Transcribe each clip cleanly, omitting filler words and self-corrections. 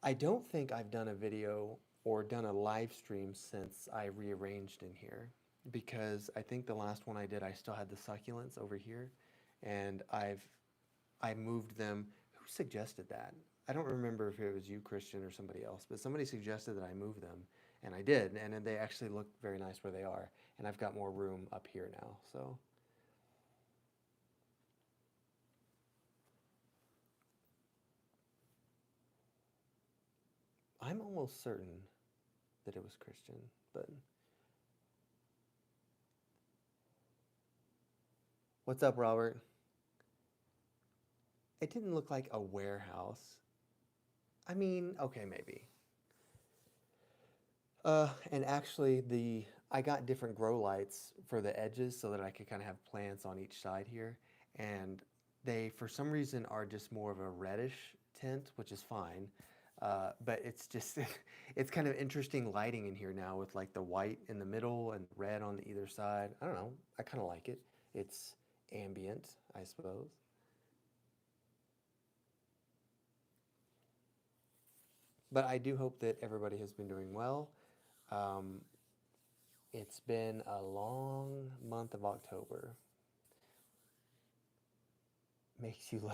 I don't think I've done a video or done a live stream since I rearranged in here because I think the last one I did, I still had the succulents over here, and I moved them. Who suggested that? I don't remember if it was you, Christian, or somebody else, but somebody suggested that I move them, and I did, and then they actually look very nice where they are, and I've got more room up here now. So I'm almost certain that it was Christian, but what's up, Robert? It didn't look like a warehouse. I mean, okay, maybe. And actually, I got different grow lights for the edges so that I could kind of have plants on each side here, and they, for some reason, are just more of a reddish tint, which is fine. But it's just it's kind of interesting lighting in here now with like the white in the middle and red on the either side. I don't know. I kind of like it. It's ambient, I suppose. But I do hope that everybody has been doing well. Um, it's been a long month of October. Makes you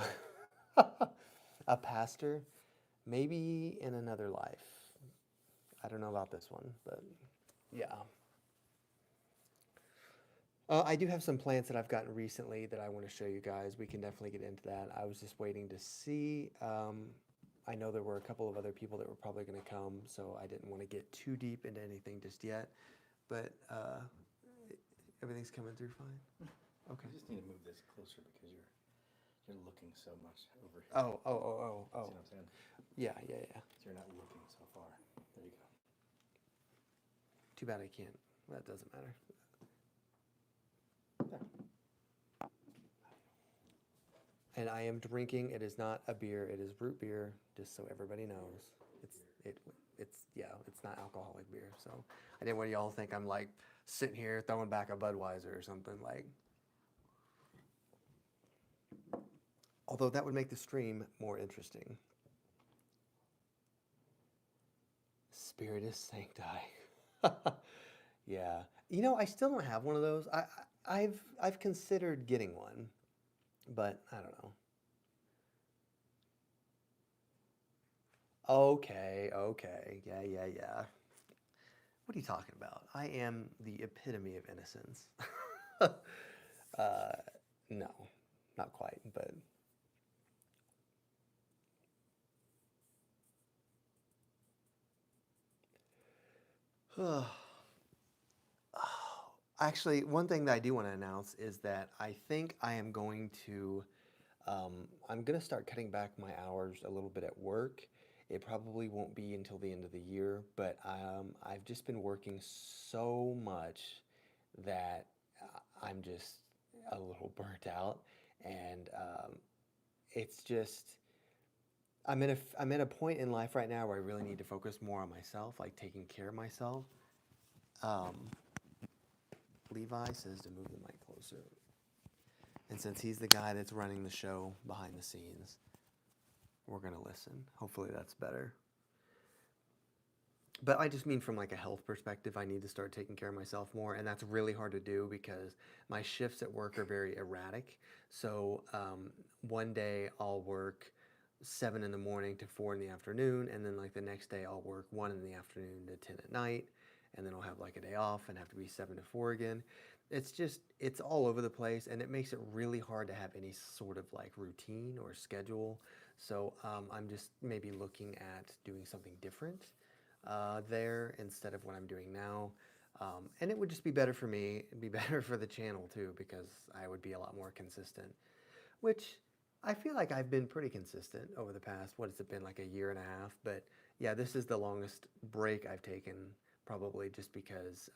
look a pastor, maybe in another life. I don't know about this one, but yeah. I do have some plants that I've gotten recently that I want to show you guys. We can definitely get into that. I was just waiting to see. I know there were a couple of other people that were probably going to come, so I didn't want to get too deep into anything just yet. But everything's coming through fine. Okay. You just need to move this closer because you're looking so much over here. Oh, oh, oh, oh, See oh. what I'm saying? Yeah, yeah, yeah. So you're not looking so far. There you go. Too bad I can't. That doesn't matter. There. And I am drinking. It is not a beer. It is root beer. Just so everybody knows, it's not alcoholic beer. So I didn't want y'all to think I'm like sitting here throwing back a Budweiser or something like. Although that would make the stream more interesting. Spiritus Sancti. Yeah. You know, I still don't have one of those. I've considered getting one, but I don't know. Okay, okay. Yeah, yeah, yeah. What are you talking about? I am the epitome of innocence. uh, no, not quite, but actually, one thing that I do want to announce is that I think I am going to I'm going to start cutting back my hours a little bit at work. It probably won't be until the end of the year, but I've just been working so much that I'm just a little burnt out, and it's just I'm at a point in life right now where I really need to focus more on myself, like taking care of myself. Um, Levi says to move the mic closer, and since he's the guy that's running the show behind the scenes, we're gonna listen. Hopefully that's better. But I just mean from like a health perspective, I need to start taking care of myself more, and that's really hard to do because my shifts at work are very erratic. So one day I'll work 7 in the morning to 4 in the afternoon, and then like the next day I'll work 1 in the afternoon to 10 at night, and then I'll have like a day off and have to be 7 to 4 again. It's all over the place, and it makes it really hard to have any sort of like routine or schedule. So I'm just maybe looking at doing something different there instead of what I'm doing now. And it would just be better for me. It'd be better for the channel too because I would be a lot more consistent, which I feel like I've been pretty consistent over the past, what has it been, like a year and a half? But yeah, this is the longest break I've taken, probably just because,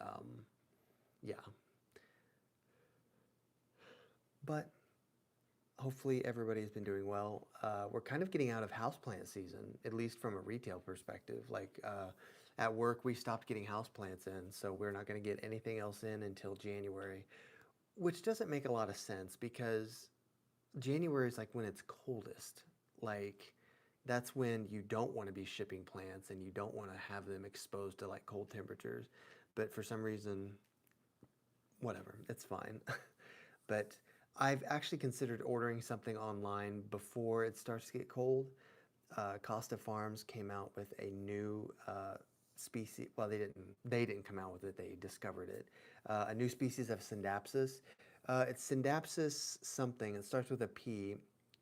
yeah. But hopefully everybody's been doing well. We're kind of getting out of houseplant season, at least from a retail perspective. Like at work, we stopped getting houseplants in, so we're not going to get anything else in until January, which doesn't make a lot of sense because January is like when it's coldest. Like that's when you don't want to be shipping plants and you don't want to have them exposed to like cold temperatures. But for some reason, whatever, it's fine. But I've actually considered ordering something online before it starts to get cold. Costa Farms came out with a new species. Well, they didn't come out with it. They discovered it. A new species of Syndapsis. It's Syndapsis something. It starts with a P.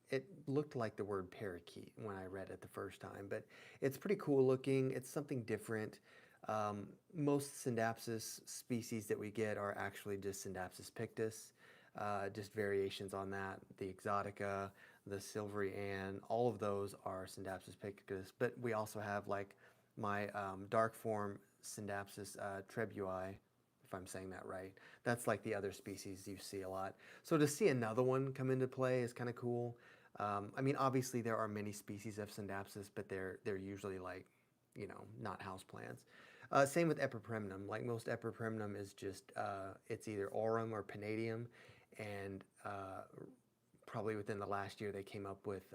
It looked like the word parakeet when I read it the first time, but it's pretty cool looking. It's something different. Most Syndapsis species that we get are actually just Syndapsis pictus, just variations on that. The Exotica, the Silvery Ann, all of those are Syndapsis pictus, but we also have like my dark form Syndapsis trebui, if I'm saying that right. That's like the other species you see a lot. So to see another one come into play is kind of cool. I mean, obviously there are many species of Syndapsis, but they're usually like, not houseplants. Same with Epipremnum. Like most Epipremnum is just it's either aurum or Palladium, and probably within the last year they came up with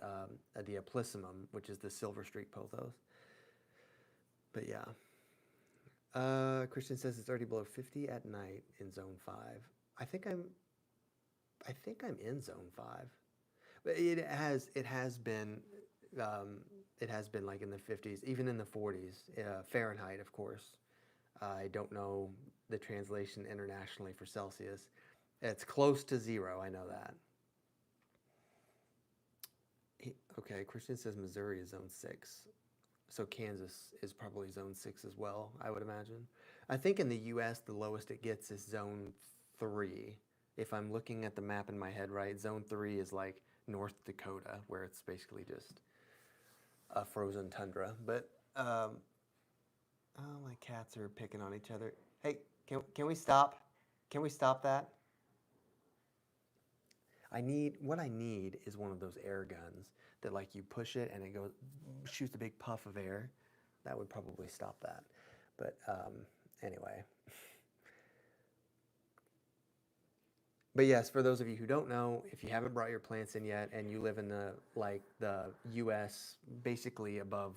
a Diaplissimum, which is the silver streak pothos. But yeah, Christian says it's already below 50 at night in zone 5. I think I'm I think I'm in zone 5. But it has been like in the 50s, even in the 40s, Fahrenheit, of course. I don't know the translation internationally for Celsius. It's close to zero, I know that. Okay, Christian says Missouri is zone 6. So Kansas is probably zone 6 as well, I would imagine. I think in the US, the lowest it gets is zone 3. If I'm looking at the map in my head right, zone 3 is like North Dakota, where it's basically just a frozen tundra. But, oh, my cats are picking on each other. Hey, can we stop? Can we stop that? What I need is one of those air guns that like you push it and it goes, shoots a big puff of air. That would probably stop that. But anyway. But yes, for those of you who don't know, if you haven't brought your plants in yet and you live in the US, basically above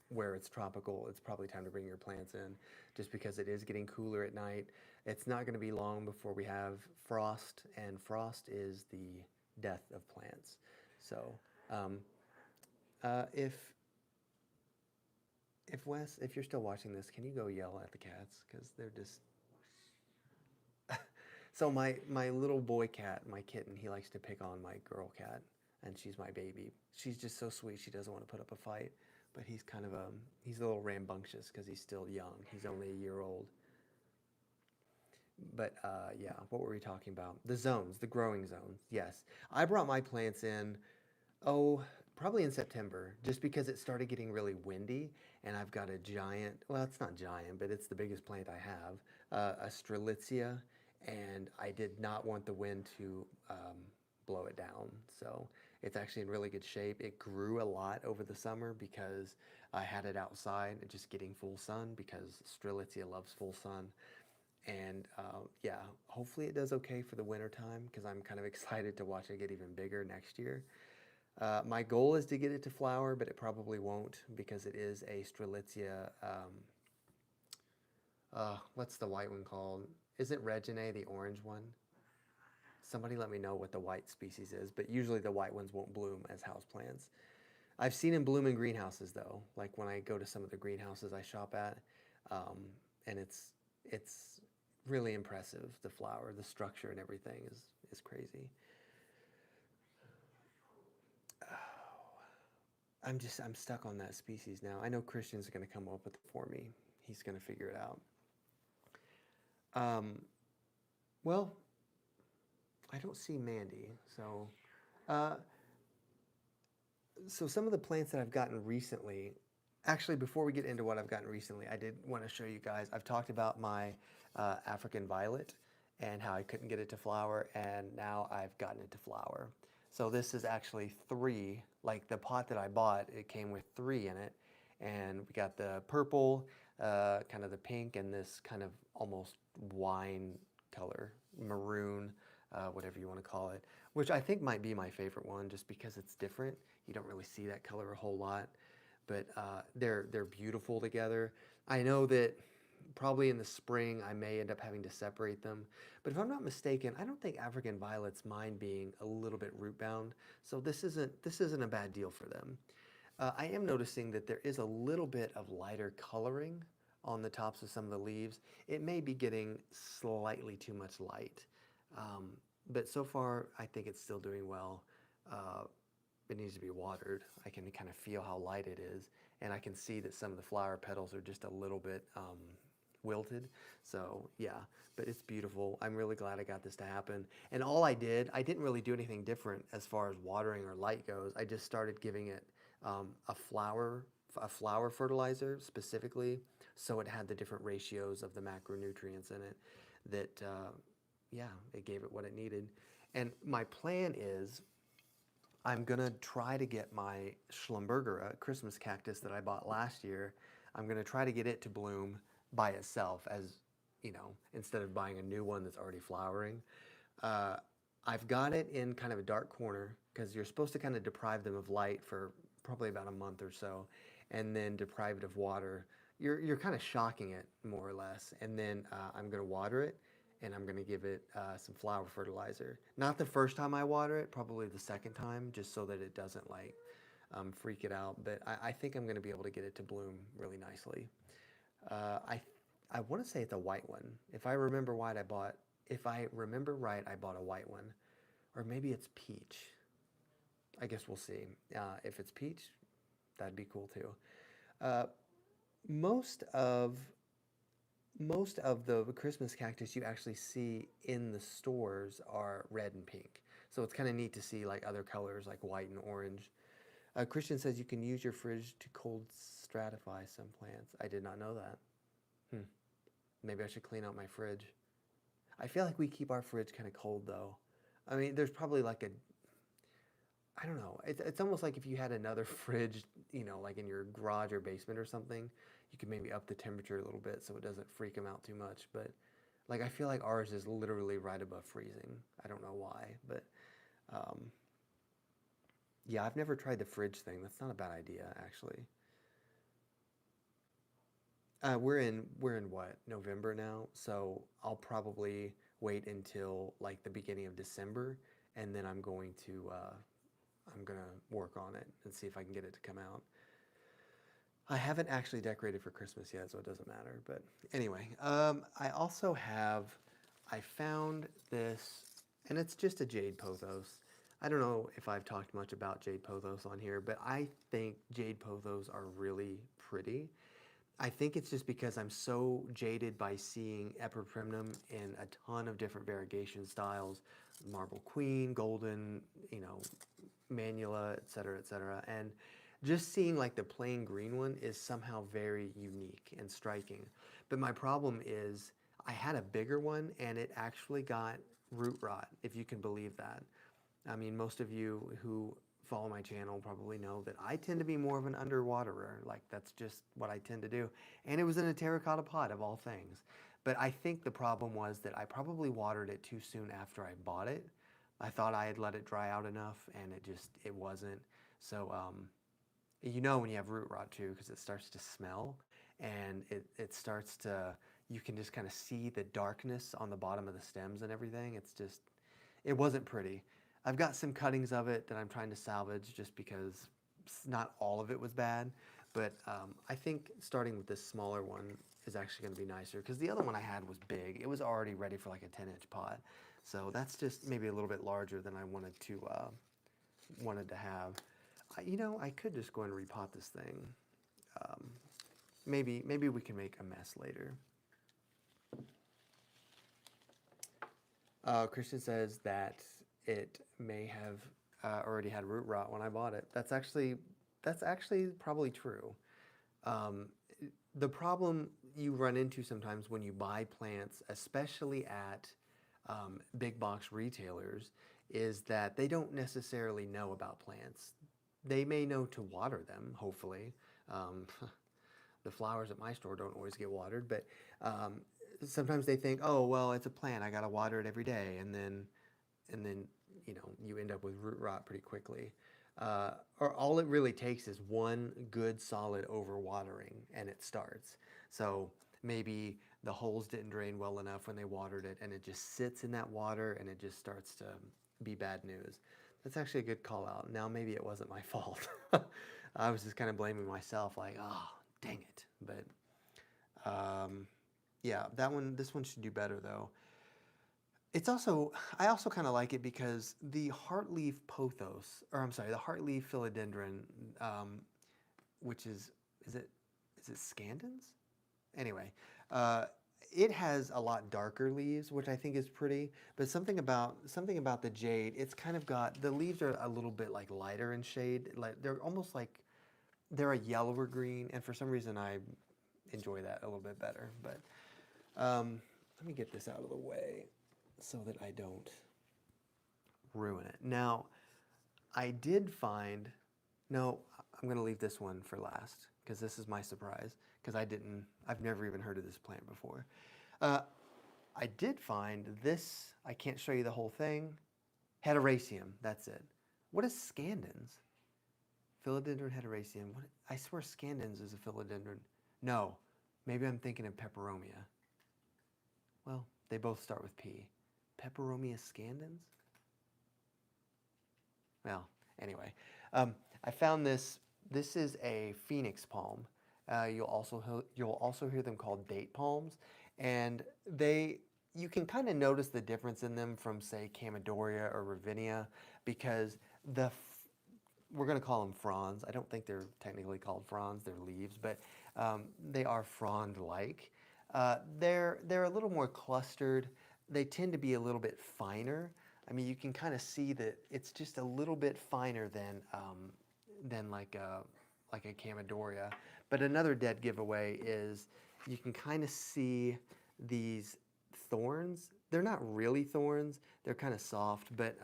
where it's tropical, it's probably time to bring your plants in, just because it is getting cooler at night. It's not going to be long before we have frost, and frost is the death of plants. So if Wes, if you're still watching this, can you go yell at the cats, because they're just so my little boy cat, my kitten, he likes to pick on my girl cat, and she's my baby. She's just so sweet. She doesn't want to put up a fight, but he's kind of he's a little rambunctious because he's still young. He's only a year old. But yeah, what were we talking about? The zones, the growing zones. Yes, I brought my plants in. Oh, probably in September, just because it started getting really windy, and I've got a giant. Well, it's not giant, but it's the biggest plant I have, a Strelitzia, and I did not want the wind to blow it down. So it's actually in really good shape. It grew a lot over the summer because I had it outside, just getting full sun, because Strelitzia loves full sun. And yeah, hopefully it does okay for the winter time, because I'm kind of excited to watch it get even bigger next year. My goal is to get it to flower, but it probably won't, because it is a Strelitzia. What's the white one called? Isn't Reginae the orange one? Somebody let me know what the white species is, but usually the white ones won't bloom as houseplants. I've seen them bloom in greenhouses though, like when I go to some of the greenhouses I shop at, and it's really impressive. The flower, the structure, and everything is crazy. I'm stuck on that species now. I know Christian's going to come up with it for me. He's going to figure it out. Well, I don't see Mandy, so so some of the plants that I've gotten recently. Actually, before we get into what I've gotten recently, I did want to show you guys. I've talked about my African violet and how I couldn't get it to flower, and now I've gotten it to flower. So this is actually 3, like the pot that I bought, it came with 3 in it. And we got the purple, kind of the pink, and this kind of almost wine color, maroon, whatever you want to call it, which I think might be my favorite one, just because it's different. You don't really see that color a whole lot. but they're beautiful together. I know that probably in the spring I may end up having to separate them, but if I'm not mistaken, I don't think African violets mind being a little bit root bound, so this isn't a bad deal for them. I am noticing that there is a little bit of lighter coloring on the tops of some of the leaves. It may be getting slightly too much light, um, but so far I think it's still doing well. Uh, it needs to be watered. I can kind of feel how light it is, and I can see that some of the flower petals are just a little bit wilted. So yeah, but it's beautiful. I'm really glad I got this to happen. And all I didn't really do anything different as far as watering or light goes. I just started giving it a flower fertilizer specifically, so it had the different ratios of the macronutrients in it. That yeah, it gave it what it needed. And my plan is I'm gonna try to get my Schlumbergera Christmas cactus that I bought last year. I'm gonna try to get it to bloom by itself, as you know, instead of buying a new one that's already flowering. Uh, I've got it in kind of a dark corner because you're supposed to kind of deprive them of light for probably about a month or so, and then deprive it of water. You're kind of shocking it more or less, and then I'm gonna water it, and I'm gonna give it some flower fertilizer. Not the first time I water it, probably the second time, just so that it doesn't like freak it out. But I think I'm gonna be able to get it to bloom really nicely. Uh, I I want to say it's a white one. If I remember right, I bought a white one, or maybe it's peach. I guess we'll see. If it's peach, that'd be cool too. Uh, most of most of the Christmas cactus you actually see in the stores are red and pink. So it's kind of neat to see like other colors like white and orange. Christian says you can use your fridge to cold stratify some plants. I did not know that. Hmm. Maybe I should clean out my fridge. I feel like we keep our fridge kind of cold though. I mean, there's probably like a, I don't know. It's almost like if you had another fridge, like in your garage or basement or something, you could maybe up the temperature a little bit so it doesn't freak them out too much. But like I feel like ours is literally right above freezing. I don't know why, but um, yeah, I've never tried the fridge thing. That's not a bad idea actually. We're in what, November now, so I'll probably wait until like the beginning of December, and then I'm gonna work on it and see if I can get it to come out. I haven't actually decorated for Christmas yet, so it doesn't matter. But anyway, I found this, and it's just a jade pothos. I don't know if I've talked much about jade pothos on here, but I think jade pothos are really pretty. I think it's just because I'm so jaded by seeing Epiprimnum in a ton of different variegation styles, Marble Queen, Golden, you know, Manula, et cetera, et cetera. And just seeing like the plain green one is somehow very unique and striking. But my problem is I had a bigger one and it actually got root rot, if you can believe that. I mean, most of you who follow my channel probably know that I tend to be more of an underwaterer. Like that's just what I tend to do. And it was in a terracotta pot of all things. But I think the problem was that I probably watered it too soon after I bought it. I thought I had let it dry out enough and it wasn't. So, when you have root rot too, because it starts to smell and it starts to, you can just kind of see the darkness on the bottom of the stems and everything. It wasn't pretty. I've got some cuttings of it that I'm trying to salvage just because not all of it was bad. But I think starting with this smaller one is actually going to be nicer because the other one I had was big. It was already ready for like a 10-inch pot. So that's just maybe a little bit larger than I wanted to have. I could just go and repot this thing. Um, maybe we can make a mess later. Christian says that it may have already had root rot when I bought it. That's actually probably true. Um, the problem you run into sometimes when you buy plants, especially at big box retailers, is that they don't necessarily know about plants. They may know to water them, hopefully. Um, the flowers at my store don't always get watered, but sometimes they think, oh, well, it's a plant. I got to water it every day. And then you end up with root rot pretty quickly. or all it really takes is one good solid overwatering and it starts. So maybe the holes didn't drain well enough when they watered it and it just sits in that water and it just starts to be bad news. That's actually a good call out. Now maybe it wasn't my fault. I was just kind of blaming myself like, oh, dang it. But yeah, this one should do better though. It's also, I also kind of like it because the heartleaf pothos, or I'm sorry, the heartleaf philodendron, um, which is it scandens? Anyway, uh, it has a lot darker leaves, which I think is pretty. But something about the jade, it's kind of got the leaves are a little bit like lighter in shade, like they're almost like they're a yellower green, and for some reason I enjoy that a little bit better. But let me get this out of the way so that I don't ruin it. Now, I did find, no, I'm going to leave this one for last because this is my surprise because I've never even heard of this plant before. Uh, I did find this, I can't show you the whole thing. Hederaceum, that's it. What is scandens? Philodendron hederaceum. What, I swear scandens is a philodendron. No, maybe I'm thinking of peperomia. Well, they both start with P. Peperomia scandens? Well, anyway, I found this. This is a phoenix palm. You'll also hear them called date palms, and you can kind of notice the difference in them from say Chamaedorea or Ravinia because we're going to call them fronds. I don't think they're technically called fronds; they're leaves, but they are frond-like. They're a little more clustered. They tend to be a little bit finer. I mean, you can kind of see that it's just a little bit finer than like a Chamaedorea. But another dead giveaway is you can kind of see these thorns. They're not really thorns. They're kind of soft, but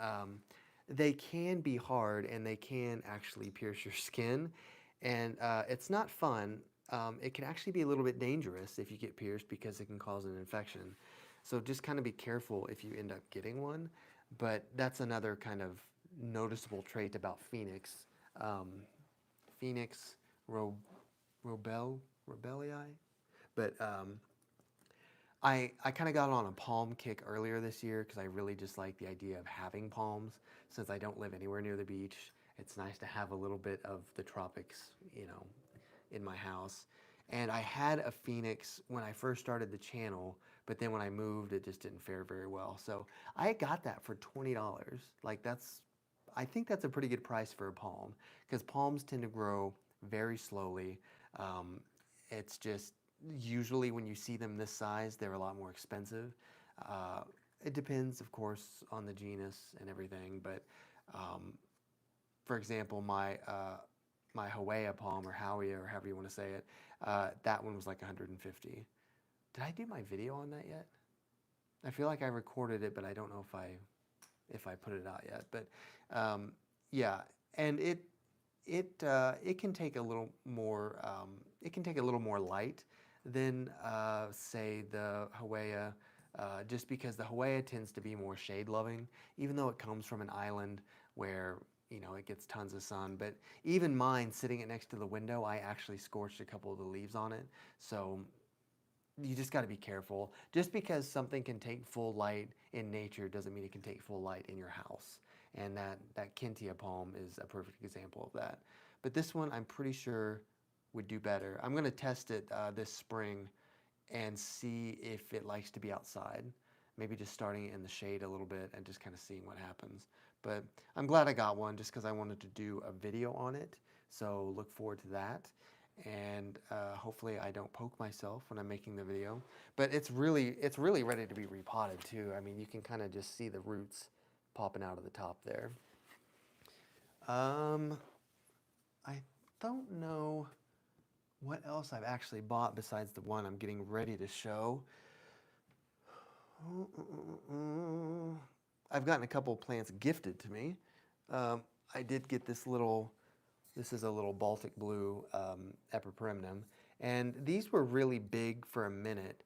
they can be hard and they can actually pierce your skin. And it's not fun. It can actually be a little bit dangerous if you get pierced because it can cause an infection. So just kind of be careful if you end up getting one. But that's another kind of noticeable trait about Phoenix. Phoenix robellii. But I kind of got on a palm kick earlier this year because I really just like the idea of having palms. Since I don't live anywhere near the beach, it's nice to have a little bit of the tropics, in my house. And I had a phoenix when I first started the channel, but then when I moved, it just didn't fare very well. So I got that for $20. Like I think that's a pretty good price for a palm because palms tend to grow very slowly. It's just usually when you see them this size, they're a lot more expensive. It depends, of course, on the genus and everything. But for example, my Hawaii palm or Howie or however you want to say it, that one was like 150. Did I do my video on that yet? I feel like I recorded it, but I don't know if I put it out yet. But yeah, and it can take a little more light than say the Hawaii, just because the Hawaii tends to be more shade loving, even though it comes from an island where it gets tons of sun. But even mine, sitting it next to the window, I actually scorched a couple of the leaves on it. So you just got to be careful. Just because something can take full light in nature doesn't mean it can take full light in your house. And that Kentia palm is a perfect example of that. But this one, I'm pretty sure would do better. I'm going to test it this spring and see if it likes to be outside. Maybe just starting it in the shade a little bit and just kind of seeing what happens. But I'm glad I got one just because I wanted to do a video on it. So look forward to that. And hopefully I don't poke myself when I'm making the video. But it's really ready to be repotted too. I mean, you can kind of just see the roots popping out of the top there. I don't know what else I've actually bought besides the one I'm getting ready to show. I've gotten a couple of plants gifted to me. I did get this is a little Baltic blue epipremnum, and these were really big for a minute,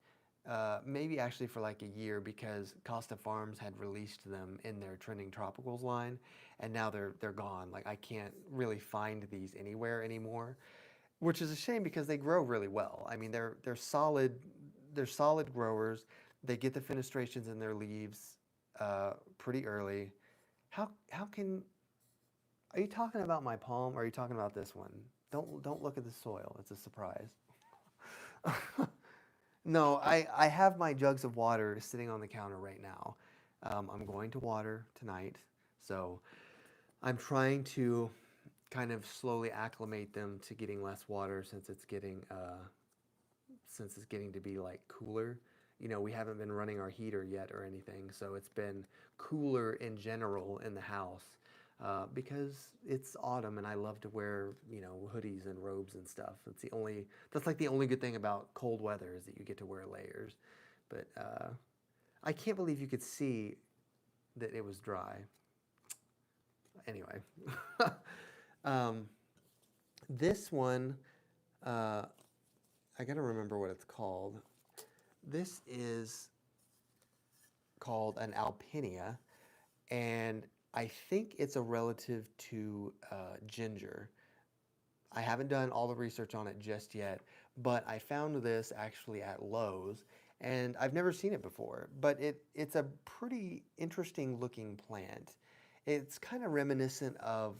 maybe actually for like a year because Costa Farms had released them in their trending tropicals line, and now they're gone. Like I can't really find these anywhere anymore, which is a shame because they grow really well. I mean, they're solid growers. They get the fenestrations in their leaves pretty early. How can are you talking about my palm or are you talking about this one? Don't look at the soil. It's a surprise. No, I have my jugs of water sitting on the counter right now. I'm going to water tonight, so I'm trying to kind of slowly acclimate them to getting less water since it's getting to be like cooler. You know, we haven't been running our heater yet or anything, so it's been cooler in general in the house because it's autumn and I love to wear, you know, hoodies and robes and stuff. That's like the only good thing about cold weather is that you get to wear layers. But I can't believe you could see that it was dry. Anyway, um, this one, uh, I gotta remember what it's called. This is called an alpinia, and I think it's a relative to ginger. I haven't done all the research on it just yet, but I found this actually at Lowe's, and I've never seen it before. But it's a pretty interesting looking plant. It's kind of reminiscent of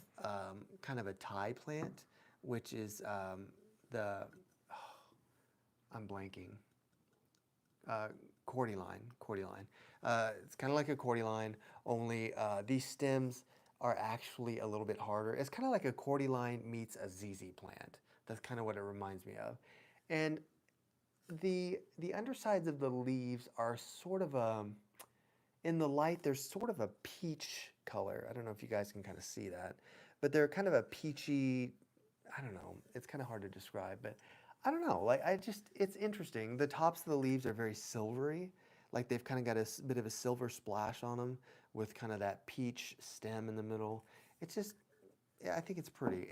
kind of a Thai plant, which is the I'm blanking. uh, cordyline. It's kind of like a cordyline, only these stems are actually a little bit harder. It's kind of like a cordyline meets a ZZ plant. That's kind of what it reminds me of. And the undersides of the leaves are sort of in the light, there's sort of a peach color. I don't know if you guys can kind of see that, but they're kind of a peachy, I don't know. It's kind of hard to describe, but I don't know. Like it's interesting. The tops of the leaves are very silvery, like they've kind of got a bit of a silver splash on them with kind of that peach stem in the middle. It's just, yeah, I think it's pretty.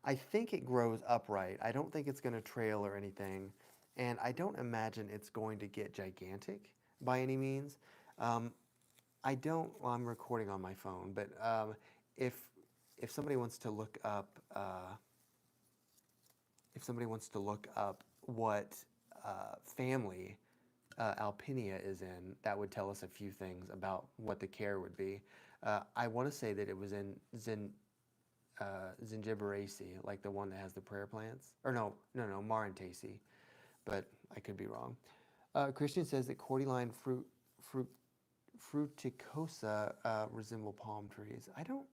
I think it grows upright. I don't think it's going to trail or anything, and I don't imagine it's going to get gigantic by any means. Um, I don't. Well, I'm recording on my phone, but if if somebody wants to look up. If somebody wants to look up what family Alpinia is in, that would tell us a few things about what the care would be. I want to say that it was in Zingiberaceae, like the one that has the prayer plants. Or no, Marantacea, but I could be wrong. Christian says that cordyline fruit, fruticosa resemble palm trees. I don't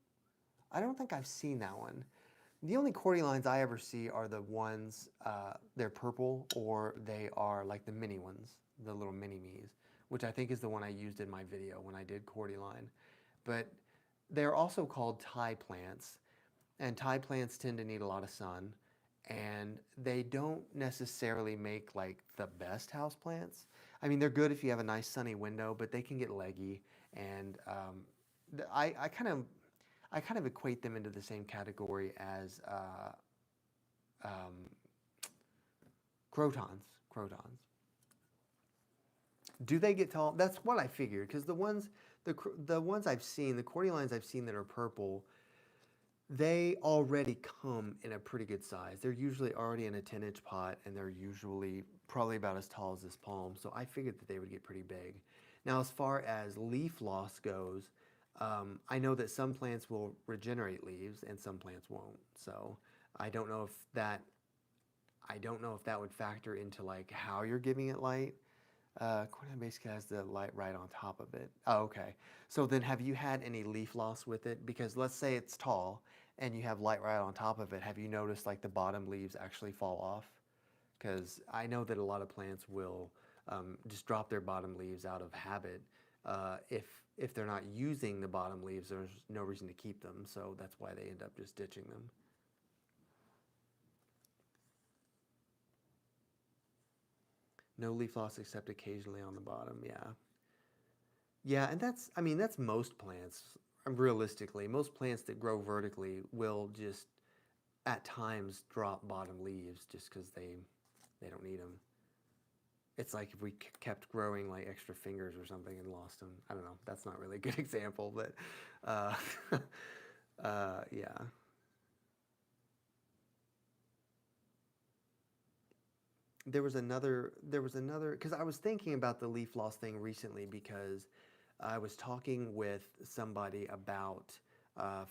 think I've seen that one. The only cordylines I ever see are the ones, they're purple or they are like the mini ones, the little mini-me's, which I think is the one I used in my video when I did cordyline. But they're also called Thai plants, and Thai plants tend to need a lot of sun, and they don't necessarily make like the best house plants. I mean, they're good if you have a nice sunny window, but they can get leggy, and I I kind of equate them into the same category as um, crotons. Crotons. Do they get tall? That's what I figured because the ones I've seen, the cordylines I've seen that are purple, they already come in a pretty good size. They're usually already in a 10-inch pot, and they're usually probably about as tall as this palm. So I figured that they would get pretty big. Now, as far as leaf loss goes, I know that some plants will regenerate leaves and some plants won't. So I don't know if that I don't know if that would factor into like how you're giving it light. Cordyline basically has the light right on top of it. Oh, okay. So then have you had any leaf loss with it? Because let's say it's tall and you have light right on top of it. Have you noticed like the bottom leaves actually fall off? Because I know that a lot of plants will just drop their bottom leaves out of habit. If they're not using the bottom leaves, there's no reason to keep them. So that's why they end up just ditching them. No leaf loss except occasionally on the bottom. Yeah. Yeah, and I mean, that's most plants. Realistically, most plants that grow vertically will just at times drop bottom leaves just because they don't need them. It's like if we kept growing like extra fingers or something and lost them. I don't know. That's not really a good example, but uh, yeah. There was another because I was thinking about the leaf loss thing recently because I was talking with somebody about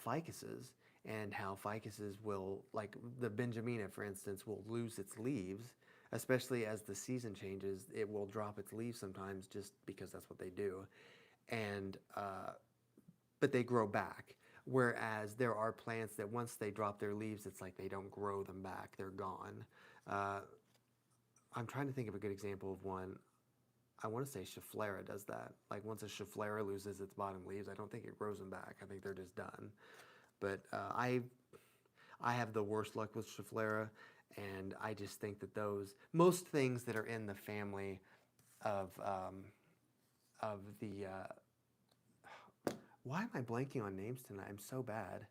ficuses and how ficuses will, like the Benjamina, for instance, will lose its leaves, especially as the season changes. It will drop its leaves sometimes just because that's what they do, and but they grow back. Whereas there are plants that once they drop their leaves, it's like they don't grow them back; they're gone. Uh, I'm trying to think of a good example of one. I want to say Schefflera does that. Like once a Schefflera loses its bottom leaves, I don't think it grows them back. I think they're just done. But I have the worst luck with Schefflera, and I just think that those most things that are in the family of the why am I blanking on names tonight? I'm so bad.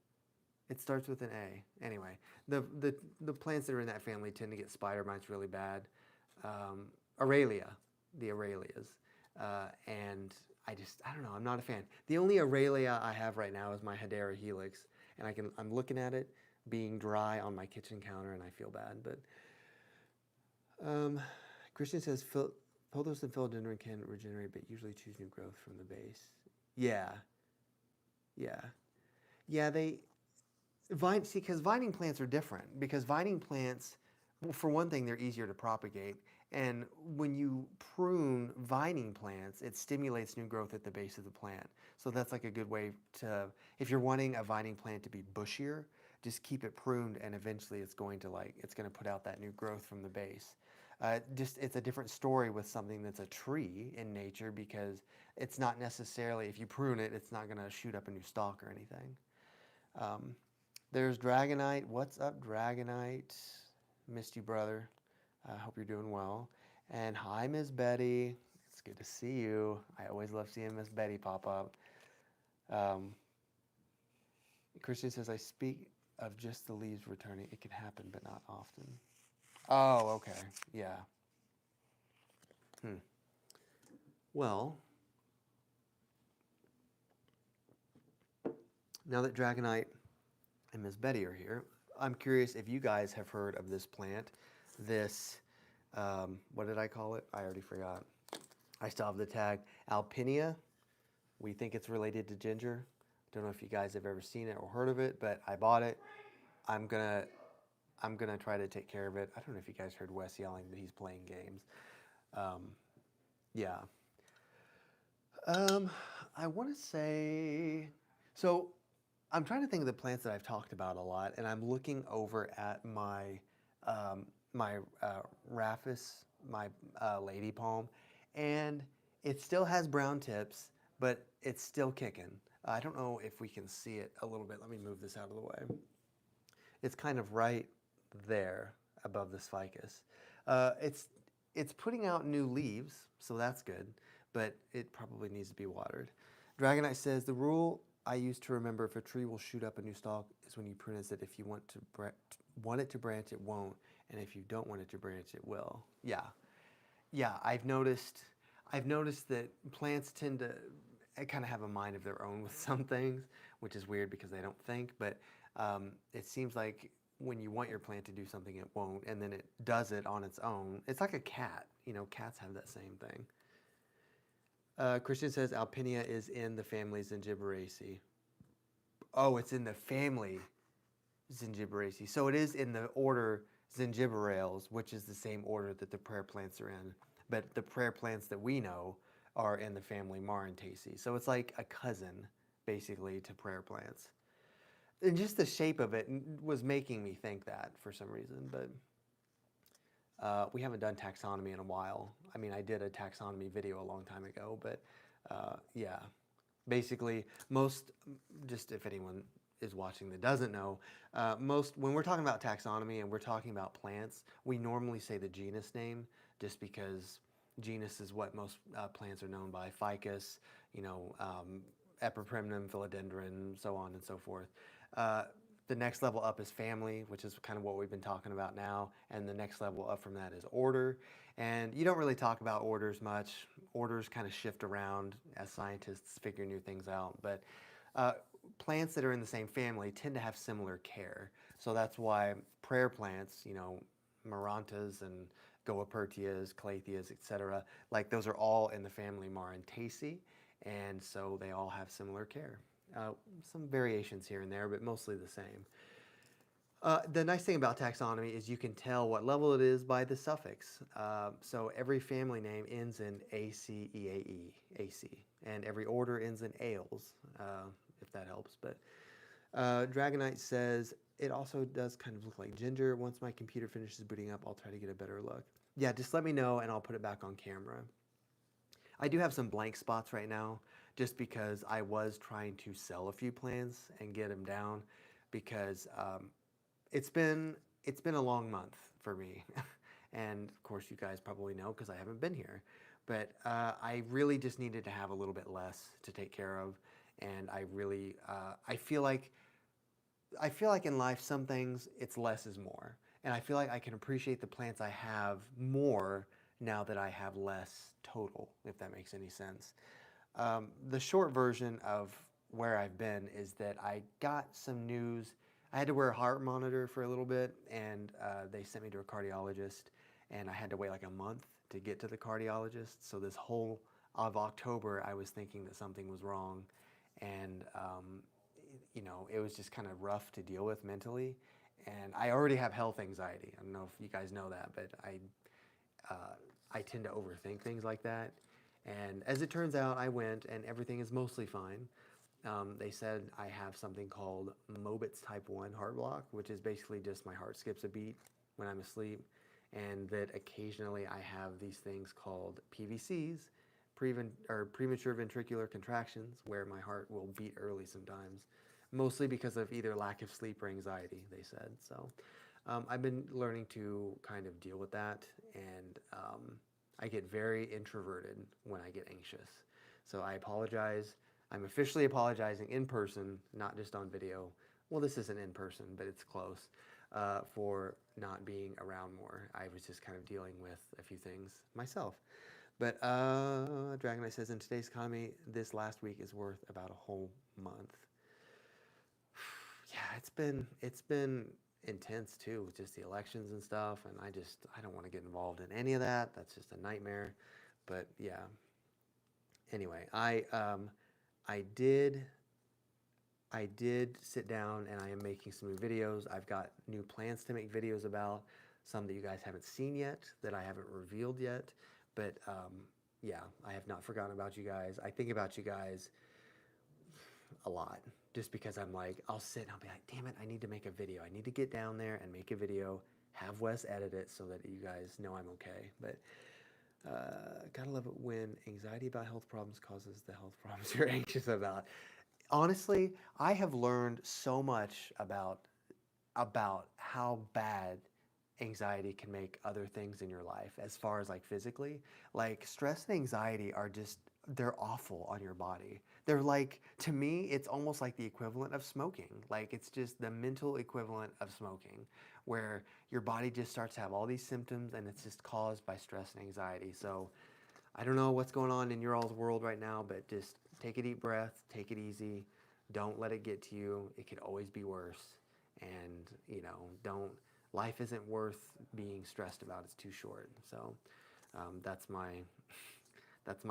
It starts with an A. Anyway, the plants that are in that family tend to get spider mites really bad. Aurelia, the Aurelias, and I don't know. I'm not a fan. The only Aurelia I have right now is my Hedera helix, and I'm looking at it being dry on my kitchen counter, and I feel bad. But Christian says Pothos and philodendron can regenerate, but usually choose new growth from the base. Yeah, yeah, yeah. See, because vining plants are different. Because vining plants, well, for one thing, they're easier to propagate. And when you prune vining plants, it stimulates new growth at the base of the plant. So that's like a good way to, if you're wanting a vining plant to be bushier, just keep it pruned, and eventually it's going to put out that new growth from the base. It's a different story with something that's a tree in nature because it's not necessarily, if you prune it, it's not going to shoot up a new stalk or anything. There's Dragonite. What's up, Dragonite? Missed you, brother. I hope you're doing well. And hi, Miss Betty. It's good to see you. I always love seeing Miss Betty pop up. Christian says, I speak of just the leaves returning. It can happen, but not often. Oh, okay. Yeah. Well, now that Dragonite and Miss Betty are here, I'm curious if you guys have heard of this plant. This, what did I call it? I already forgot. I still have the tag. Alpinia. We think it's related to ginger. Don't know if you guys have ever seen it or heard of it, but I bought it. I'm gonna try to take care of it. I don't know if you guys heard Wes yelling, but he's playing games. Yeah. I want to say, so I'm trying to think of the plants that I've talked about a lot, and I'm looking over at my Rhaphis, my lady palm, and it still has brown tips, but it's still kicking. I don't know if we can see it a little bit. Let me move this out of the way. It's kind of right there above this ficus. It's putting out new leaves, so that's good, but it probably needs to be watered. Dragonite says, the rule I used to remember if a tree will shoot up a new stalk is when you prune it, that if you want it to branch, it won't, and if you don't want it to branch, it will. Yeah, yeah. I've noticed that plants tend to kind of have a mind of their own with some things, which is weird because they don't think. But it seems like when you want your plant to do something, it won't, and then it does it on its own. It's like a cat. You know, cats have that same thing. Christian says Alpinia is in the family Zingiberaceae. Oh, it's in the family Zingiberaceae. So it is in the order Zingiberales, which is the same order that the prayer plants are in. But the prayer plants that we know are in the family Marantaceae. So it's like a cousin, basically, to prayer plants. And just the shape of it was making me think that for some reason, but we haven't done taxonomy in a while. I mean, I did a taxonomy video a long time ago, but yeah. Basically, just if anyone is watching that doesn't know, when we're talking about taxonomy and we're talking about plants, we normally say the genus name just because genus is what most plants are known by. Ficus, Epiprimnum, philodendron, so on and so forth. The next level up is family, which is kind of what we've been talking about now. And the next level up from that is order. And you don't really talk about orders much. Orders kind of shift around as scientists figure new things out. But uh, plants that are in the same family tend to have similar care. So that's why prayer plants, Marantas and Goapertias, Calatheas, etc., like those are all in the family Marantaceae. And so they all have similar care. Some variations here and there, but mostly the same. The nice thing about taxonomy is you can tell what level it is by the suffix. So every family name ends in ACEAE, AC, and every order ends in ales, if that helps. But Dragonite says, it also does kind of look like ginger. Once my computer finishes booting up, I'll try to get a better look. Yeah, just let me know and I'll put it back on camera. I do have some blank spots right now just because I was trying to sell a few plans and get them down because it's been a long month for me. And of course you guys probably know because I haven't been here. But I really just needed to have a little bit less to take care of. And I really, I feel like in life some things it's less is more. And I feel like I can appreciate the plants I have more now that I have less total, if that makes any sense. The short version of where I've been is that I got some news. I had to wear a heart monitor for a little bit, and they sent me to a cardiologist, and I had to wait like a month to get to the cardiologist. So this whole of October, I was thinking that something was wrong, and it was just kind of rough to deal with mentally. And I already have health anxiety. I don't know if you guys know that, but I tend to overthink things like that. And as it turns out, I went and everything is mostly fine. They said I have something called Mobitz type 1 heart block, which is basically just my heart skips a beat when I'm asleep. And that occasionally I have these things called PVCs, premature ventricular contractions, where my heart will beat early sometimes, mostly because of either lack of sleep or anxiety, they said. So I've been learning to kind of deal with that, and I get very introverted when I get anxious. So I apologize. I'm officially apologizing in person, not just on video. Well, this isn't in person, but it's close, for not being around more. I was just kind of dealing with a few things myself. But Dragonite says, in today's economy, this last week is worth about a whole month. Yeah, it's been intense too, with just the elections and stuff, and I don't want to get involved in any of that. That's just a nightmare. But yeah. Anyway, I did sit down and I am making some new videos. I've got new plans to make videos about, some that you guys haven't seen yet, that I haven't revealed yet. But yeah, I have not forgotten about you guys. I think about you guys a lot, just because I'm like, I'll sit and I'll be like, damn it, I need to make a video. I need to get down there and make a video, have Wes edit it so that you guys know I'm okay. But gotta love it when anxiety about health problems causes the health problems you're anxious about. Honestly, I have learned so much about how bad anxiety can make other things in your life, as far as like physically. Like stress and anxiety are just, they're awful on your body. They're like, to me, it's almost like the equivalent of smoking. Like it's just the mental equivalent of smoking, where your body just starts to have all these symptoms and it's just caused by stress and anxiety. So I don't know what's going on in your all's world right now, but just take a deep breath, take it easy. Don't let it get to you. It could always be worse. And, life isn't worth being stressed about. It's too short. So that's my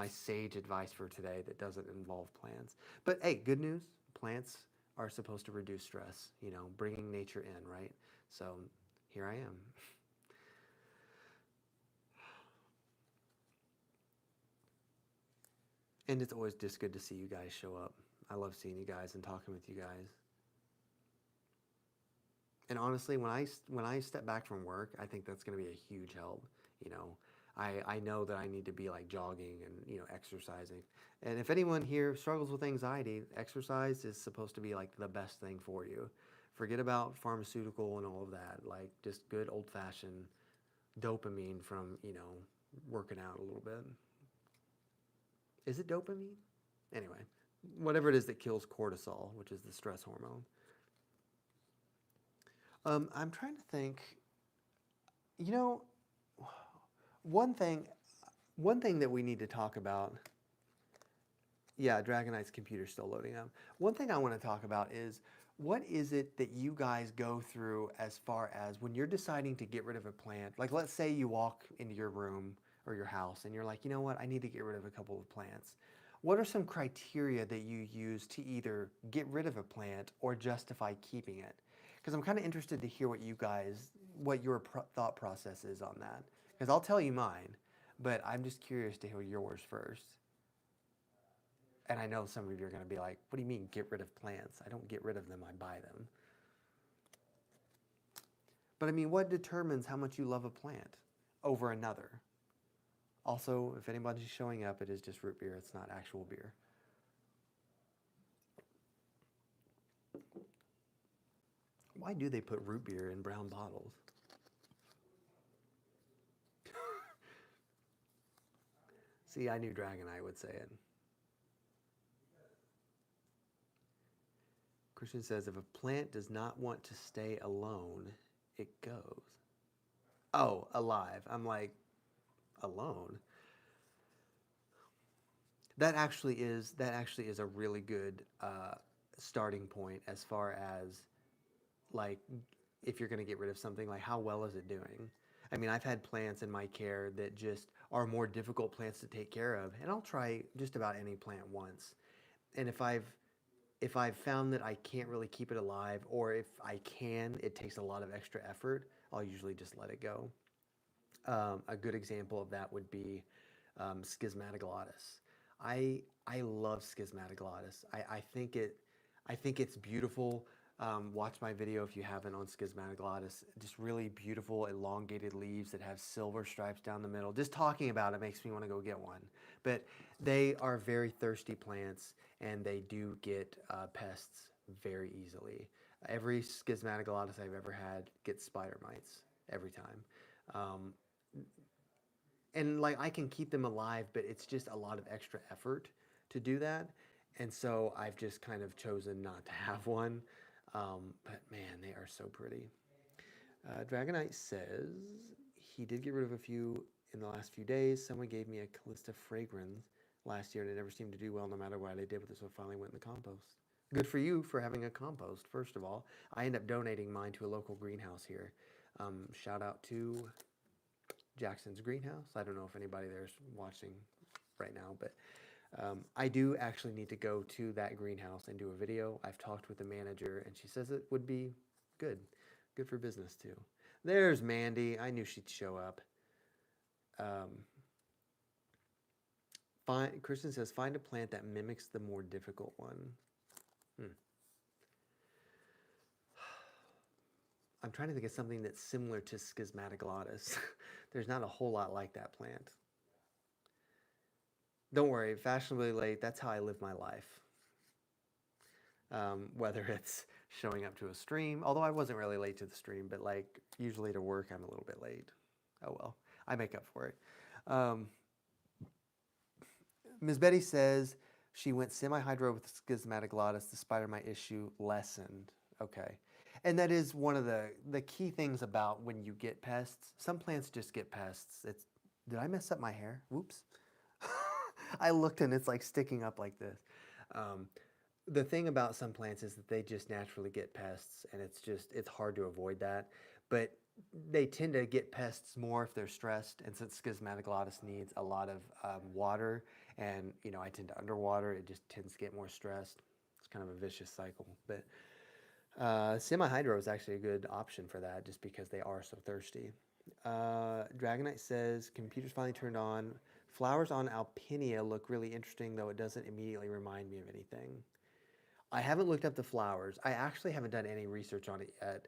sage advice for today that doesn't involve plants. But hey, good news, plants are supposed to reduce stress, bringing nature in, right? So here I am. And it's always just good to see you guys show up. I love seeing you guys and talking with you guys. And honestly, when I step back from work, I think that's going to be a huge help. I know that I need to be like jogging and exercising. And if anyone here struggles with anxiety, exercise is supposed to be like the best thing for you. Forget about pharmaceutical and all of that. Like just good old-fashioned dopamine from working out a little bit. Is it dopamine? Anyway, whatever it is that kills cortisol, which is the stress hormone. I'm trying to think. You know, one thing, one thing that we need to talk about. Yeah, Dragonite's computer's still loading up. One thing I want to talk about is what is it that you guys go through as far as when you're deciding to get rid of a plant? Like, let's say you walk into your room or your house and you're like, you know what, I need to get rid of a couple of plants. What are some criteria that you use to either get rid of a plant or justify keeping it? Because I'm kind of interested to hear what you guys, what your thought process is on that. Because I'll tell you mine, but I'm just curious to hear yours first. And I know some of you are going to be like, what do you mean get rid of plants? I don't get rid of them, I buy them. But I mean, what determines how much you love a plant over another? Also, if anybody's showing up, it is just root beer. It's not actual beer. Why do they put root beer in brown bottles? See, I knew Dragonite would say it. Christian says, if a plant does not want to stay alone, it goes. Oh, alive. I'm like, alone? That actually is a really good starting point as far as like if you're going to get rid of something, like how well is it doing? I mean, I've had plants in my care that just are more difficult plants to take care of, and I'll try just about any plant once. And if I've found that I can't really keep it alive, or if I can, it takes a lot of extra effort, I'll usually just let it go. A good example of that would be schismatic glottis. I love schismatic glottis. I think it's beautiful. Watch my video if you haven't on schismatic glottis. Just really beautiful elongated leaves that have silver stripes down the middle. Just talking about it makes me want to go get one. But they are very thirsty plants, and they do get pests very easily. Every schismatic glottis I've ever had gets spider mites every time. Um, and like I can keep them alive, but it's just a lot of extra effort to do that. And so I've just kind of chosen not to have one. But man, they are so pretty. Dragonite says he did get rid of a few in the last few days. Someone gave me a Callista fragrance last year, and it never seemed to do well no matter what I did with it, so it finally went in the compost. Good for you for having a compost, first of all. I end up donating mine to a local greenhouse here. Shout out to Jackson's Greenhouse. I don't know if anybody there's watching right now, but I do actually need to go to that greenhouse and do a video. I've talked with the manager, and she says it would be good. Good for business, too. There's Mandy. I knew she'd show up. Kristen says, find a plant that mimics the more difficult one. I'm trying to think of something that's similar to schismatic glottis. There's not a whole lot like that plant. Don't worry, fashionably late, that's how I live my life. Whether it's showing up to a stream, although I wasn't really late to the stream, but like usually to work, I'm a little bit late. Oh well, I make up for it. Ms. Betty says she went semi-hydro with schismatic glottis. The spider mite issue lessened. Okay. And that is one of the key things about when you get pests. Some plants just get pests. Did I mess up my hair? Whoops. I looked and it's like sticking up like this. The thing about some plants is that they just naturally get pests, and it's hard to avoid that. But they tend to get pests more if they're stressed, and since schismatic glottis needs a lot of water, and I tend to underwater, it just tends to get more stressed. It's kind of a vicious cycle. But semi-hydro is actually a good option for that, just because they are so thirsty. Dragonite says, computers finally turned on. Flowers on Alpinia look really interesting, though it doesn't immediately remind me of anything. I haven't looked up the flowers. I actually haven't done any research on it yet.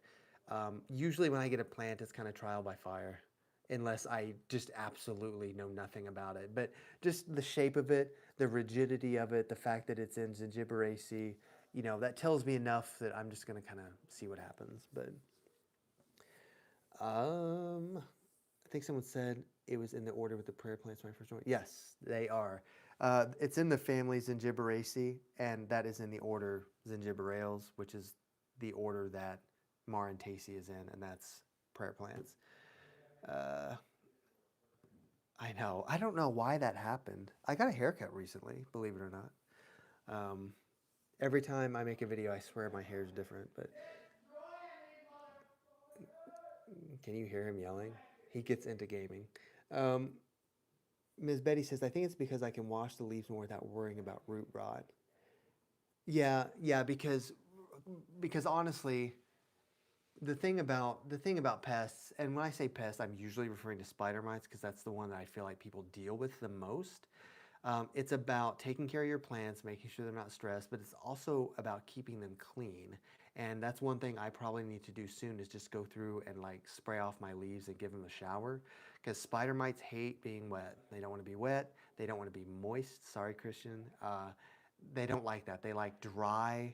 Usually when I get a plant, it's kind of trial by fire, unless I just absolutely know nothing about it. But just the shape of it, the rigidity of it, the fact that it's in Zingiberaceae, that tells me enough that I'm just going to kind of see what happens. But I think someone said it was in the order with the prayer plants my first one. Yes, they are. It's in the family Zingiberaceae, and that is in the order Zingiberales, which is the order that Marin Tacey is in, and that's prayer plants. Uh, I know. I don't know why that happened. I got a haircut recently, believe it or not. Um, every time I make a video, I swear my hair's different, but can you hear him yelling? He gets into gaming. Um, Ms. Betty says, I think it's because I can wash the leaves more without worrying about root rot. Yeah, yeah, because honestly, the thing about pests, and when I say pests, I'm usually referring to spider mites because that's the one that I feel like people deal with the most. It's about taking care of your plants, making sure they're not stressed, but it's also about keeping them clean. And that's one thing I probably need to do soon is just go through and like spray off my leaves and give them a shower. Because spider mites hate being wet. They don't want to be wet. They don't want to be moist. Sorry, Christian. They don't like that. They like dry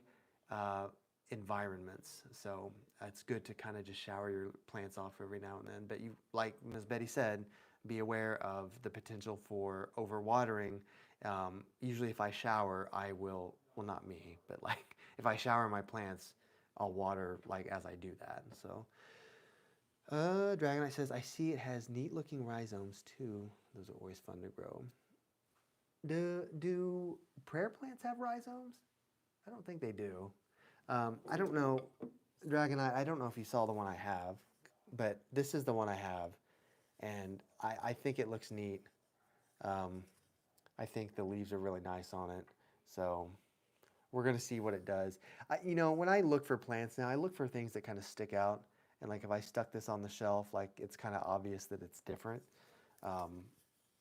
uh, environments. So it's good to kind of just shower your plants off every now and then. But you, like Ms. Betty said, be aware of the potential for overwatering. Usually, if I shower, I will, well, not me, but like if I shower my plants, I'll water like as I do that. So, Dragonite says, I see it has neat looking rhizomes too. Those are always fun to grow. Do prayer plants have rhizomes? I don't think they do. I don't know, Dragonite, I don't know if you saw the one I have, but this is the one I have, and I think it looks neat. Um, I think the leaves are really nice on it, so we're gonna see what it does. When I look for plants now, I look for things that kind of stick out, and like if I stuck this on the shelf, like it's kind of obvious that it's different, um,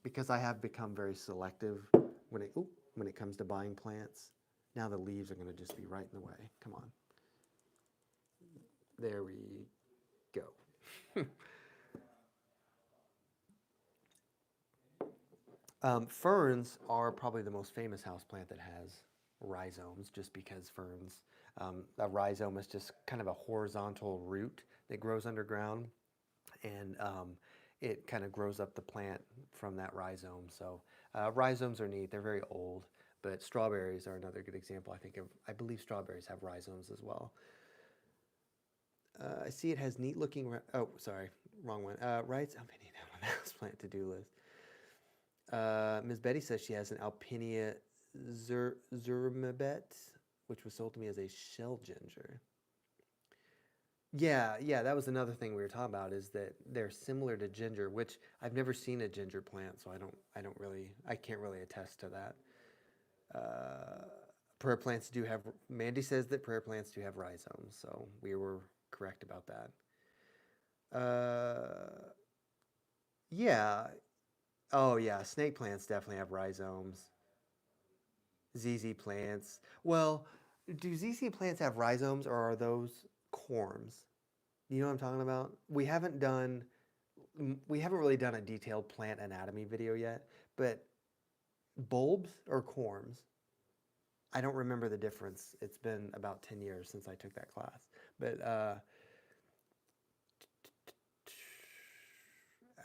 because I have become very selective when it comes to buying plants. Now the leaves are gonna just be right in the way. Come on, there we go. Ferns are probably the most famous houseplant that has rhizomes, just because ferns, a rhizome is just kind of a horizontal root that grows underground, and it kind of grows up the plant from that rhizome. So rhizomes are neat. They're very old, but strawberries are another good example. I believe strawberries have rhizomes as well. I see it has neat looking. Oh, sorry, wrong one. Right. I'm hitting that one. Houseplant to-do list. Ms. Betty says she has an Alpinia zermibet, which was sold to me as a shell ginger. Yeah, yeah, that was another thing we were talking about is that they're similar to ginger, which I've never seen a ginger plant, so I can't really attest to that. Uh, prayer plants do have, Mandy says that prayer plants do have rhizomes, so we were correct about that. Yeah, oh yeah, snake plants definitely have rhizomes. ZZ plants. Well, do ZZ plants have rhizomes or are those corms? You know what I'm talking about? We haven't really done a detailed plant anatomy video yet, but bulbs or corms? I don't remember the difference. It's been about 10 years since I took that class. But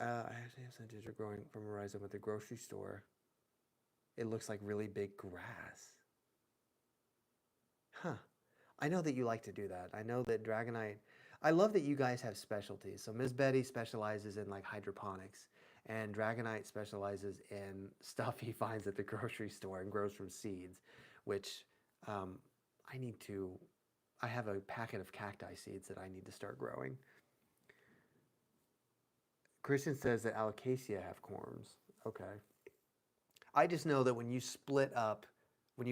I actually have some ginger growing from a rhizome at the grocery store. It looks like really big grass. Huh. I know that you like to do that. I know that Dragonite. I love that you guys have specialties. So Ms. Betty specializes in like hydroponics, and Dragonite specializes in stuff he finds at the grocery store and grows from seeds, which um, I need to. I have a packet of cacti seeds that I need to start growing. Christian says that alocasia have corms. Okay. I just know that when you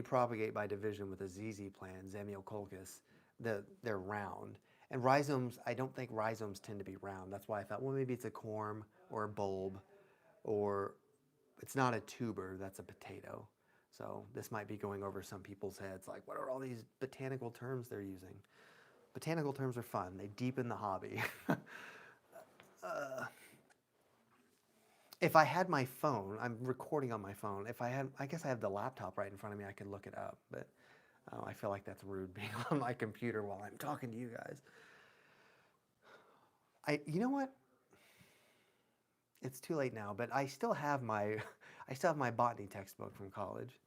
propagate by division with a ZZ plant, Zamioculcas, they're round. And rhizomes, I don't think rhizomes tend to be round. That's why I thought, well, maybe it's a corm or a bulb, or it's not a tuber, that's a potato. So this might be going over some people's heads, like, what are all these botanical terms they're using? Botanical terms are fun. They deepen the hobby. uh, If I had my phone, I'm recording on my phone. I guess I have the laptop right in front of me. I could look it up, but I feel like that's rude being on my computer while I'm talking to you guys. You know what? It's too late now, but I still have my, I still have my botany textbook from college.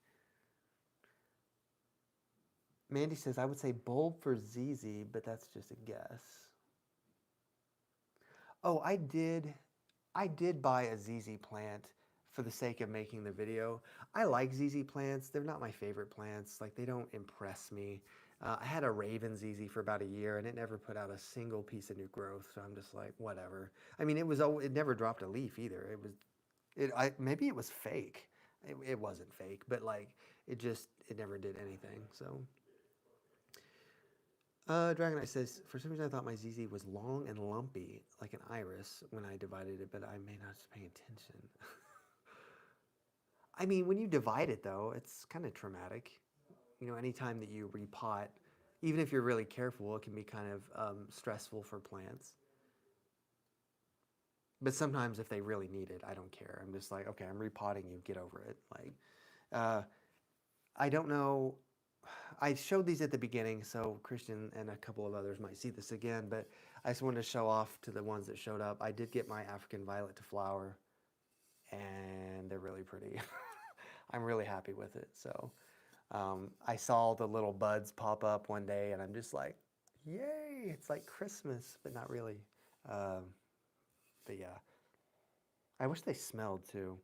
Mandy says, I would say bulb for ZZ, but that's just a guess. Oh, I did buy a ZZ plant for the sake of making the video. I like ZZ plants. They're not my favorite plants. Like, they don't impress me. I had a Raven ZZ for about a year, and it never put out a single piece of new growth. So I'm just like, whatever. I mean, it never dropped a leaf either. Maybe it was fake. It wasn't fake, but like, it never did anything. So. Dragonite says, for some reason I thought my ZZ was long and lumpy, like an iris, when I divided it, but I may not just pay attention. I mean, when you divide it, though, it's kind of traumatic. You know, anytime that you repot, even if you're really careful, it can be kind of stressful for plants. But sometimes if they really need it, I don't care. I'm just like, okay, I'm repotting you, get over it. Like, uh, I don't know. I showed these at the beginning, so Christian and a couple of others might see this again, but I just wanted to show off to the ones that showed up. I did get my African violet to flower, and they're really pretty. I'm really happy with it. So I saw the little buds pop up one day, and I'm just like, yay, it's like Christmas, but not really. Um, but yeah, I wish they smelled too,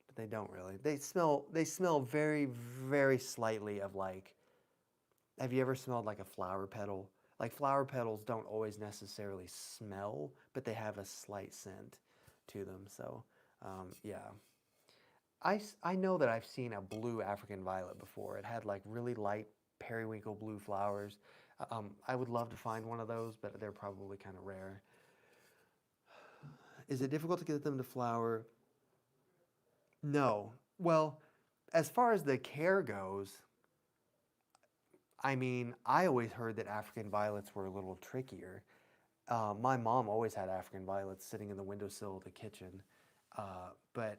but they don't really. They smell very, very slightly of like, have you ever smelled like a flower petal? Like flower petals don't always necessarily smell, but they have a slight scent to them. So, yeah. I know that I've seen a blue African violet before. It had like really light periwinkle blue flowers. I would love to find one of those, but they're probably kind of rare. Is it difficult to get them to flower? No. Well, as far as the care goes, I mean, I always heard that African violets were a little trickier. My mom always had African violets sitting in the windowsill of the kitchen, but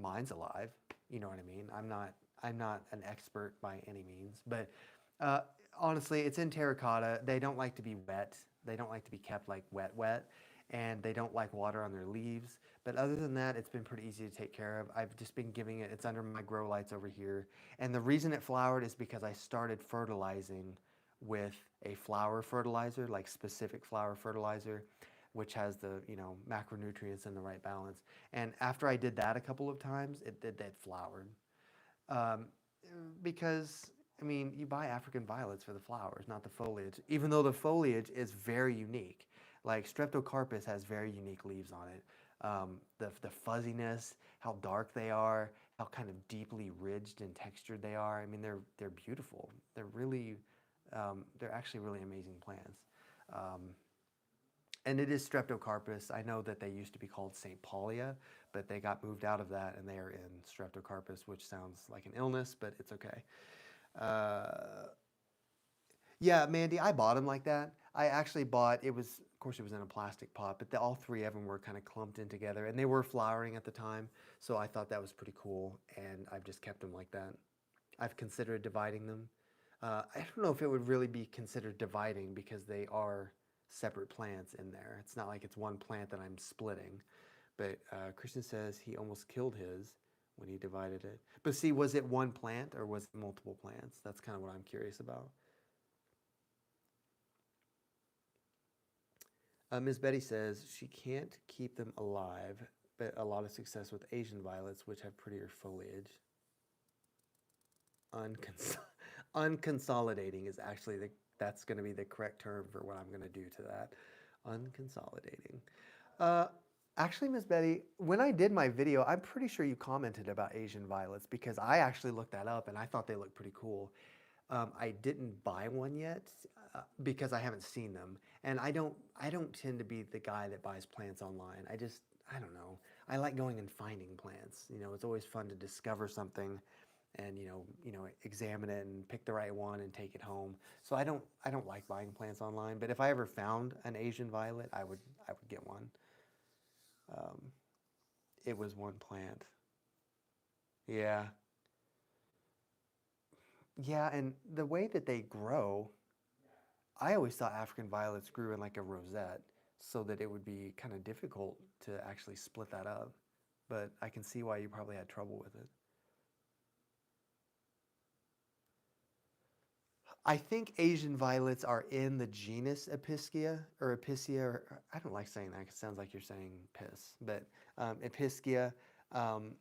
mine's alive. You know what I mean? I'm not an expert by any means, but uh, honestly, it's in terracotta. They don't like to be wet. They don't like to be kept like wet, and they don't like water on their leaves. But other than that, it's been pretty easy to take care of. I've just been giving it. It's under my grow lights over here, and the reason it flowered is because I started fertilizing with a flower fertilizer, like specific flower fertilizer, which has the macronutrients in the right balance. And after I did that a couple of times, it flowered. Um, because I mean, you buy African violets for the flowers, not the foliage. Even though the foliage is very unique, like Streptocarpus has very unique leaves on it. The fuzziness, how dark they are, how kind of deeply ridged and textured they are. I mean, they're beautiful. They're actually really amazing plants. Um, and it is Streptocarpus. I know that they used to be called St. Paulia, but they got moved out of that and they are in Streptocarpus, which sounds like an illness, but it's okay. Uh, yeah, Mandy, I bought them like that. I actually bought, of course, it was in a plastic pot, but all three of them were kind of clumped in together and they were flowering at the time. So I thought that was pretty cool and I've just kept them like that. I've considered dividing them. I don't know if it would really be considered dividing because they are separate plants in there. It's not like it's one plant that I'm splitting. But Christian says he almost killed his when he divided it. But see, was it one plant or was it multiple plants? That's kind of what I'm curious about. Ms. Betty says she can't keep them alive, but a lot of success with Asian violets, which have prettier foliage. Uncons- unconsolidating is actually that's going to be the correct term for what I'm going to do to that. Unconsolidating. Uh, Actually, Miss Betty, when I did my video, I'm pretty sure you commented about Asian violets because I actually looked that up and I thought they looked pretty cool. I didn't buy one yet because I haven't seen them, and I don't tend to be the guy that buys plants online. I don't know. I like going and finding plants. You know, it's always fun to discover something and examine it and pick the right one and take it home. So I don't like buying plants online, but if I ever found an Asian violet, I would get one. Um, it was one plant. Yeah. Yeah, and the way that they grow, I always thought African violets grew in like a rosette so that it would be kind of difficult to actually split that up. But I can see why you probably had trouble with it. I think Asian violets are in the genus Epischia or Epicea. Or, I don't like saying that 'cause it sounds like you're saying piss, but Epischia. Um,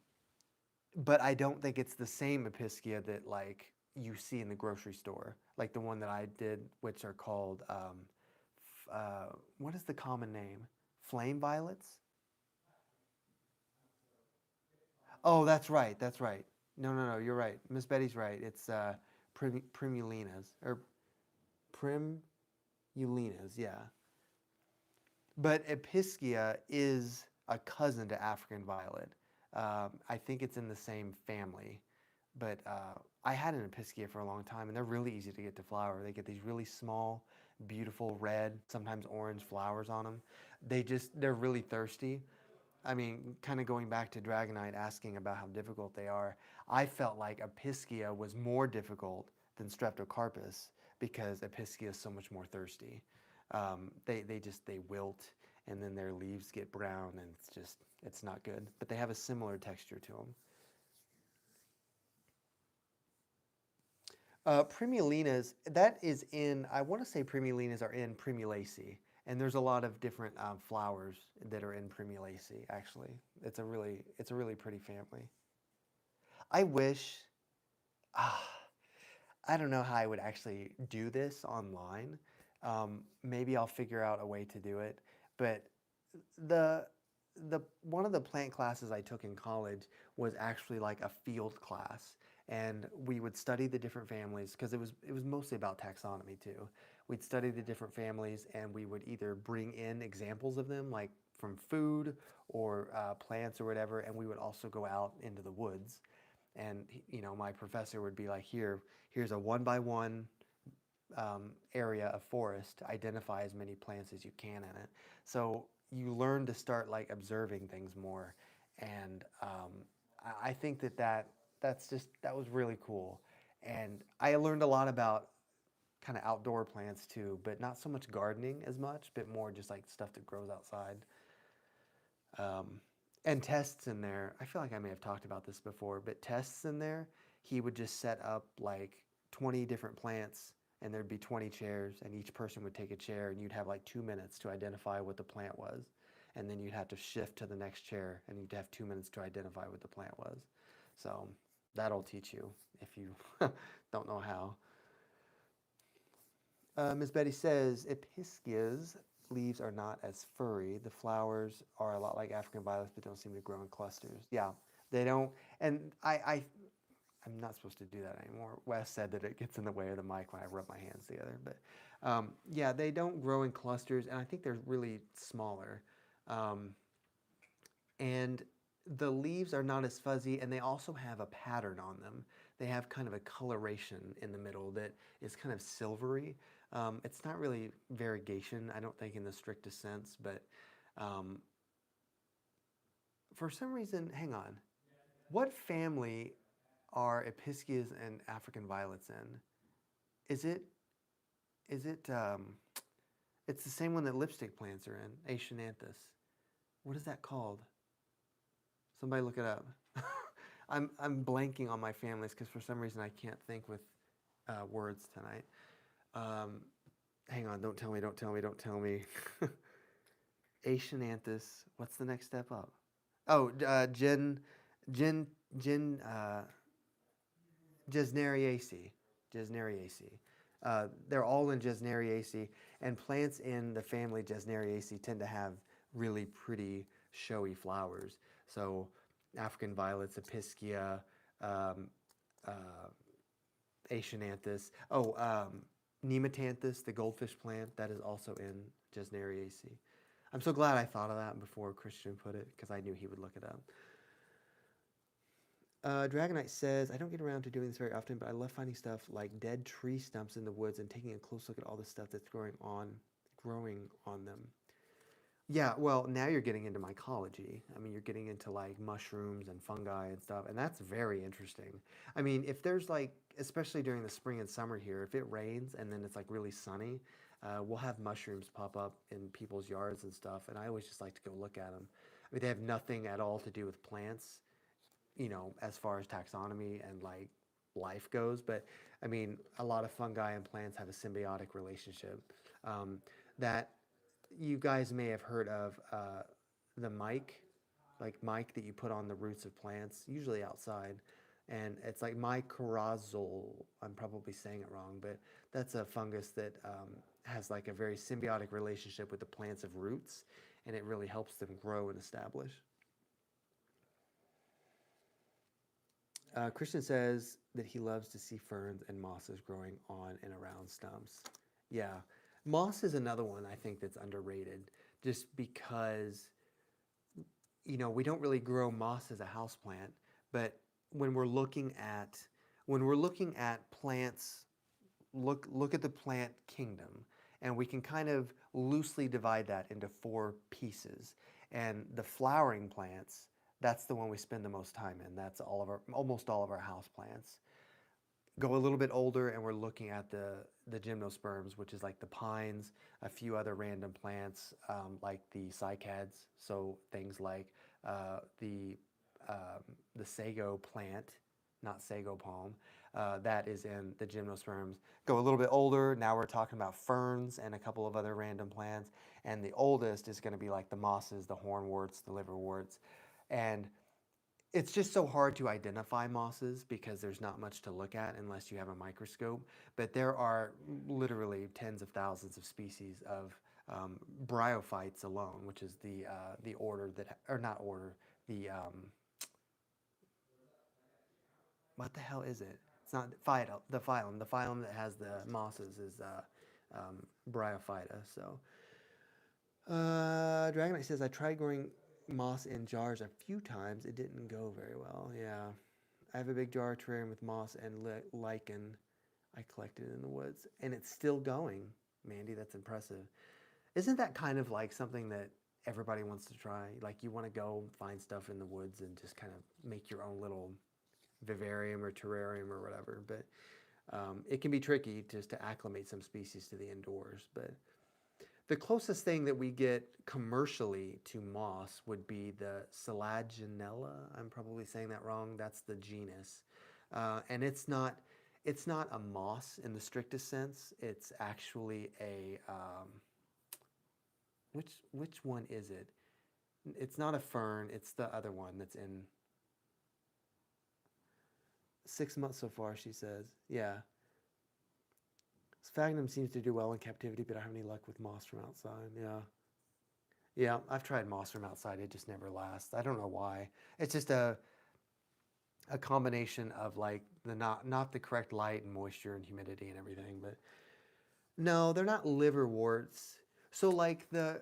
but I don't think it's the same Epischia that like you see in the grocery store, like the one that I did, which are called what is the common name? Flame violets? Oh, that's right. That's right. No, no, no. You're right. Miss Betty's right. It's primulinas or primulinas. Yeah. But Epischia is a cousin to African violet. I think it's in the same family. But I had an Epischia for a long time, and they're really easy to get to flower. They get these really small, beautiful red, sometimes orange flowers on them. They're really thirsty. I mean, kind of going back to Dragonite asking about how difficult they are, I felt like Epischia was more difficult than Streptocarpus because Epischia is so much more thirsty. They wilt and then their leaves get brown and it's not good. But they have a similar texture to them. Primulinas, that is in, I want to say Primulinas are in Primulaceae. And there's a lot of different flowers that are in Primulaceae, actually. It's a really pretty family. I wish, ah, I don't know how I would actually do this online. Maybe I'll figure out a way to do it. But the one of the plant classes I took in college was actually like a field class, and we would study the different families because it was mostly about taxonomy too. We'd study the different families, and we would either bring in examples of them, like from food or plants or whatever, and we would also go out into the woods. And my professor would be like, here's a one by one area of forest. Identify as many plants as you can in it. So you learn to start like observing things more, and I think that was really cool, and I learned a lot about kind of outdoor plants too, but not so much gardening as much, but more just like stuff that grows outside. Um, and tests in there, I feel like I may have talked about this before, but tests in there, he would just set up like 20 different plants and there'd be 20 chairs and each person would take a chair and you'd have like 2 minutes to identify what the plant was. And then you'd have to shift to the next chair and you'd have 2 minutes to identify what the plant was. So that'll teach you if you don't know how. Ms. Betty says, Episcia's leaves are not as furry. The flowers are a lot like African violets, but don't seem to grow in clusters. Yeah, they don't. And I'm not supposed to do that anymore. Wes said that it gets in the way of the mic when I rub my hands together. But yeah, they don't grow in clusters, and I think they're really smaller. Um, and the leaves are not as fuzzy, and they also have a pattern on them. They have kind of a coloration in the middle that is kind of silvery. It's not really variegation, I don't think, in the strictest sense, but um, for some reason, hang on. What family are Episcias and African violets in? Is it, is it, it's the same one that lipstick plants are in, Asiananthus. What is that called? Somebody look it up. I'm blanking on my families because for some reason I can't think with words tonight. Um, hang on, don't tell me, don't tell me, don't tell me. Asiananthus. What's the next step up? Oh, Gen, Gen, Gesneriaceae. Gesneriaceae. They're all in Gesneriaceae, and plants in the family Gesneriaceae tend to have really pretty, showy flowers. So, African violets, Epischia, um, uh, Asiananthus. Oh, Nematanthus, the goldfish plant, that is also in Gesneriaceae. I'm so glad I thought of that before Christian put it because I knew he would look it up. Dragonite says, I don't get around to doing this very often, but I love finding stuff like dead tree stumps in the woods and taking a close look at all the stuff that's growing on them. Yeah, well, now you're getting into mycology. I mean, you're getting into like mushrooms and fungi and stuff, and that's very interesting. I mean, if there's like, especially during the spring and summer here, if it rains and then it's like really sunny, we'll have mushrooms pop up in people's yards and stuff, and I always just like to go look at them. I mean, they have nothing at all to do with plants, as far as taxonomy and like life goes, but I mean, a lot of fungi and plants have a symbiotic relationship. Um, that you guys may have heard of the mic that you put on the roots of plants, usually outside. And it's like mycorrhizal. I'm probably saying it wrong, but that's a fungus that has like a very symbiotic relationship with the plants of roots, and it really helps them grow and establish. Christian says that he loves to see ferns and mosses growing on and around stumps. Yeah, moss is another one I think that's underrated, just because we don't really grow moss as a house plant, but when we're looking at when we're looking at plants, look at the plant kingdom, and we can kind of loosely divide that into four pieces. And the flowering plants, that's the one we spend the most time in. That's almost all of our house plants. Go a little bit older, and we're looking at the gymnosperms, which is like the pines, a few other random plants like the cycads. So things like the the sago plant, not sago palm, that is in the gymnosperms. Go a little bit older, now we're talking about ferns and a couple of other random plants. And the oldest is going to be like the mosses, the hornworts, the liverworts. And it's just so hard to identify mosses because there's not much to look at unless you have a microscope. But there are literally tens of thousands of species of bryophytes alone, which is the order that, or not order, the what the hell is it? It's not phyta, the phylum. The phylum that has the mosses is Bryophyta. So, Dragonite says, I tried growing moss in jars a few times. It didn't go very well. Yeah. I have a big jar terrarium with moss and lichen. I collected in the woods. And it's still going. Mandy, that's impressive. Isn't that kind of like something that everybody wants to try? Like you want to go find stuff in the woods and just kind of make your own little vivarium or terrarium or whatever. But it can be tricky just to acclimate some species to the indoors. But the closest thing that we get commercially to moss would be the Selaginella. I'm probably saying that wrong. That's the genus, and it's not a moss in the strictest sense. It's actually a which one is it? It's not a fern. It's the other one that's in 6 months so far, she says. Yeah. Sphagnum seems to do well in captivity, but I don't have any luck with moss from outside. Yeah. Yeah, I've tried moss from outside. It just never lasts. I don't know why. It's just a combination of like the not the correct light and moisture and humidity and everything. But no, they're not liverworts. So like the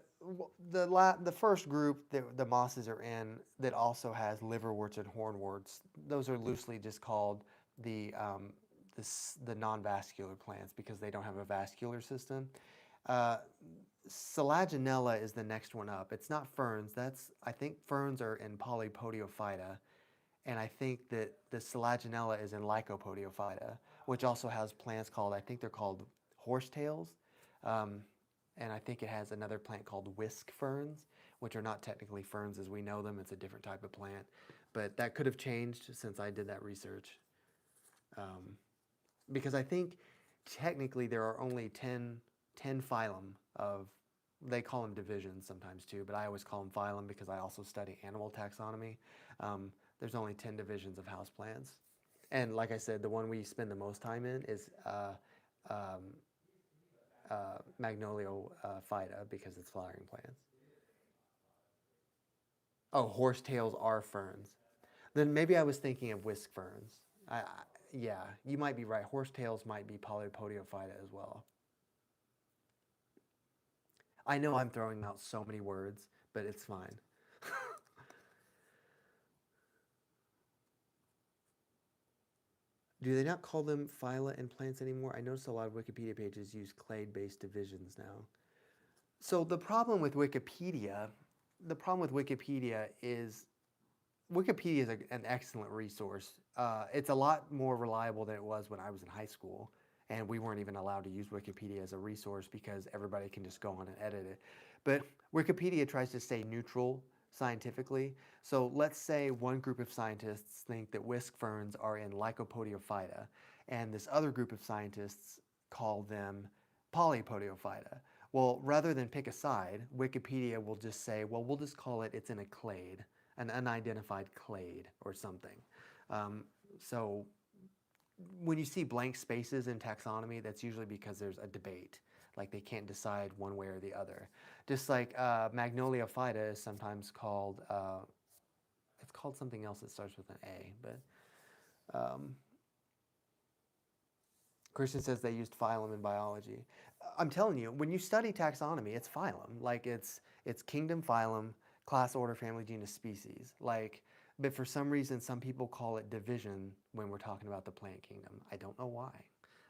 first group that the mosses are in that also has liverworts and hornworts, those are loosely just called the the non-vascular plants because they don't have a vascular system. Uh, Selaginella is the next one up. It's not ferns. I think ferns are in Polypodiophyta, and I think that the Selaginella is in Lycopodiophyta, which also has plants called, I think they're called horsetails. Um, and I think it has another plant called whisk ferns, which are not technically ferns as we know them. It's a different type of plant. But that could have changed since I did that research. Um, because I think technically there are only 10 phylum of, they call them divisions sometimes too, but I always call them phylum because I also study animal taxonomy. There's only 10 divisions of houseplants. And like I said, the one we spend the most time in is Magnolio phyta because it's flowering plants. Oh, horsetails are ferns. Then maybe I was thinking of whisk ferns. Yeah, you might be right. Horsetails might be Polypodiophyta as well. I know I'm throwing out so many words, but it's fine. Do they not call them phyla in plants anymore? I noticed a lot of Wikipedia pages use clade-based divisions now. So the problem with Wikipedia is an excellent resource. It's a lot more reliable than it was when I was in high school, and we weren't even allowed to use Wikipedia as a resource because everybody can just go on and edit it. But Wikipedia tries to stay neutral scientifically. So let's say one group of scientists think that whisk ferns are in Lycopodiophyta, and this other group of scientists call them polypodiophyta. Well, rather than pick a side, Wikipedia will just say, well, we'll just call it it's in a clade, an unidentified clade or something. So when you see blank spaces in taxonomy, that's usually because there's a debate. Like they can't decide one way or the other. Just like Magnolia phyta is sometimes called, it's called something else that starts with an A, but Christian says they used phylum in biology. I'm telling you, when you study taxonomy, it's phylum. Like it's kingdom, phylum, class, order, family, genus, species. Like, but for some reason, some people call it division when we're talking about the plant kingdom. I don't know why,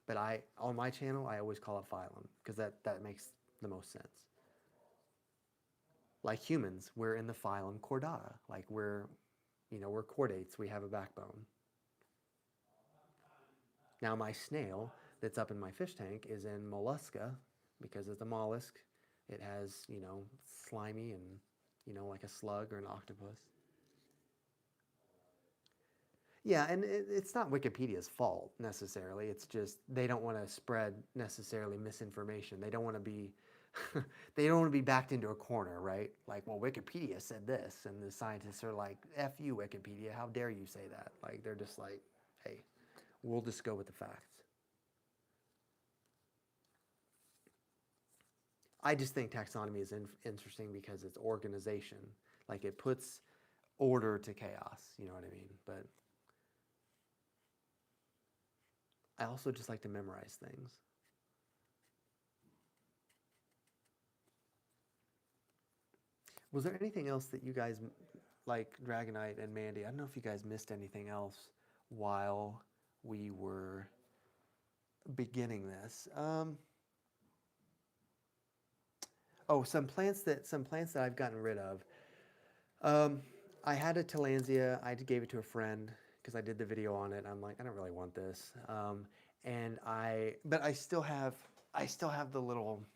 but on my channel I always call it phylum because that makes the most sense. Like humans, we're in the phylum Chordata. Like we're chordates. We have a backbone. Now my snail that's up in my fish tank is in mollusca because it's a mollusk. It has, slimy and, like a slug or an octopus. Yeah, and it's not Wikipedia's fault necessarily. It's just they don't want to spread necessarily misinformation. They don't want to be they don't want to be backed into a corner, right? Like, well, Wikipedia said this, and the scientists are like, "F you, Wikipedia! How dare you say that?" Like, they're just like, "Hey, we'll just go with the facts." I just think taxonomy is interesting because it's organization. Like it puts order to chaos. You know what I mean? But I also just like to memorize things. Was there anything else that you guys, like Dragonite and Mandy, I don't know if you guys missed anything else while we were beginning this. Oh, some plants that I've gotten rid of. I had a Tillandsia. I gave it to a friend because I did the video on it. I'm like, I don't really want this. But I still have the little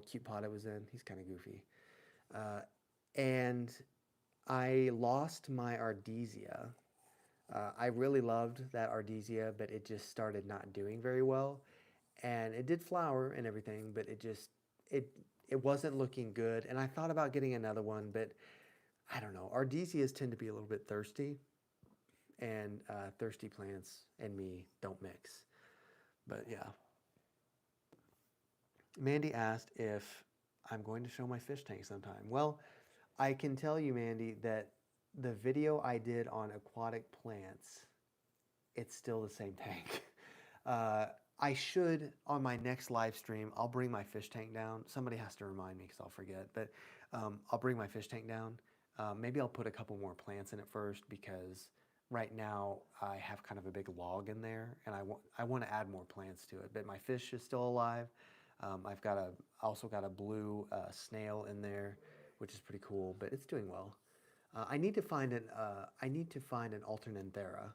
cute pot it was in. He's kind of goofy. And I lost my Ardesia. I really loved that Ardesia, but it just started not doing very well. And it did flower and everything, but it wasn't looking good. And I thought about getting another one, but I don't know. Ardesias tend to be a little bit thirsty, and thirsty plants and me don't mix. But yeah. Mandy asked if I'm going to show my fish tank sometime. Well, I can tell you, Mandy, that the video I did on aquatic plants, it's still the same tank. I should, on my next live stream, I'll bring my fish tank down. Somebody has to remind me because I'll forget. But I'll bring my fish tank down. Maybe I'll put a couple more plants in it first because right now I have kind of a big log in there, and I want to add more plants to it. But my fish is still alive. I've also got a blue snail in there, which is pretty cool. But it's doing well. I need to find an Alternanthera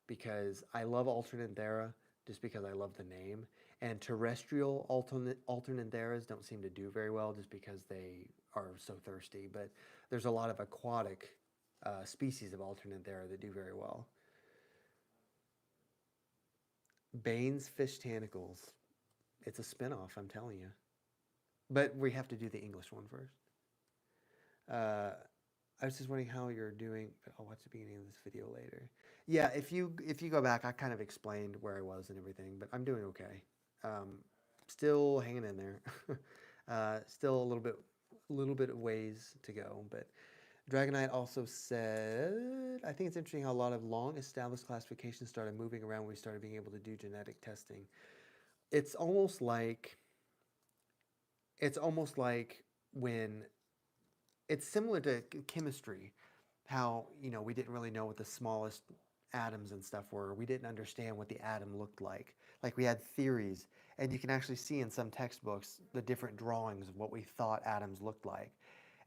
because I love Alternanthera just because I love the name. And terrestrial Alternantheras don't seem to do very well just because they are so thirsty. But there's a lot of aquatic species of Alternanthera that do very well. Bane's Fish Botanicals. It's a spinoff, I'm telling you. But we have to do the English one first. I was just wondering how you're doing, but I'll watch the beginning of this video later. Yeah, if you go back, I kind of explained where I was and everything, but I'm doing okay. Still hanging in there. Still a little bit of ways to go. But Dragonite also said, I think it's interesting how a lot of long established classifications started moving around when we started being able to do genetic testing. It's almost like when it's similar to chemistry, how we didn't really know what the smallest atoms and stuff were. We didn't understand what the atom looked like. Like we had theories, and you can actually see in some textbooks the different drawings of what we thought atoms looked like.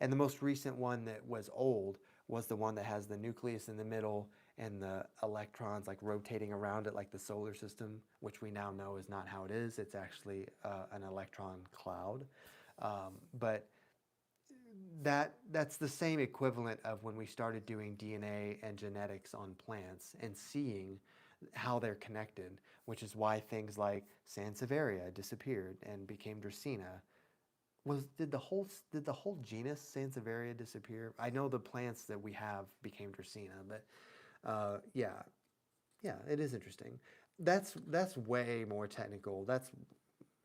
And the most recent one that was old was the one that has the nucleus in the middle and the electrons like rotating around it like the solar system, which we now know is not how it is. It's actually an electron cloud. But that's the same equivalent of when we started doing DNA and genetics on plants and seeing how they're connected, which is why things like Sansevieria disappeared and became Dracaena. Did the whole genus Sansevieria disappear? I know the plants that we have became Dracaena, but yeah, yeah, it is interesting. That's way more technical. That's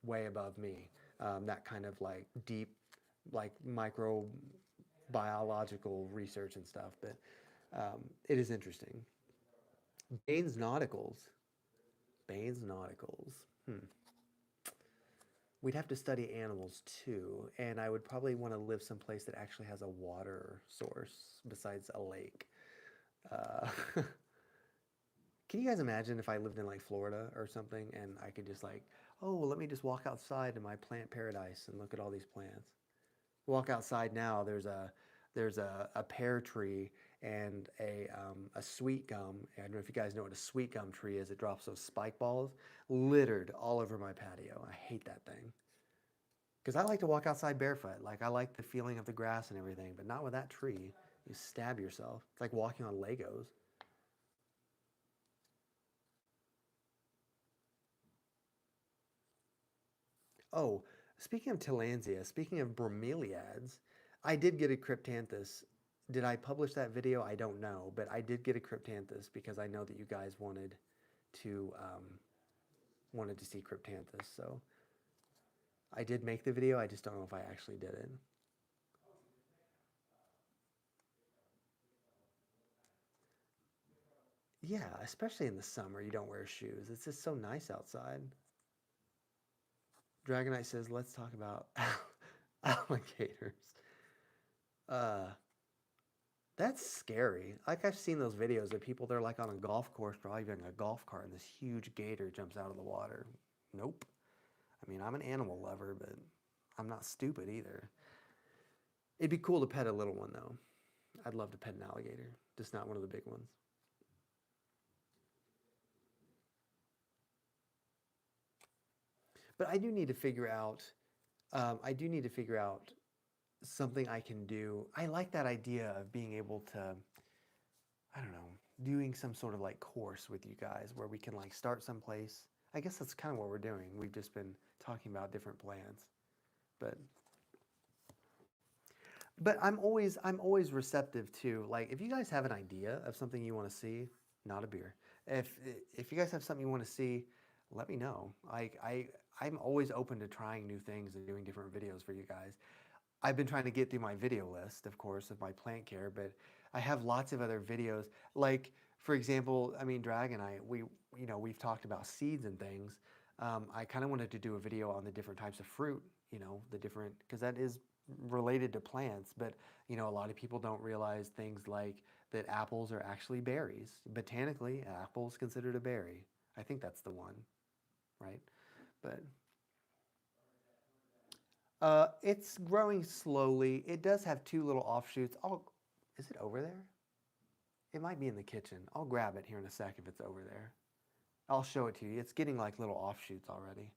way above me. That kind of like deep, like microbiological research and stuff. But it is interesting. Bane's Nauticals. Bane's Nauticals. We'd have to study animals too, and I would probably want to live someplace that actually has a water source besides a lake. Uh, can you guys imagine if I lived in like Florida or something and I could just like, oh, well, let me just walk outside in my plant paradise and look at all these plants. Walk outside now. There's a pear tree and a sweet gum. I don't know if you guys know what a sweet gum tree is. It drops those spike balls littered all over my patio. I hate that thing because I like to walk outside barefoot. Like I like the feeling of the grass and everything, but not with that tree. You stab yourself. It's like walking on Legos. Oh, speaking of Tillandsia, speaking of bromeliads, I did get a cryptanthus. Did I publish that video? I don't know, but I did get a cryptanthus because I know that you guys to wanted to see cryptanthus. So I did make the video. I just don't know if I actually did it. Yeah, especially in the summer, you don't wear shoes. It's just so nice outside. Dragonite says, "Let's talk about alligators." Uh, That's scary. Like I've seen those videos of people they're like on a golf course driving a golf cart and this huge gator jumps out of the water. Nope. I mean, I'm an animal lover, but I'm not stupid either. It'd be cool to pet a little one though. I'd love to pet an alligator, just not one of the big ones. But I do need to figure out. I do need to figure out something I can do. I like that idea of being able to, I don't know, doing some sort of like course with you guys where we can like start someplace. I guess that's kind of what we're doing. We've just been talking about different plans. But I'm always receptive to like if you guys have an idea of something you want to see, not a beer. If if you guys have something you want to see, let me know. I'm always open to trying new things and doing different videos for you guys. I've been trying to get through my video list, of course, of my plant care, but I have lots of other videos. Like, for example, I mean, Drag and I, we've talked about seeds and things. I kind of wanted to do a video on the different types of fruit, the different, because that is related to plants. But, a lot of people don't realize things like that apples are actually berries. Botanically, apple's considered a berry. I think that's the one, right? But it's growing slowly. It does have two little offshoots. Is it over there? It might be in the kitchen. I'll grab it here in a sec if it's over there. I'll show it to you. It's getting like little offshoots already.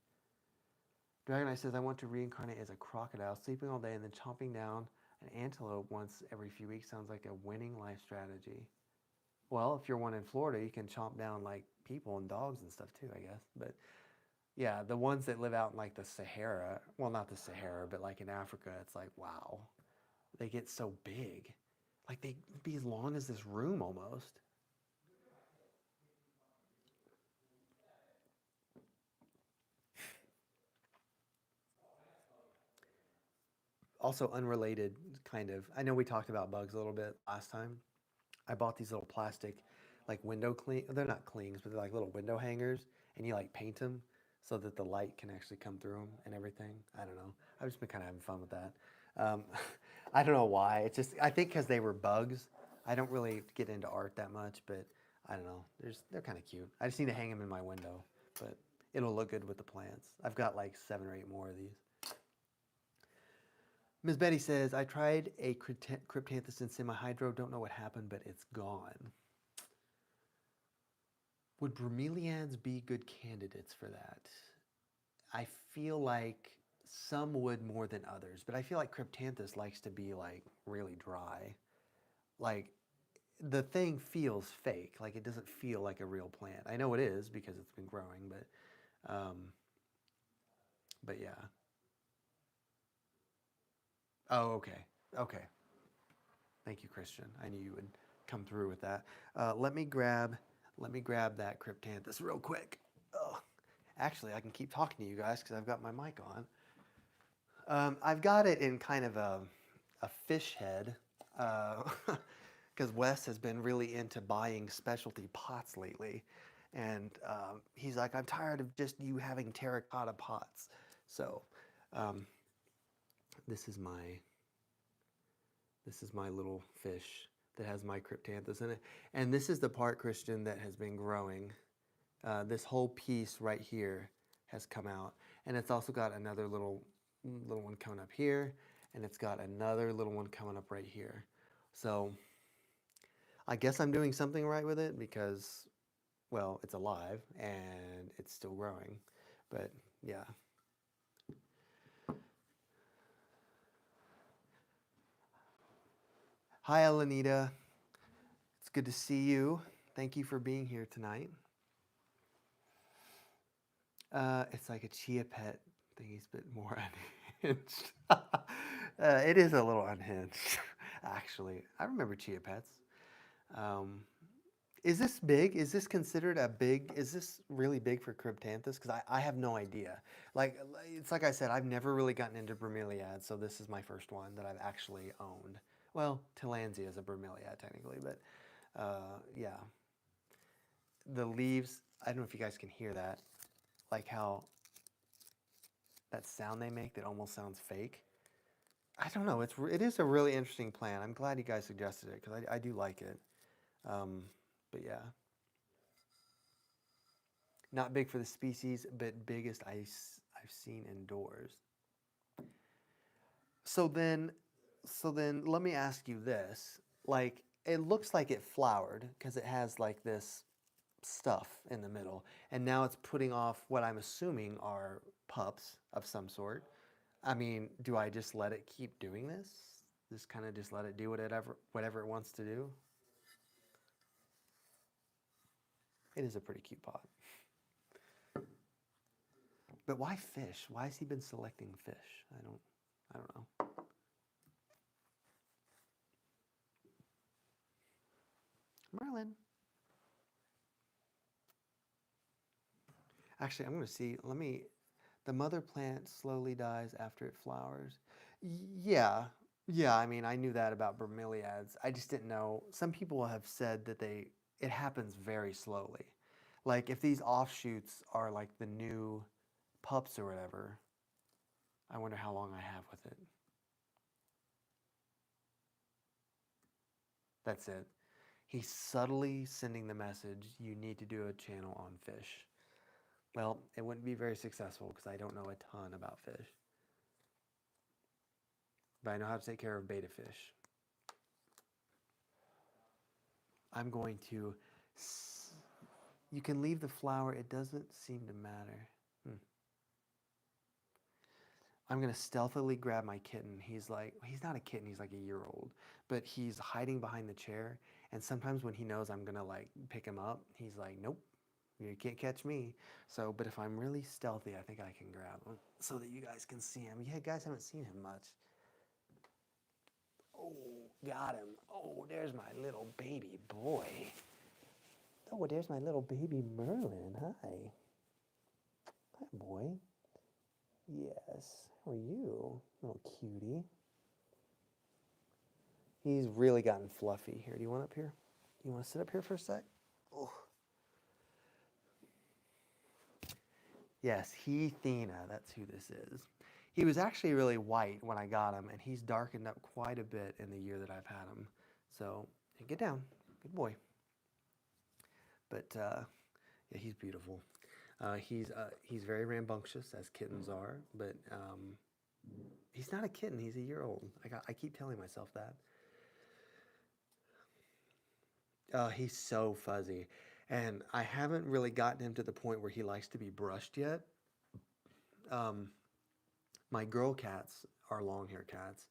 Dragonite says, I want to reincarnate as a crocodile, sleeping all day and then chomping down an antelope once every few weeks sounds like a winning life strategy. Well, if you're one in Florida, you can chomp down like people and dogs and stuff too, I guess. But yeah, the ones that live out in like the Sahara, well, not the Sahara, but like in Africa, it's like, wow, they get so big. Like they be as long as this room almost. Also, unrelated, kind of. I know we talked about bugs a little bit last time. I bought these little plastic, like window clean. They're not clings, but they're like little window hangers, and you like paint them so that the light can actually come through them and everything. I don't know. I've just been kind of having fun with that. Um, I don't know why. It's just I think because they were bugs. I don't really get into art that much, but I don't know. They're kind of cute. I just need to hang them in my window, but it'll look good with the plants. I've got like 7 or 8 more of these. Ms. Betty says, I tried a cryptanthus in semi-hydro. Don't know what happened, but it's gone. Would bromeliads be good candidates for that? I feel like some would more than others, but I feel like cryptanthus likes to be like really dry. Like the thing feels fake. Like it doesn't feel like a real plant. I know it is because it's been growing, but yeah. Oh, okay. Okay. Thank you, Christian. I knew you would come through with that. Let me grab that cryptanthus real quick. Oh, actually, I can keep talking to you guys because I've got my mic on. I've got it in kind of a fish head because Wes has been really into buying specialty pots lately. And he's like, I'm tired of just you having terracotta pots. So um, this is my this is my little fish that has my cryptanthus in it. And this is the part, Christian, that has been growing. This whole piece right here has come out. And it's also got another little one coming up here. And it's got another little one coming up right here. So I guess I'm doing something right with it because, well, it's alive and it's still growing. But yeah. Hi, Alanita. It's good to see you. Thank you for being here tonight. It's like a chia pet thingy's a bit more unhinged. It is a little unhinged, actually. I remember chia pets. Um, is this big? Is this considered a big? Is this really big for cryptanthus? Because I have no idea. Like it's like I said, I've never really gotten into bromeliads, so this is my first one that I've actually owned. Well, Tillandsia is a bromeliad technically, but yeah, the leaves. I don't know if you guys can hear that, like how that sound they make that almost sounds fake. I don't know. It is a really interesting plant. I'm glad you guys suggested it because I do like it. Um, but yeah, not big for the species, but biggest I've seen indoors. So then, so then let me ask you this. Like it looks like it flowered because it has like this stuff in the middle, and now it's putting off what I'm assuming are pups of some sort. I mean, do I just let it keep doing this? Just kind of just let it do whatever it wants to do? It is a pretty cute pot. But why fish? Why has he been selecting fish? I don't know. Merlin. Actually, I'm going to see. The mother plant slowly dies after it flowers. Yeah. Yeah, I mean, I knew that about bromeliads. I just didn't know. Some people have said that it happens very slowly. Like if these offshoots are like the new pups or whatever, I wonder how long I have with it. That's it. He's subtly sending the message, you need to do a channel on fish. Well, it wouldn't be very successful because I don't know a ton about fish. But I know how to take care of betta fish. I'm going to... You can leave the flower. It doesn't seem to matter. I'm going to stealthily grab my kitten. He's not a kitten. He's like a year old. But he's hiding behind the chair. And sometimes when he knows I'm going to like pick him up, he's like, nope, you can't catch me. So, but if I'm really stealthy, I think I can grab him so that you guys can see him. Yeah, guys haven't seen him much. Oh, got him. Oh, there's my little baby boy. Oh, there's my little baby Merlin. Hi. Hi, boy. Yes. How are you, little cutie? He's really gotten fluffy. Here, do you want up here? You want to sit up here for a sec? Oh. Yes, Heathena, that's who this is. He was actually really white when I got him, and he's darkened up quite a bit in the year that I've had him. So, get down. Good boy. But, yeah, he's beautiful. He's very rambunctious, as kittens are, but he's not a kitten. He's a year old. I keep telling myself that. He's so fuzzy. And I haven't really gotten him to the point where he likes to be brushed yet. Um, my girl cats are long hair cats,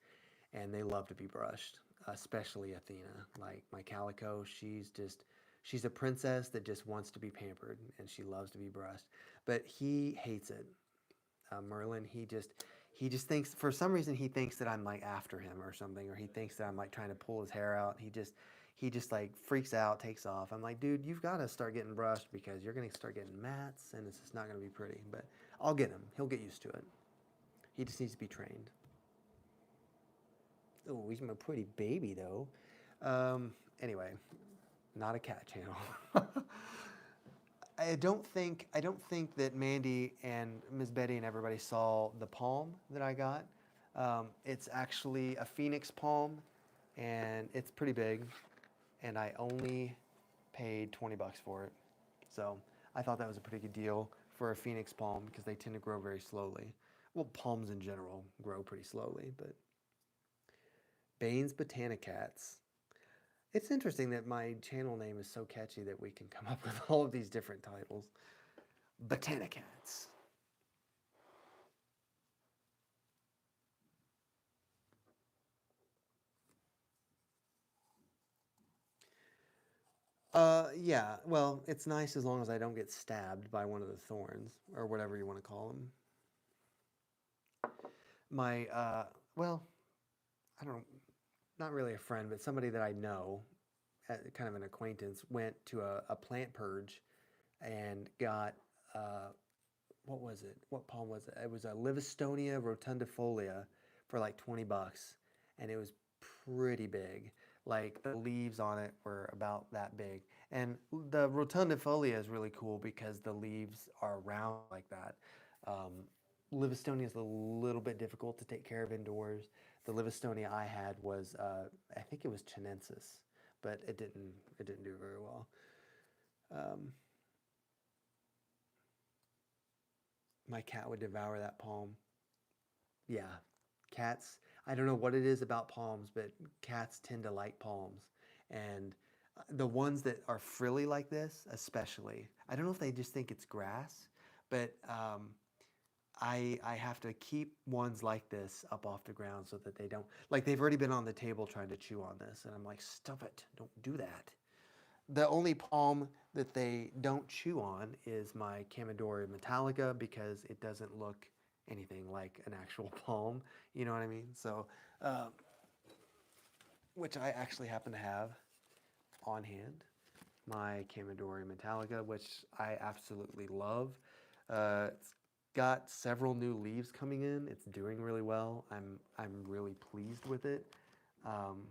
and they love to be brushed. especially Athena. Like my calico, she's a princess that just wants to be pampered and she loves to be brushed. But he hates it. Merlin, he just thinks for some reason he thinks that I'm like after him or something, or he thinks that I'm like trying to pull his hair out. He just like freaks out, takes off. I'm like, dude, you've got to start getting brushed because you're gonna start getting mats and it's just not gonna be pretty. But I'll get him. He'll get used to it. He just needs to be trained. Oh, he's my pretty baby though. Anyway, not a cat channel. I don't think that Mandy and Miss Betty and everybody saw the palm that I got. It's actually a phoenix palm, and it's pretty big. And I only paid 20 bucks for it. So I thought that was a pretty good deal for a phoenix palm because they tend to grow very slowly. Well, palms in general grow pretty slowly, but Bane's Botanicals. It's interesting that my channel name is so catchy that we can come up with all of these different titles. Botanicals. Yeah, well, it's nice as long as I don't get stabbed by one of the thorns, or whatever you want to call them. My, well, I don't, not really a friend, but somebody that I know, kind of an acquaintance, went to a plant purge and got, uh, what was it? What palm was it? It was a Livistonia rotundifolia for like 20 bucks, and it was pretty big. Like the leaves on it were about that big. And the rotundifolia is really cool because the leaves are round like that. Um, Livistonia is a little bit difficult to take care of indoors. The Livistonia I had was, I think it was chinensis, but it didn't do very well. Um, my cat would devour that palm. Yeah, cats. I don't know what it is about palms, but cats tend to like palms, and the ones that are frilly like this, especially. I don't know if they just think it's grass, but I have to keep ones like this up off the ground so that they don't like they've already been on the table trying to chew on this, and I'm like, stop it, don't do that. The only palm that they don't chew on is my Camidori Metallica because it doesn't look anything like an actual palm. You know what I mean? So, uh, which I actually happen to have on hand. My Camidori Metallica, which I absolutely love. It's got several new leaves coming in. It's doing really well. I'm really pleased with it. Um,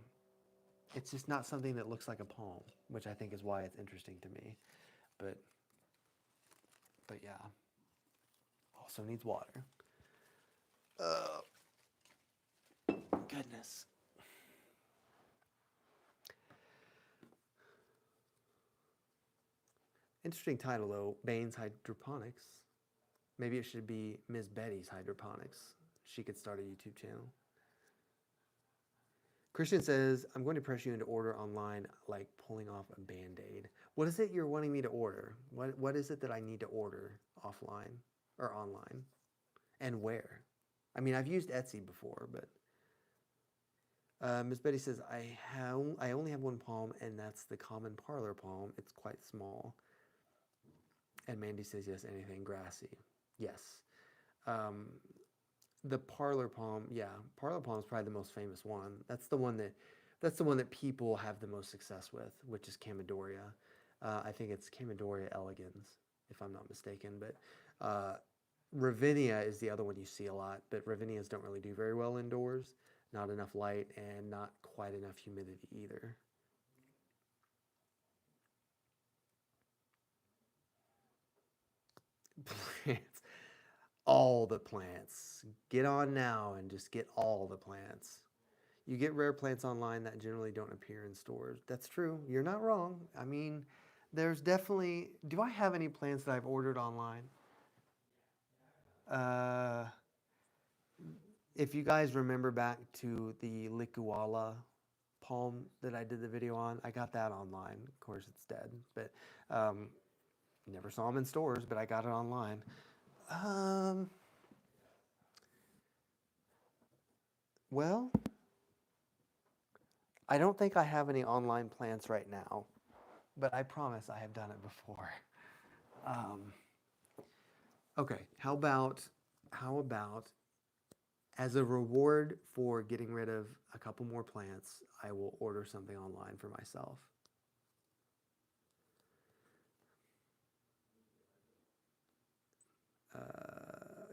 it's just not something that looks like a palm, which I think is why it's interesting to me. But but yeah, also needs water. Uh, Goodness. Interesting title though, Bane's Hydroponics. Maybe it should be Miss Betty's Hydroponics. She could start a YouTube channel. Christian says, I'm going to press you into order online like pulling off a band-aid. What is it you're wanting me to order? What is it that I need to order offline or online? And where? I mean, I've used Etsy before, but Ms. Betty says, I only have one palm, and that's the common parlor palm. It's quite small. And Mandy says, yes, anything grassy. Yes. Um, the parlor palm, yeah, parlor palm is probably the most famous one. That's the one that people have the most success with, which is Camidoria. I think it's Camidoria elegans, if I'm not mistaken. But Ravinia is the other one you see a lot, but Ravinias don't really do very well indoors. Not enough light and not quite enough humidity either. Plants. All the plants. Get on now and just get all the plants. You get rare plants online that generally don't appear in stores. That's true. You're not wrong. I mean, there's definitely. Do I have any plants that I've ordered online? Uh, if you guys remember back to the Likuala palm that I did the video on, I got that online. Of course, it's dead, but um, never saw them in stores, but I got it online. Um, well, I don't think I have any online plants right now, but I promise I have done it before. Um, okay, how about as a reward for getting rid of a couple more plants, I will order something online for myself.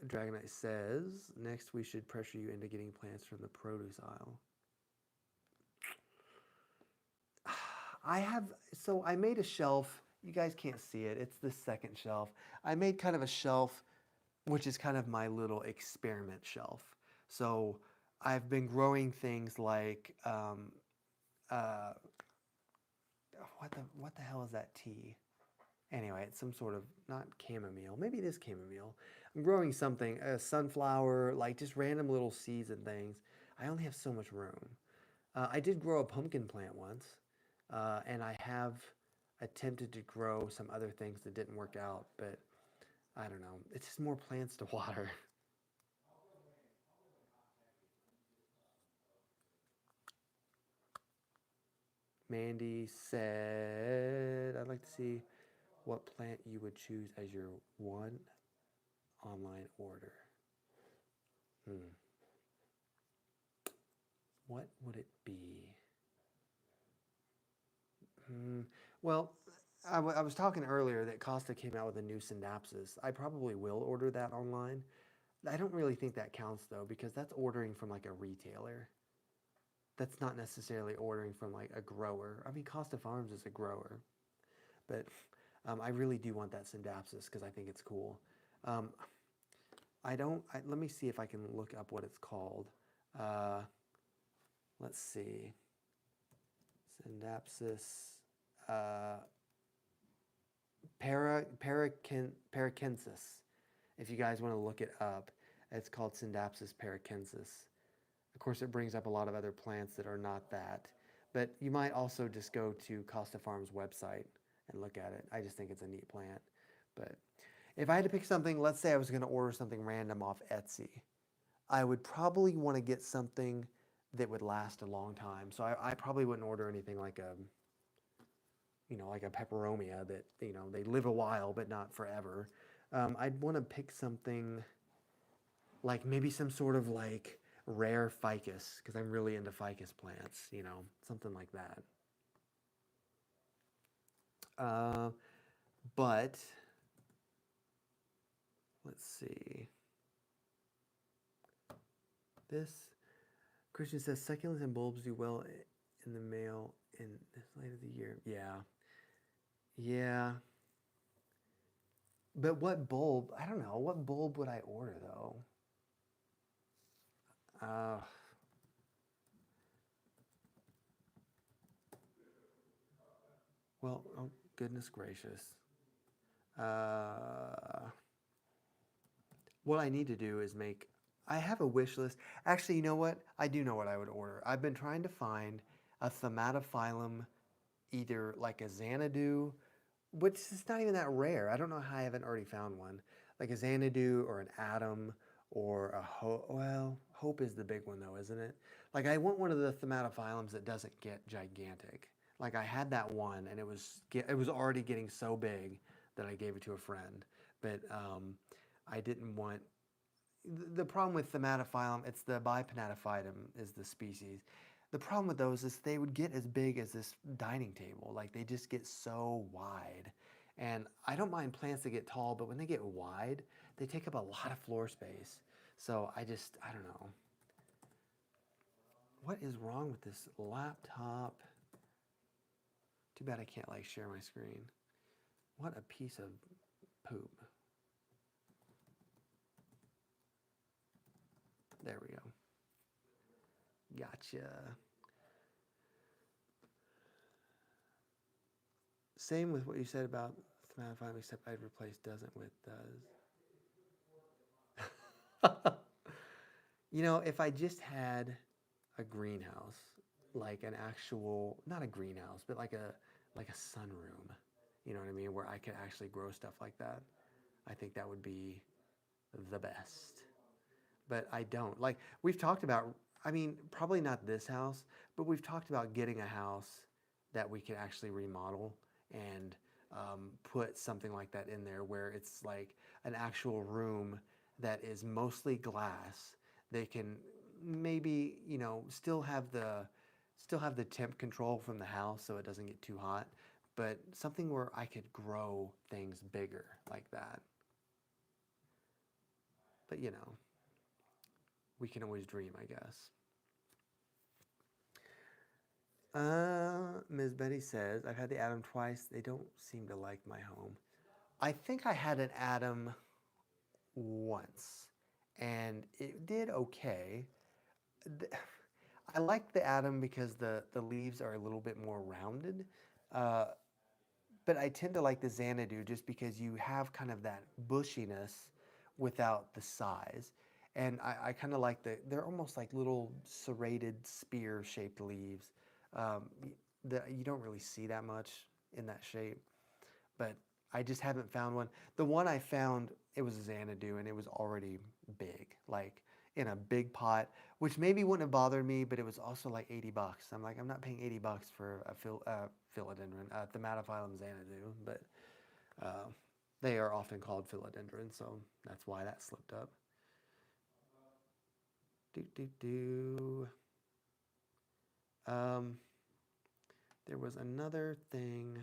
Dragonite says, next we should pressure you into getting plants from the produce aisle. I made a shelf. You guys can't see it. It's the second shelf. I made kind of a shelf, which is kind of my little experiment shelf. So I've been growing things like, uh, what the hell is that tea? Anyway, it's some sort of, not chamomile. Maybe it is chamomile. I'm growing something, a sunflower, like just random little seeds and things. I only have so much room. I did grow a pumpkin plant once, and I have attempted to grow some other things that didn't work out, but I don't know. It's just more plants to water. Mandy said, I'd like to see what plant you would choose as your one online order. Hmm. What would it be? Hmm. Well, I was talking earlier that Costa came out with a new Synapsis. I probably will order that online. I don't really think that counts though, because that's ordering from like a retailer. That's not necessarily ordering from like a grower. I mean, Costa Farms is a grower, but I really do want that Syndapsis because I think it's cool. Um, I don't. Let me see if I can look up what it's called. Uh, let's see. Syndapsis uh, paracensis. If you guys want to look it up, it's called Syndapsis paracensis. Of course, it brings up a lot of other plants that are not that. But you might also just go to Costa Farms website and look at it. I just think it's a neat plant. But if I had to pick something, let's say I was going to order something random off Etsy, I would probably want to get something that would last a long time. So I probably wouldn't order anything like like a peperomia that, they live a while, but not forever. I'd want to pick something like maybe some sort of like rare ficus, because I'm really into ficus plants, something like that. Uh, but let's see. This Christian says succulents and bulbs do well in the male in this late of the year. Yeah, yeah. But what bulb? I don't know. What bulb would I order though? Uh, well, oh goodness gracious. Uh, what I need to do is make. I have a wish list. Actually, you know what? I do know what I would order. I've been trying to find a thematophyllum, either like a Xanadu, which is not even that rare. I don't know how I haven't already found one. Like a Xanadu or an Atom or a Hope. Well, Hope is the big one though, isn't it? Like I want one of the thematophyllums that doesn't get gigantic. Like I had that one and it was already getting so big that I gave it to a friend. But I didn't want the problem with thematophyllum, it's the Bipennatophytum is the species. The problem with those is they would get as big as this dining table. Like they just get so wide. And I don't mind plants that get tall, but when they get wide, they take up a lot of floor space. So I don't know. What is wrong with this laptop? Too bad I can't like share my screen. What a piece of poop. There we go. Gotcha. Same with what you said about Thematify, except I'd replace doesn't with does. If I just had a greenhouse, like an actual, not a greenhouse, but like a sunroom, you know what I mean, where I could actually grow stuff like that, I think that would be the best. But I don't. Like we've talked about I mean, probably not this house, but we've talked about getting a house that we can actually remodel and put something like that in there where it's like an actual room that is mostly glass. They can maybe, still have the temp control from the house so it doesn't get too hot, but something where I could grow things bigger like that. But we can always dream, I guess. Ms. Betty says, I've had the Atom twice. They don't seem to like my home. I think I had an Atom once, and it did okay. I like the Atom because the leaves are a little bit more rounded. Uh, but I tend to like the Xanadu just because you have kind of that bushiness without the size. And I kind of like they're almost like little serrated spear shaped leaves. Um, you don't really see that much in that shape, but I just haven't found one. The one I found, it was a Xanadu and it was already big, like in a big pot, which maybe wouldn't have bothered me, but it was also like $80. I'm like, I'm not paying $80 for a philodendron, Thimatophyllum Xanadu, but uh, they are often called philodendron, so that's why that slipped up. Do do do. Um, there was another thing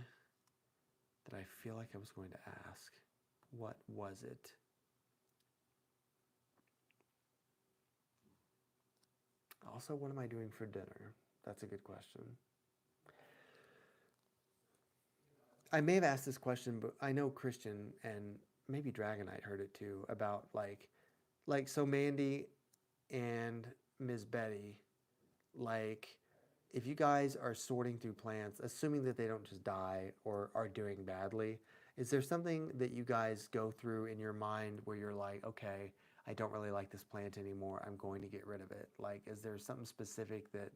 that I feel like I was going to ask. What was it? Also, what am I doing for dinner? That's a good question. I may have asked this question, but I know Christian and maybe Dragonite heard it too about so Mandy and Ms. Betty, like if you guys are sorting through plants, assuming that they don't just die or are doing badly, is there something that you guys go through in your mind where you're like, okay, I don't really like this plant anymore. I'm going to get rid of it. Like, is there something specific that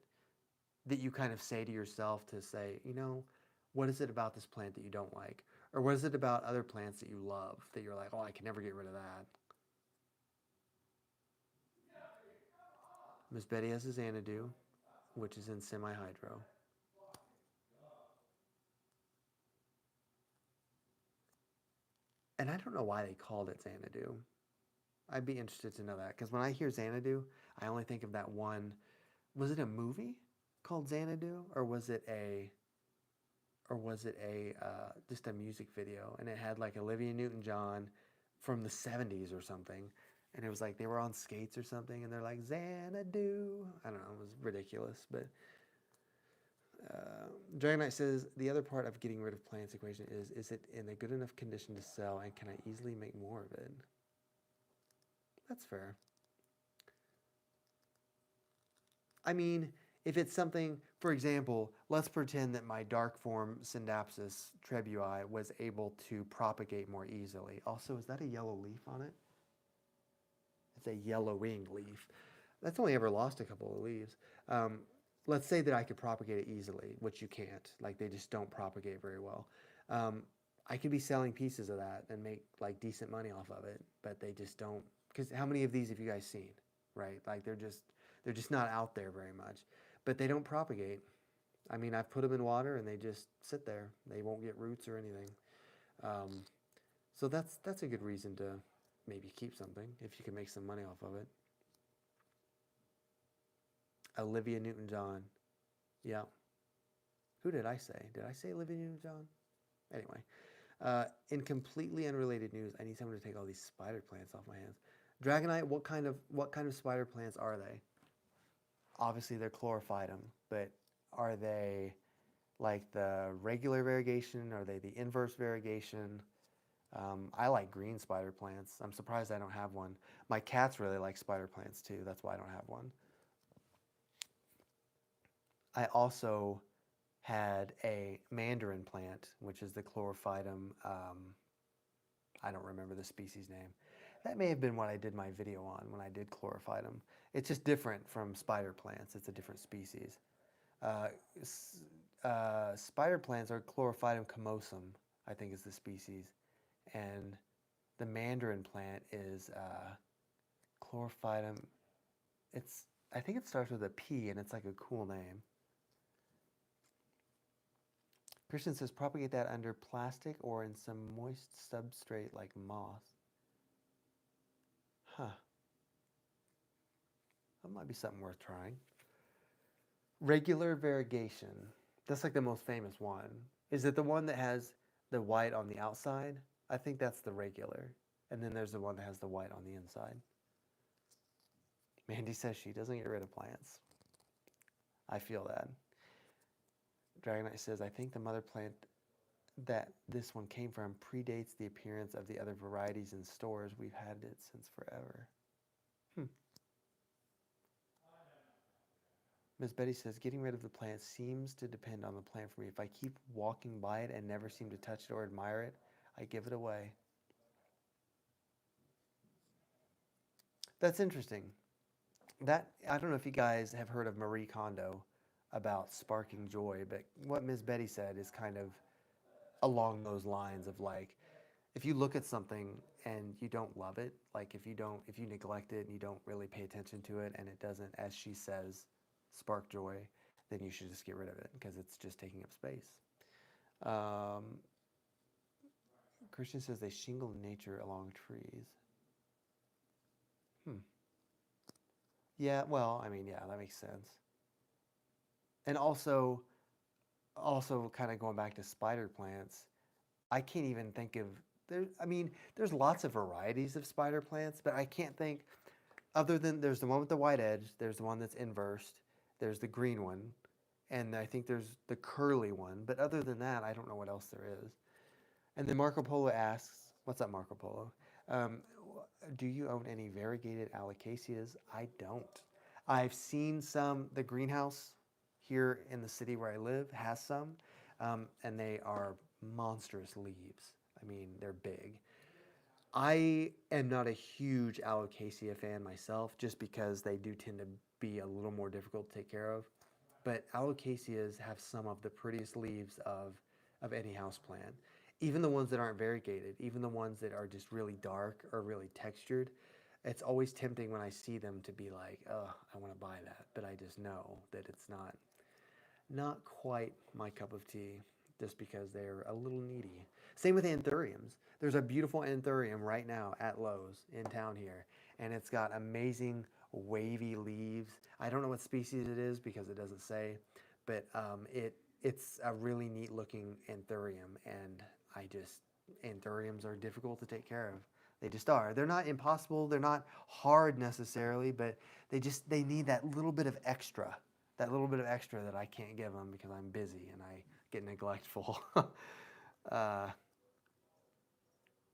you kind of say to yourself to say, what is it about this plant that you don't like? Or what is it about other plants that you love that you're like, oh, I can never get rid of that? Miss Betty has a Xanadu, which is in semi-hydro. And I don't know why they called it Xanadu. I'd be interested to know that because when I hear Xanadu, I only think of that one. Was it a movie called Xanadu, or was it a just a music video? And it had like Olivia Newton-John from the '70s or something, and it was like they were on skates or something, and they're like Xanadu. I don't know. It was ridiculous, but Dragon Knight says the other part of getting rid of plants equation is it in a good enough condition to sell, and can I easily make more of it? That's fair. I mean, if it's something, for example, let's pretend that my dark form Syndapsis trebui was able to propagate more easily. Also, is that a yellow leaf on it? It's a yellowing leaf. That's only ever lost a couple of leaves. Let's say that I could propagate it easily, which you can't. Like they just don't propagate very well. I could be selling pieces of that and make like decent money off of it, but they just don't. Because how many of these have you guys seen? Right? Like they're just not out there very much, but they don't propagate. I mean, I've put them in water and they just sit there. They won't get roots or anything. Um, so that's a good reason to maybe keep something if you can make some money off of it. Olivia Newton-John. Yeah. Who did I say? Did I say Olivia Newton-John? Anyway, in completely unrelated news, I need someone to take all these spider plants off my hands. Dragonite, what kind of spider plants are they? Obviously, they're chlorophytum, but are they like the regular variegation? Are they the inverse variegation? I like green spider plants. I'm surprised I don't have one. My cats really like spider plants too. That's why I don't have one. I also had a mandarin plant, which is the chlorophytum. I don't remember the species name. That may have been what I did my video on when I did chlorophytum. It's just different from spider plants. It's a different species. Uh, Spider plants are chlorophytum comosum, I think is the species. And the mandarin plant is chlorophytum. It's I think it starts with a P, and it's like a cool name. Christian says propagate that under plastic or in some moist substrate like moss. Huh. That might be something worth trying. Regular variegation. That's like the most famous one. Is it the one that has the white on the outside? I think that's the regular. And then there's the one that has the white on the inside. Mandy says she doesn't get rid of plants. I feel that. Dragonite says, I think the mother plant that this one came from predates the appearance of the other varieties in stores. We've had it since forever. Miss Betty says, getting rid of the plant seems to depend on the plant for me. If I keep walking by it and never seem to touch it or admire it, I give it away. That's interesting. I don't know if you guys have heard of Marie Kondo about sparking joy, but what Miss Betty said is kind of along those lines of like, if you look at something and you don't love it, like if you neglect it and you don't really pay attention to it and it doesn't, as she says, spark joy, then you should just get rid of it because it's just taking up space. Christian says they shingle nature along trees. Yeah, well, I mean, yeah, that makes sense. And also kind of going back to spider plants, I can't even think of there's lots of varieties of spider plants, but I can't think other than there's the one with the white edge, there's the one that's inversed, there's the green one, and I think there's the curly one, but other than that, I don't know what else there is. And then Marco Polo asks, what's up, Marco Polo? Do you own any variegated alocasias? I don't. I've seen some, the greenhouse here in the city where I live has some, and they are monstrous leaves. I mean, they're big. I am not a huge alocasia fan myself, just because they do tend to be a little more difficult to take care of. But alocasias have some of the prettiest leaves of any houseplant. Even the ones that aren't variegated, even the ones that are just really dark or really textured, it's always tempting when I see them to be like, oh, I want to buy that. But I just know that it's not quite my cup of tea, just because they're a little needy. Same with anthuriums. There's a beautiful anthurium right now at Lowe's in town here, and it's got amazing wavy leaves. I don't know what species it is because it doesn't say, but it's a really neat looking anthurium, and anthuriums are difficult to take care of. They just are. They're not impossible. They're not hard necessarily, but they need that little bit of extra. That little bit of extra that I can't give them because I'm busy and I get neglectful.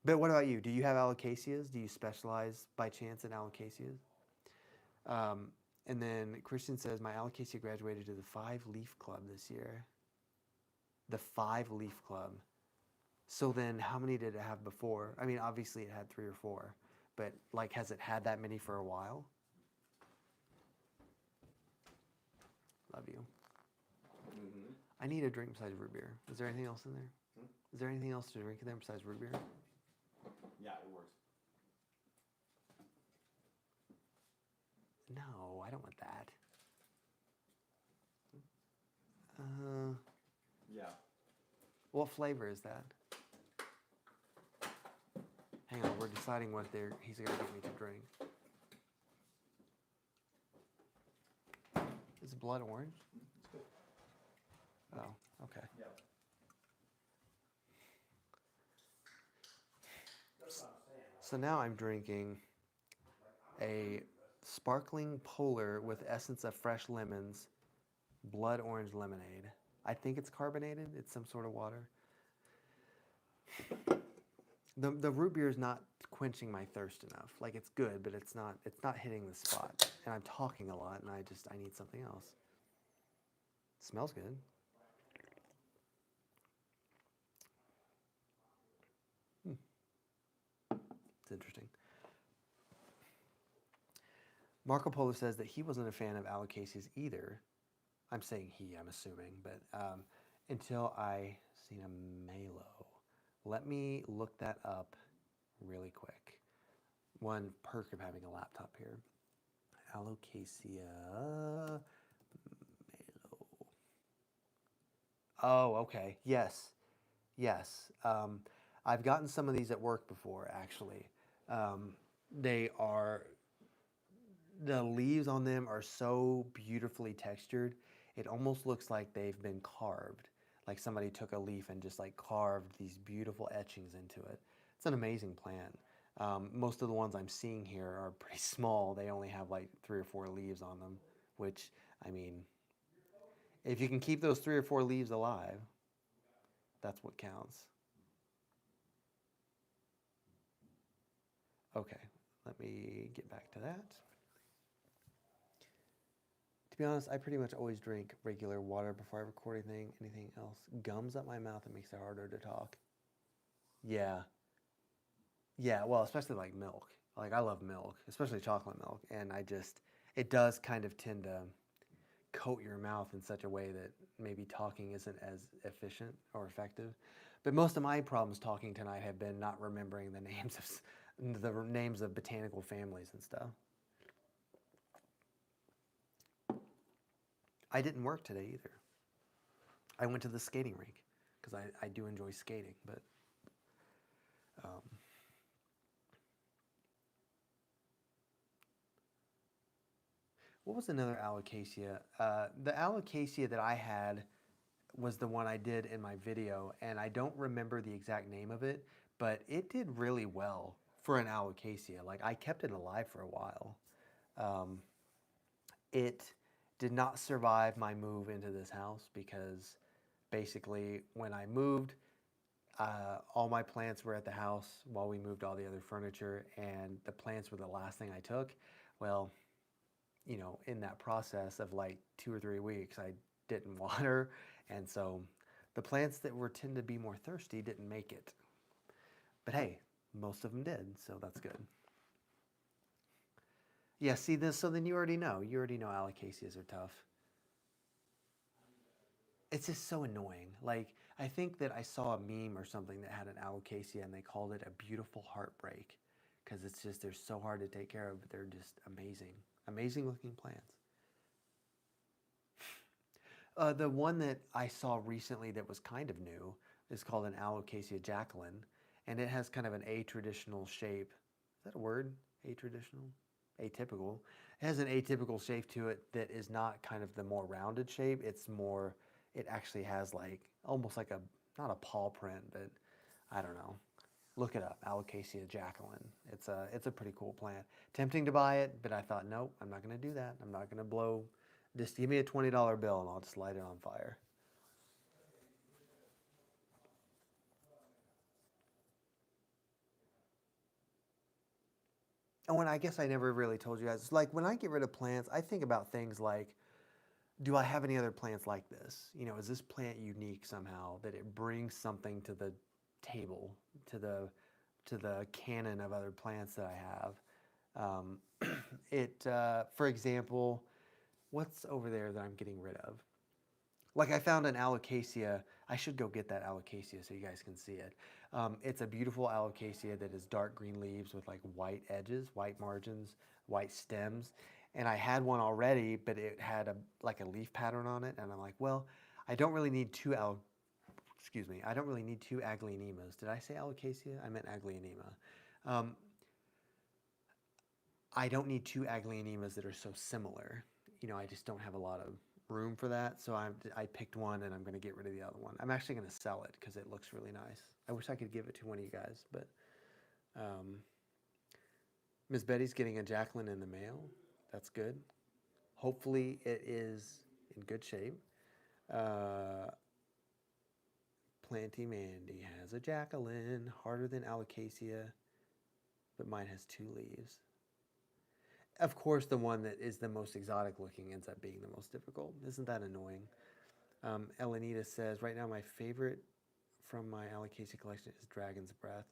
But what about you? Do you have alocasias? Do you specialize by chance in alocasias? And then Christian says, my alocasia graduated to the 5-leaf club this year. The 5-leaf club. So then how many did it have before? I mean, obviously it had 3 or 4, but like, has it had that many for a while? Love you. Mm-hmm. I need a drink besides root beer. Is there anything else in there? Is there anything else to drink in there besides root beer? Yeah, it works. No, I don't want that. Yeah. What flavor is that? Hang on, we're deciding what he's going to get me to drink. Is it blood orange? It's good. Oh, okay. Yeah. So now I'm drinking a sparkling polar with essence of fresh lemons, blood orange lemonade. I think it's carbonated. It's some sort of water. The root beer is not quenching my thirst enough. Like, it's good, but it's not hitting the spot. And I'm talking a lot, and I need something else. It smells good. It's interesting. Marco Polo says that he wasn't a fan of alocasias either. I'm saying he, I'm assuming, but until I seen a Malo. Let me look that up really quick. One perk of having a laptop here. Alocasia. Oh, okay. Yes. Yes. I've gotten some of these at work before, actually. Um, they are, the leaves on them are so beautifully textured. It almost looks like they've been carved. Like somebody took a leaf and just like carved these beautiful etchings into it. It's an amazing plant. Most of the ones I'm seeing here are pretty small. They only have like 3 or 4 leaves on them, which, I mean, if you can keep those 3 or 4 leaves alive, that's what counts. Okay, let me get back to that. To be honest, I pretty much always drink regular water before I record anything. Anything else gums up my mouth and makes it harder to talk. Yeah, yeah. Well, especially like milk. Like I love milk, especially chocolate milk, and it does kind of tend to coat your mouth in such a way that maybe talking isn't as efficient or effective. But most of my problems talking tonight have been not remembering the names of botanical families and stuff. I didn't work today either. I went to the skating rink because I do enjoy skating, but um, what was another alocasia? The alocasia that I had was the one I did in my video, and I don't remember the exact name of it, but it did really well for an alocasia. Like I kept it alive for a while. Um, it did not survive my move into this house because basically when I moved, all my plants were at the house while we moved all the other furniture, and the plants were the last thing I took. Well, in that process of like 2 or 3 weeks, I didn't water, and so the plants that were tend to be more thirsty didn't make it. But hey, most of them did, so that's good. Yeah, see this. So then you already know. You already know alocasias are tough. It's just so annoying. Like I think that I saw a meme or something that had an alocasia and they called it a beautiful heartbreak because it's just they're so hard to take care of, but they're just amazing, amazing looking plants. The one that I saw recently that was kind of new is called an Alocasia Jacqueline, and it has kind of an atraditional shape. Is that a word? Atraditional? Atypical. It has an atypical shape to it that is not kind of the more rounded shape. It actually has like almost like not a paw print, but I don't know. Look it up, Alocasia Jacqueline. It's a pretty cool plant. Tempting to buy it, but I thought, nope, I'm not going to do that. I'm not going to blow. Just give me a $20 bill and I'll just light it on fire. And when I guess I never really told you guys, like when I get rid of plants, I think about things like, do I have any other plants like this? Is this plant unique somehow that it brings something to the table, to the canon of other plants that I have? For example, what's over there that I'm getting rid of? Like I found an alocasia. I should go get that alocasia so you guys can see it. It's a beautiful alocasia that is dark green leaves with like white edges, white margins, white stems. And I had one already, but it had like a leaf pattern on it. And I'm like, well, I don't really need excuse me, I don't really need 2 aglaonemas. Did I say alocasia? I meant aglaonema. Um, I don't need 2 aglaonemas that are so similar. I just don't have a lot of room for that. So I picked one and I'm going to get rid of the other one. I'm actually going to sell it because it looks really nice. I wish I could give it to one of you guys, but um, Miss Betty's getting a Jacqueline in the mail. That's good. Hopefully it is in good shape. Uh, Planty Mandy has a Jacqueline, harder than Alocasia, but mine has 2 leaves. Of course, the one that is the most exotic looking ends up being the most difficult. Isn't that annoying? Elenita says, right now my favorite from my Alocasia collection is Dragon's Breath.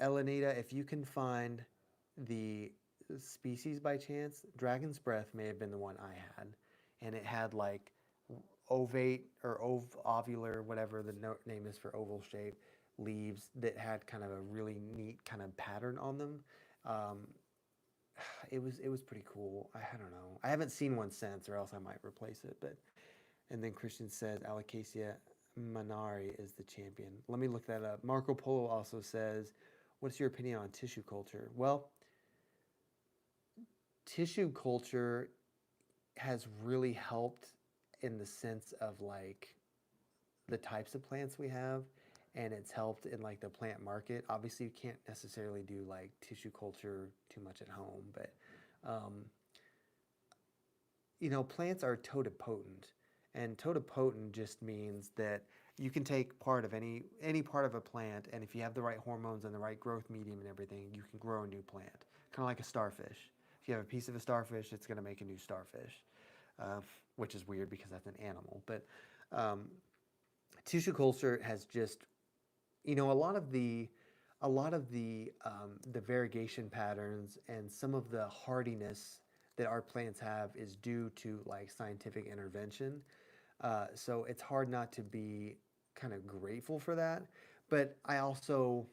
Elenita, if you can find the species by chance, Dragon's Breath may have been the one I had. And it had like ovate or ovular, whatever the name is for oval shape, leaves that had kind of a really neat kind of pattern on them. Um, it was pretty cool. I don't know. I haven't seen one since, or else I might replace it. But and then Christian says Alocasia Manari is the champion. Let me look that up. Marco Polo also says, "What's your opinion on tissue culture?" Well, tissue culture has really helped in the sense of like the types of plants we have, and it's helped in like the plant market. Obviously, you can't necessarily do like tissue culture too much at home, but um, plants are totipotent, and totipotent just means that you can take part of any part of a plant, and if you have the right hormones and the right growth medium and everything, you can grow a new plant, kind of like a starfish. If you have a piece of a starfish, it's going to make a new starfish, which is weird because that's an animal. But um, tissue culture has just, a lot of the variegation patterns and some of the hardiness that our plants have is due to like scientific intervention. So it's hard not to be kind of grateful for that. But I also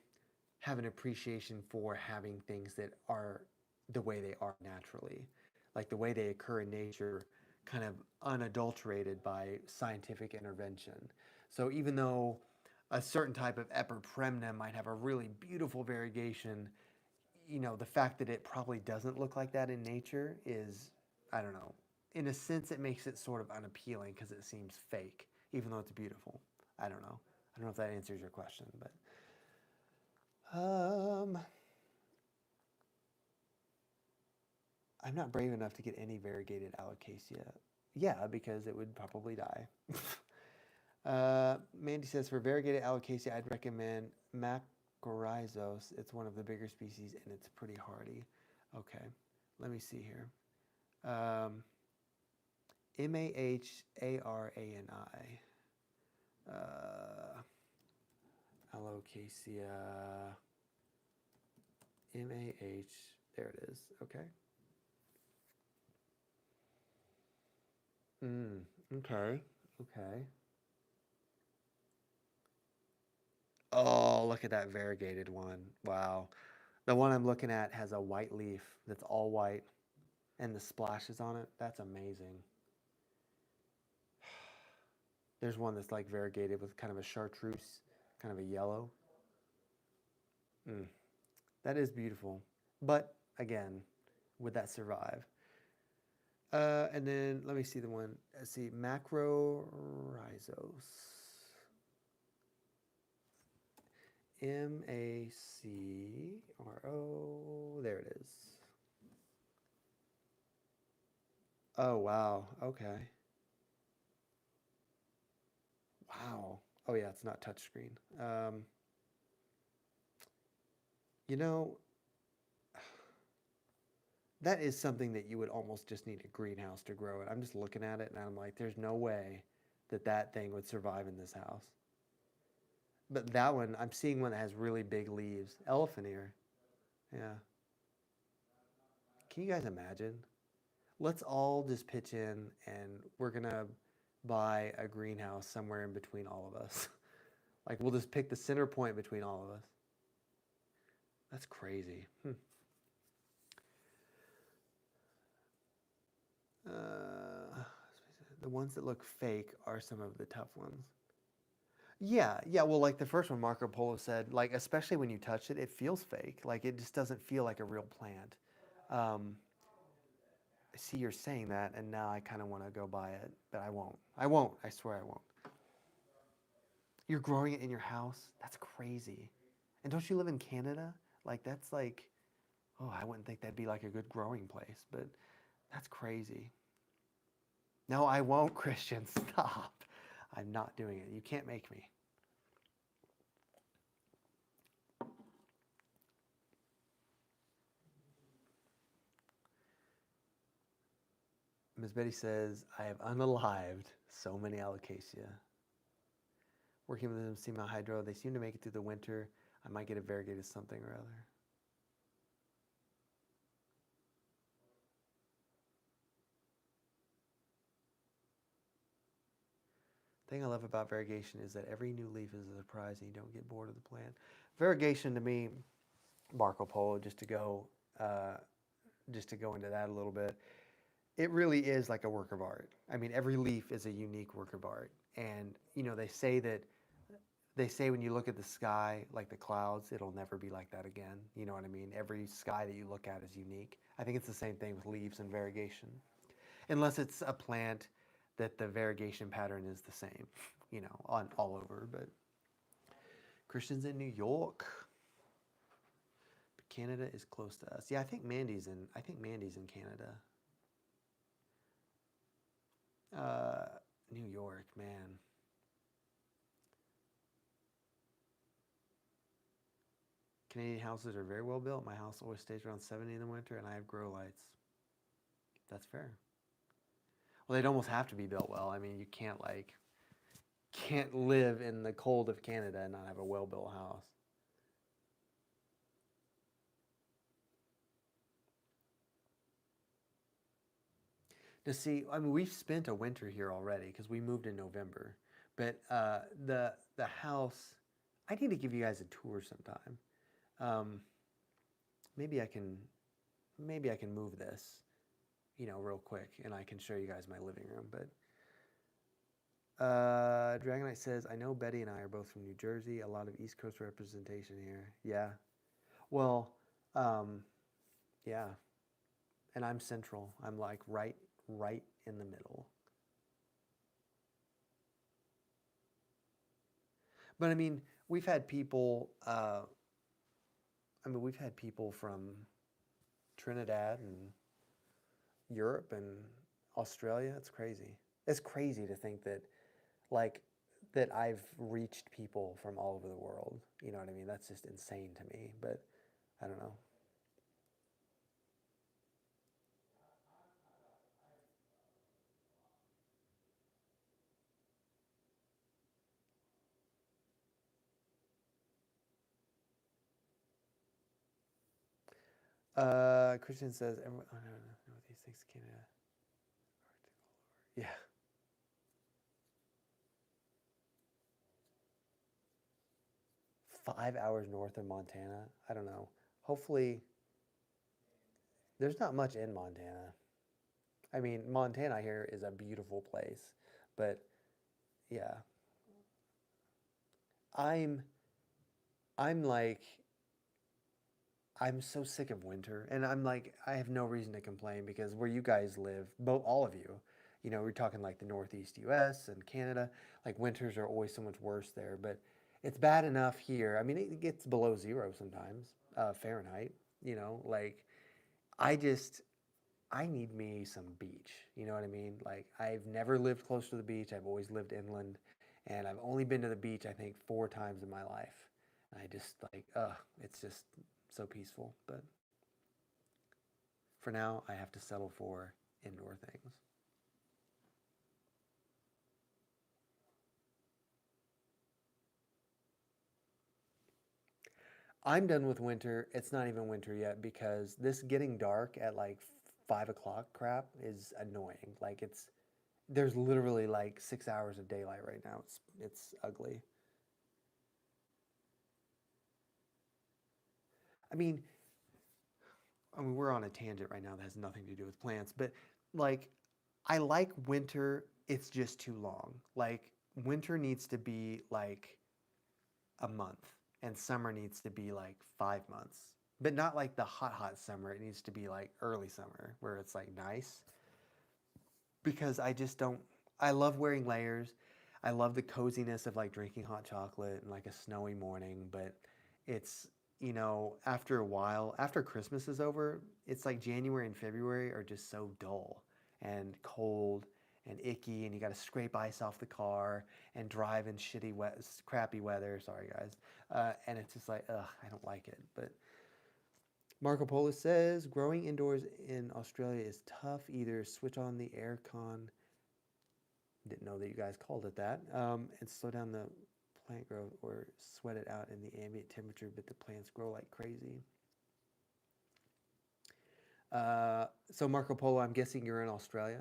have an appreciation for having things that are the way they are naturally, like the way they occur in nature, kind of unadulterated by scientific intervention. So even though a certain type of epipremna might have a really beautiful variegation, the fact that it probably doesn't look like that in nature is, I don't know, in a sense, it makes it sort of unappealing because it seems fake, even though it's beautiful. I don't know. I don't know if that answers your question, but um, I'm not brave enough to get any variegated alocasia. Yeah, because it would probably die. Mandy says for variegated alocasia, I'd recommend Macrorhizos. It's one of the bigger species and it's pretty hardy. Okay, let me see here. Maharani. Alocasia. MAH. There it is. Okay. Okay. Okay. Oh, look at that variegated one. Wow. The one I'm looking at has a white leaf that's all white and the splashes on it. That's amazing. There's one that's like variegated with kind of a chartreuse, kind of a yellow. Mm, that is beautiful. But again, would that survive? And then let me see the one. Let's see, Macrorhizos. Macro. There it is. Oh, wow. Okay. Wow. Oh, yeah, it's not touchscreen. You know, that is something that you would almost just need a greenhouse to grow it. I'm just looking at it and I'm like, there's no way that that thing would survive in this house. But that one, I'm seeing one that has really big leaves. Elephant ear. Yeah. Can you guys imagine? Let's all just pitch in and we're going to buy a greenhouse somewhere in between all of us. Like we'll just pick the center point between all of us. That's crazy. Uh, the ones that look fake are some of the tough ones. Yeah, yeah. Well, like the first one, Marco Polo said, like especially when you touch it, it feels fake. Like it just doesn't feel like a real plant. Um, I see you're saying that, and now I kind of want to go buy it, but I won't. I won't. I swear I won't. You're growing it in your house? That's crazy. And don't you live in Canada? Like that's like, oh, I wouldn't think that'd be like a good growing place, but that's crazy. No, I won't, Christian. Stop. I'm not doing it. You can't make me. Ms. Betty says, I have unalived so many alocasia. Working with them, Sema Hydro, they seem to make it through the winter. I might get a variegated something or other. The thing I love about variegation is that every new leaf is a surprise and you don't get bored of the plant. Variegation to me, Marco Polo, just to go just to go into that a little bit, it really is like a work of art. I mean, every leaf is a unique work of art. And, they say when you look at the sky, like the clouds, it'll never be like that again. You know what I mean? Every sky that you look at is unique. I think it's the same thing with leaves and variegation, unless it's a plant that the variegation pattern is the same, on all over. But Christian's in New York, but Canada is close to us. Yeah, I think Mandy's in Canada. Uh, New York, man. Canadian houses are very well built. My house always stays around 70 in the winter, and I have grow lights. That's fair. Well, they'd almost have to be built well. I mean, you can't live in the cold of Canada and not have a well-built house. To see, I mean, we've spent a winter here already because we moved in November. But the house, I need to give you guys a tour sometime. Um, maybe I can maybe I can move this, real quick, and I can show you guys my living room. But Dragonite says, I know Betty and I are both from New Jersey. A lot of East Coast representation here. Yeah. Well, um, yeah. And I'm central. I'm like right in the middle. But I mean, we've had people. We've had people from Trinidad and Europe and Australia. It's crazy. It's crazy to think that, like, that I've reached people from all over the world. You know what I mean? That's just insane to me. But I don't know. Christian says, everyone, oh no, Northeast thinks Canada, Arctic all over. Yeah. 5 hours north of Montana. I don't know. Hopefully, there's not much in Montana. I mean, Montana here is a beautiful place, but yeah, I'm I'm like I'm so sick of winter, and I'm like I have no reason to complain because where you guys live, both all of you, we're talking like the Northeast U.S. and Canada. Like winters are always so much worse there, but it's bad enough here. I mean, it gets below zero sometimes, Fahrenheit. Like I just I need me some beach. You know what I mean? Like I've never lived close to the beach. I've always lived inland, and I've only been to the beach I think 4 times in my life. I just like, it's just so peaceful. But for now, I have to settle for indoor things. I'm done with winter. It's not even winter yet because this getting dark at like 5 o'clock crap is annoying. Like there's literally like 6 hours of daylight right now. It's ugly. I mean, we're on a tangent right now that has nothing to do with plants, but like, I like winter. It's just too long. Like, winter needs to be like a month, and summer needs to be like 5 months. But not like the hot summer. It needs to be like early summer where it's like nice because I just don't. I love wearing layers. I love the coziness of like drinking hot chocolate and like a snowy morning, but it's, after a while, after Christmas is over, it's like January and February are just so dull and cold and icky, and you got to scrape ice off the car and drive in shitty, wet, crappy weather. Sorry, guys. And it's just like, ugh, I don't like it. But Marco Polo says growing indoors in Australia is tough. Either switch on the air con, didn't know that you guys called it that, and slow down the plant growth or sweat it out in the ambient temperature, but the plants grow like crazy. So Marco Polo, I'm guessing you're in Australia,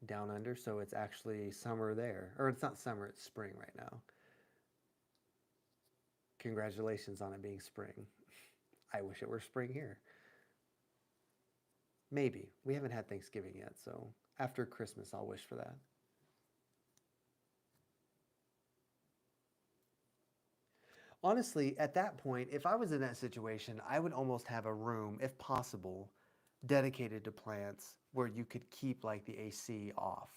down under, so it's actually summer there. Or it's not summer, it's spring right now. Congratulations on it being spring. I wish it were spring here. Maybe. We haven't had Thanksgiving yet, so after Christmas, I'll wish for that. Honestly, at that point, if I was in that situation, I would almost have a room, if possible, dedicated to plants where you could keep like the AC off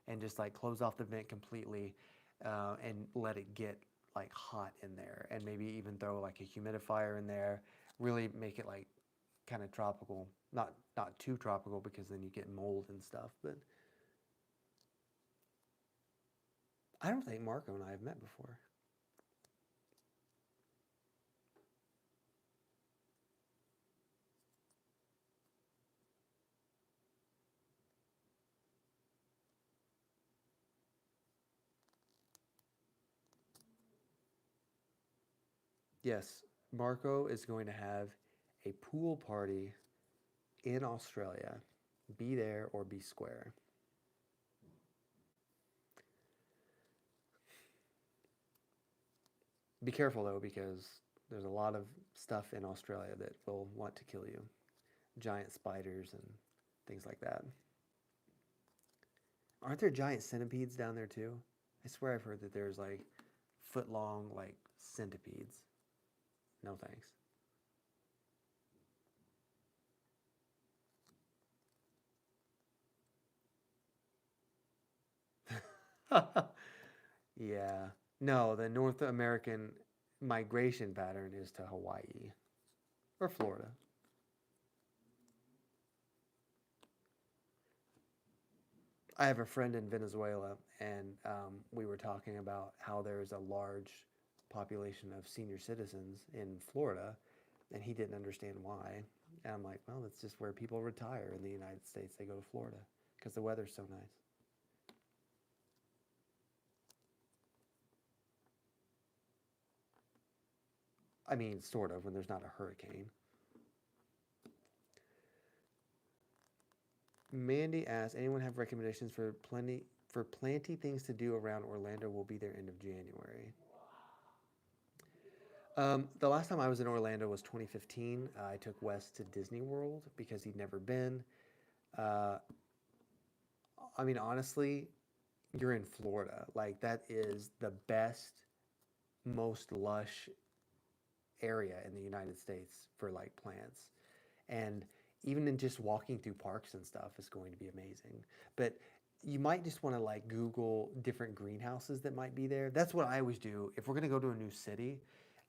and just like close off the vent completely and let it get like hot in there, and maybe even throw like a humidifier in there, really make it like kind of tropical. Not too tropical because then you get mold and stuff, but I don't think Marco and I have met before. Yes, Marco is going to have a pool party in Australia. Be there or be square. Be careful though, because there's a lot of stuff in Australia that will want to kill you. Giant spiders and things like that. Aren't there giant centipedes down there too? I swear I've heard that there's like foot long like centipedes. No thanks. Yeah. No, the North American migration pattern is to Hawaii or Florida. I have a friend in Venezuela, and we were talking about how there's a large population of senior citizens in Florida, and he didn't understand why. And I'm like, well, that's just where people retire in the United States. They go to Florida because the weather's so nice. I mean, sort of, when there's not a hurricane. Mandy asks, anyone have recommendations for plenty things to do around Orlando? Will be there end of January. The last time I was in Orlando was 2015. I took Wes to Disney World because he'd never been. Uh, I mean, honestly, you're in Florida. Like, that is the best, most lush area in the United States for like plants. And even in just walking through parks and stuff is going to be amazing. But you might just want to like Google different greenhouses that might be there. That's what I always do. If we're going to go to a new city,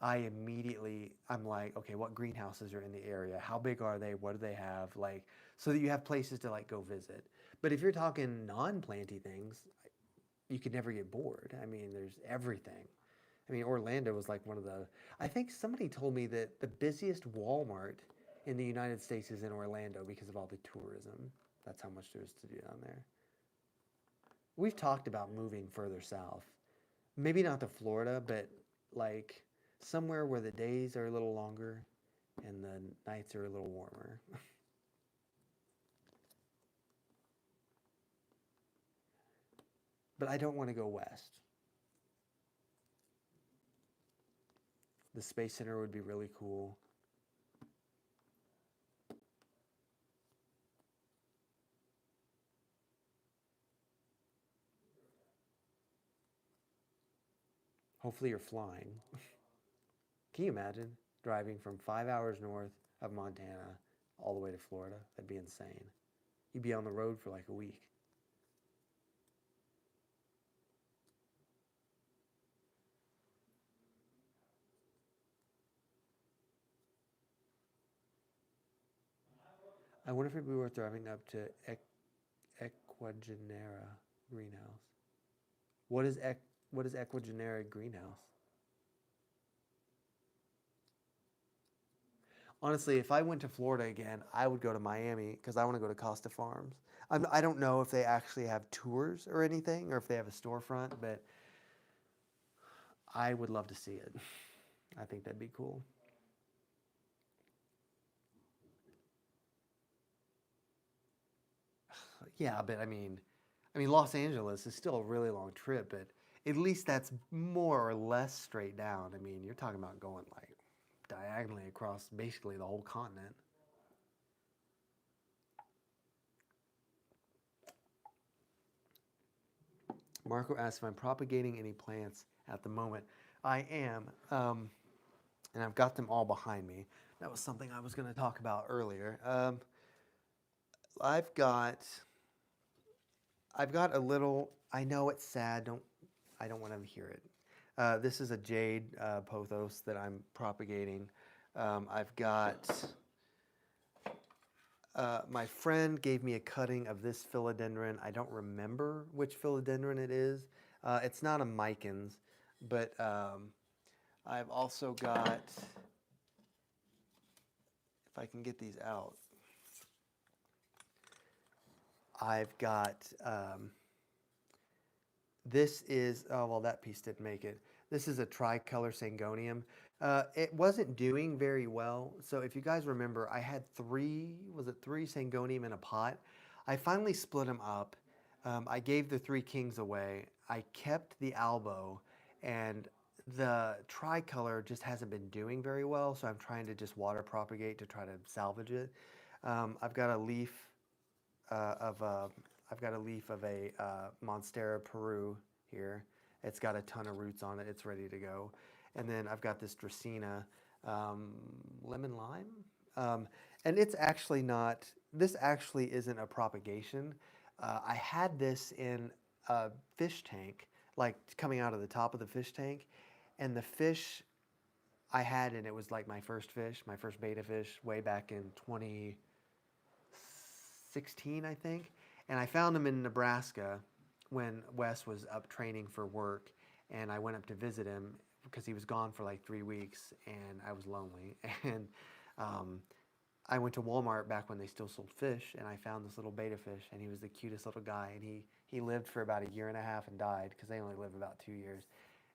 I'm like, okay, what greenhouses are in the area? How big are they? What do they have? Like, so that you have places to like go visit. But if you're talking non-planty things, you could never get bored. I mean, there's everything. I mean, Orlando was like one of the. I think somebody told me that the busiest Walmart in the United States is in Orlando because of all the tourism. That's how much there is to do down there. We've talked about moving further south. Maybe not to Florida, but like somewhere where the days are a little longer and the nights are a little warmer. But I don't want to go west. The Space Center would be really cool. Hopefully, you're flying. Can you imagine driving from 5 hours north of Montana all the way to Florida? That'd be insane. You'd be on the road for like a week. I wonder if it'd be worth driving up to Equagenera greenhouse. What is what is Equagenera greenhouse? Honestly, if I went to Florida again, I would go to Miami because I want to go to Costa Farms. I don't know if they actually have tours or anything, or if they have a storefront, but I would love to see it. I think that'd be cool. Yeah, but I mean, Los Angeles is still a really long trip, but at least that's more or less straight down. I mean, you're talking about going like diagonally across basically the whole continent. Marco asked if I'm propagating any plants at the moment. I am, and I've got them all behind me. That was something I was going to talk about earlier. I've got, I've got a little. I know it's sad. I don't want to hear it. This is a jade pothos that I'm propagating. I've got. My friend gave me a cutting of this philodendron. I don't remember which philodendron it is. It's not a Micans, but I've also got, if I can get these out, I've got, this is, oh, well, that piece didn't make it. This is a tricolor Sangonium. It wasn't doing very well. So if you guys remember, I had three Sangonium in a pot. I finally split them up. I gave the three kings away. I kept the Albo, and the tricolor just hasn't been doing very well. So I'm trying to just water propagate to try to salvage it. I've got a leaf of I've got a leaf of a Monstera Peru here. It's got a ton of roots on it. It's ready to go. And then I've got this Dracaena lemon lime. And it's actually not, this actually isn't a propagation. I had this in a fish tank, like coming out of the top of the fish tank. And the fish I had, and it was like my first fish, my first beta fish way back in 2016, I think. And I found him in Nebraska when Wes was up training for work. And I went up to visit him because he was gone for like 3 weeks and I was lonely. And I went to Walmart back when they still sold fish, and I found this little beta fish, and he was the cutest little guy. And he lived for about 1.5 years and died because they only live about 2 years.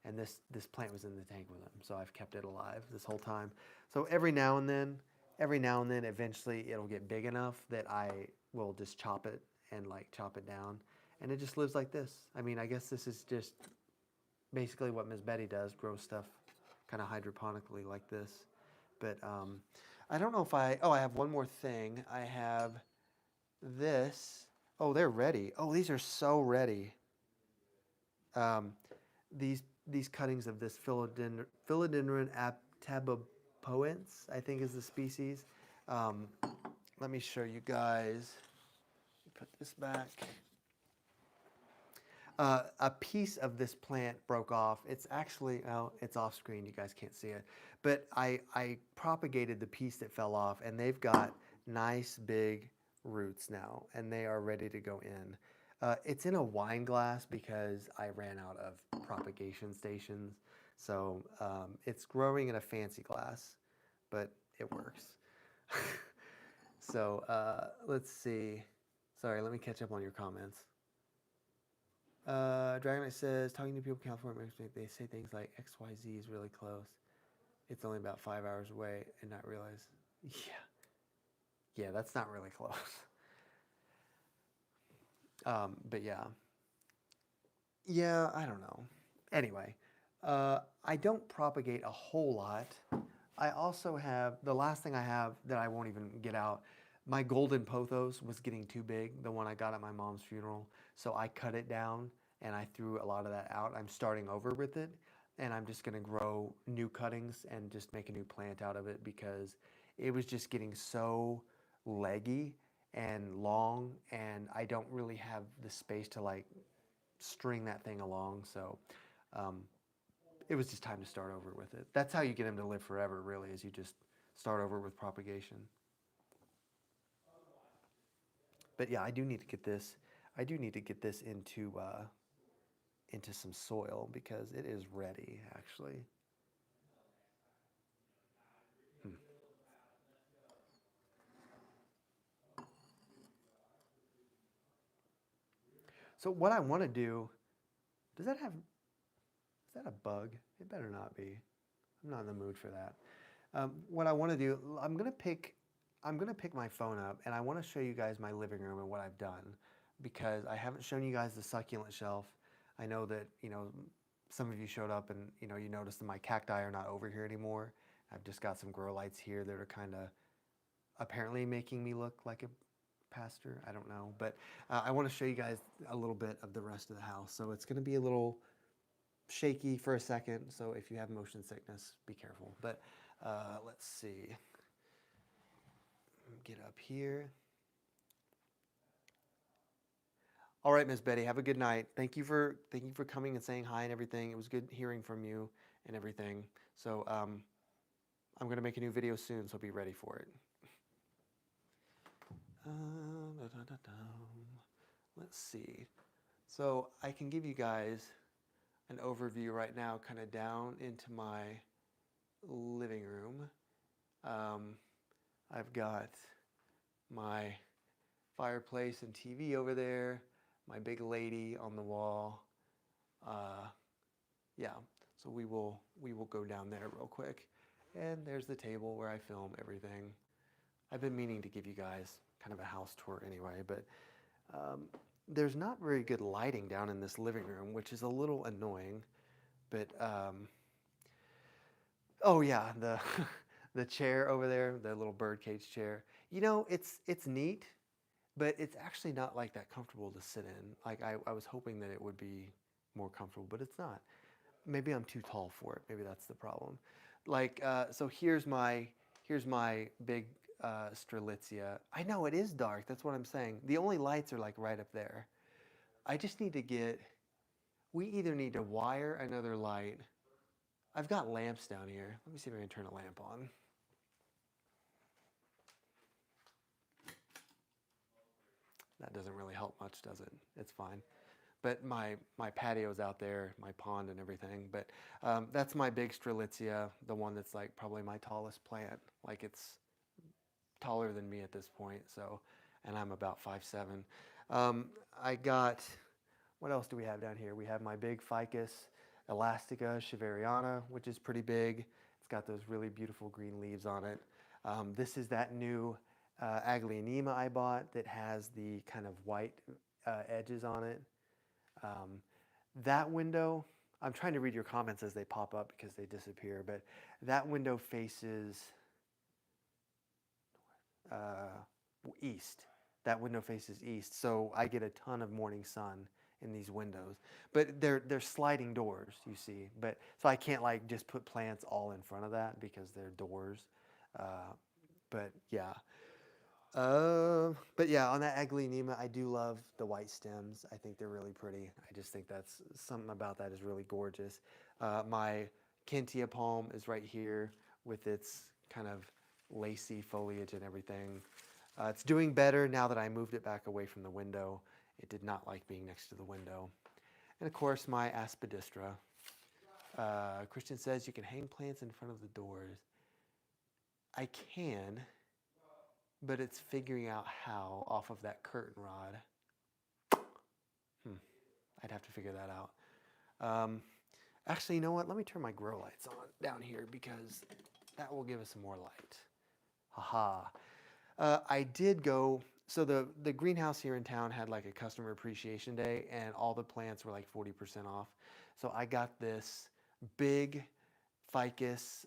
And this plant was in the tank with him, so I've kept it alive this whole time. So every now and then, eventually it'll get big enough that I will just chop it and like chop it down, and it just lives like this. I mean, I guess this is just basically what Miss Betty does, grow stuff kind of hydroponically like this. But I don't know if I have one more thing. I have this. Oh, they're ready. Oh, these are so ready. Um, these cuttings of this Philodendron abtabopoense, I think is the species. Let me show you guys. Put this back. A piece of this plant broke off. It's actually, oh, it's off screen. You guys can't see it. But I propagated the piece that fell off, and they've got nice big roots now, and they are ready to go in. It's in a wine glass because I ran out of propagation stations. So it's growing in a fancy glass, but it works. So let's see. Sorry, let me catch up on your comments. Dragonite says, talking to people in California, they say things like XYZ is really close. It's only about 5 hours away and not realize. Yeah, that's not really close. But yeah. Yeah, I don't know. Anyway, I don't propagate a whole lot. I also have, the last thing I have that I won't even get out, my golden pothos was getting too big, the one I got at my mom's funeral. So I cut it down and I threw a lot of that out. I'm starting over with it, and I'm just going to grow new cuttings and just make a new plant out of it because it was just getting so leggy and long, and I don't really have the space to like string that thing along. So it was just time to start over with it. That's how you get them to live forever, really, is you just start over with propagation. But yeah, I do need to get this. I do need to get this into some soil because it is ready, actually. So what I want to do, is that a bug? It better not be. I'm not in the mood for that. What I want to do, I'm gonna pick my phone up, and I want to show you guys my living room and what I've done, because I haven't shown you guys the succulent shelf. I know that, some of you showed up and, you noticed that my cacti are not over here anymore. I've just got some grow lights here that are kind of apparently making me look like pastor. I don't know. But I want to show you guys a little bit of the rest of the house. So it's going to be a little shaky for a second. So if you have motion sickness, be careful. But let's see. Get up here. All right, Miss Betty, have a good night. Thank you for coming and saying hi and everything. It was good hearing from you and everything. So I'm going to make a new video soon, so be ready for it. Let's see. So I can give you guys an overview right now, kind of down into my living room. I've got my fireplace and TV over there, my big lady on the wall. Yeah, so we will go down there real quick. And there's the table where I film everything. I've been meaning to give you guys kind of a house tour anyway, but there's not very good lighting down in this living room, which is a little annoying. But oh yeah, the the chair over there, the little birdcage chair. You know, it's neat, but it's actually not like that comfortable to sit in. Like I was hoping that it would be more comfortable, but it's not. Maybe I'm too tall for it. Maybe that's the problem. Like so here's my big Strelitzia. I know it is dark. That's what I'm saying. The only lights are like right up there. I just need to get. We either need to wire another light. I've got lamps down here. Let me see if I can turn a lamp on. That doesn't really help much, does it? It's fine. But my patio's out there, my pond and everything. But that's my big Strelitzia, the one that's like probably my tallest plant. Like it's taller than me at this point. So, and I'm about 5'7". I got, what else do we have down here? We have my big Ficus elastica Shiveriana, which is pretty big. It's got those really beautiful green leaves on it. This is that new Aglaonema I bought that has the kind of white edges on it. That window, I'm trying to read your comments as they pop up because they disappear, but that window faces east. That window faces east, so I get a ton of morning sun in these windows. But they're sliding doors, you see. But so I can't like just put plants all in front of that because they're doors. But yeah. But yeah, on that Aglaonema, I do love the white stems. I think they're really pretty. I just think that's something about that is really gorgeous. My Kentia palm is right here with its kind of lacy foliage and everything. It's doing better now that I moved it back away from the window. It did not like being next to the window. And of course, my aspidistra. Christian says you can hang plants in front of the doors. I can, but it's figuring out how off of that curtain rod. I'd have to figure that out. Actually, you know what? Let me turn my grow lights on down here because that will give us some more light. Haha. I did go, so the greenhouse here in town had like a customer appreciation day and all the plants were like 40% off. So I got this big ficus,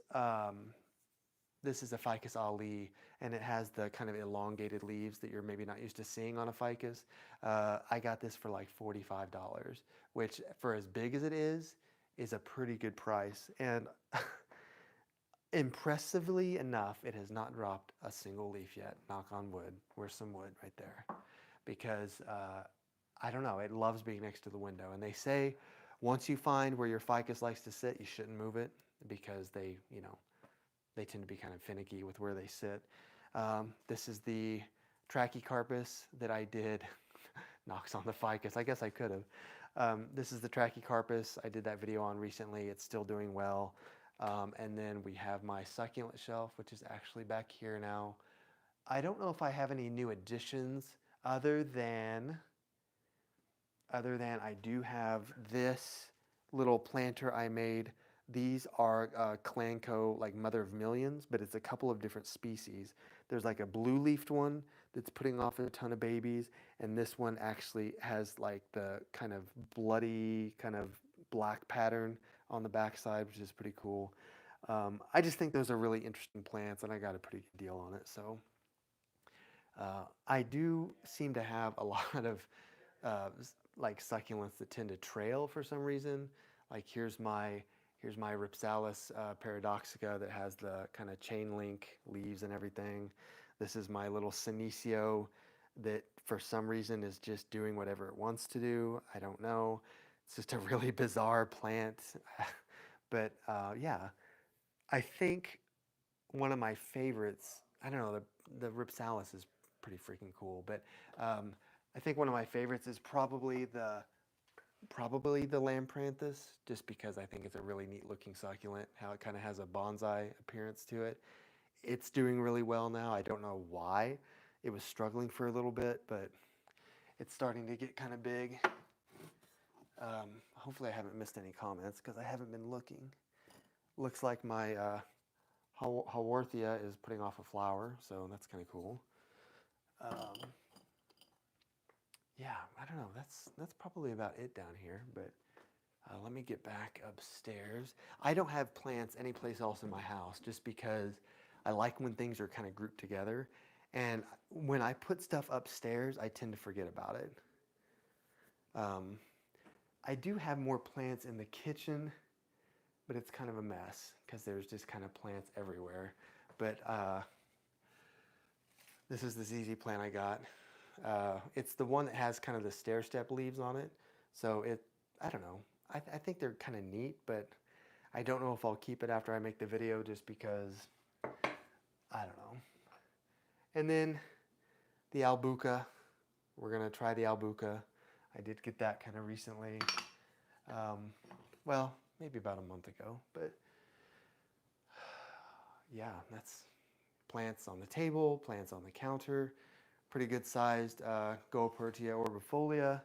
this is a Ficus Ali, and it has the kind of elongated leaves that you're maybe not used to seeing on a ficus. I got this for like $45, which for as big as it is a pretty good price. And impressively enough, it has not dropped a single leaf yet. Knock on wood. Where's some wood right there? Because I don't know, it loves being next to the window. And they say once you find where your ficus likes to sit, you shouldn't move it because they, you know, they tend to be kind of finicky with where they sit. This is the Trachycarpus that I did. Knocks on the ficus. I guess I could have. This is the Trachycarpus. I did that video on recently. It's still doing well. And then we have my succulent shelf, which is actually back here now. I don't know if I have any new additions other than I do have this little planter I made. These are Clanco, like Mother of Millions, but it's a couple of different species. There's like a blue-leafed one that's putting off a ton of babies, and this one actually has like the kind of bloody, kind of black pattern on the backside, which is pretty cool. I just think those are really interesting plants, and I got a pretty good deal on it. So I do seem to have a lot of like succulents that tend to trail for some reason. Like here's my Ripsalis paradoxica that has the kind of chain link leaves and everything. This is my little Senecio that for some reason is just doing whatever it wants to do. I don't know. It's just a really bizarre plant. But yeah, I think one of my favorites, I don't know, the Ripsalis is pretty freaking cool, but I think one of my favorites is probably the Lampranthus, just because I think it's a really neat looking succulent, how it kind of has a bonsai appearance to it. It's doing really well now. I don't know why. It was struggling for a little bit, but it's starting to get kind of big. Hopefully I haven't missed any comments because I haven't been looking. Looks like my Haworthia is putting off a flower, so that's kind of cool. Yeah, I don't know. That's probably about it down here, but let me get back upstairs. I don't have plants anyplace else in my house just because I like when things are kind of grouped together. And when I put stuff upstairs, I tend to forget about it. I do have more plants in the kitchen, but it's kind of a mess because there's just kind of plants everywhere. But this is the ZZ plant I got. It's the one that has kind of the stair step leaves on it. So I don't know. I think they're kind of neat, but I don't know if I'll keep it after I make the video just because, I don't know. And then the Albuca. We're going to try the Albuca. I did get that kind of recently. Well, maybe about a month ago, but yeah, that's plants on the table, plants on the counter. Pretty good sized Goapertia orbifolia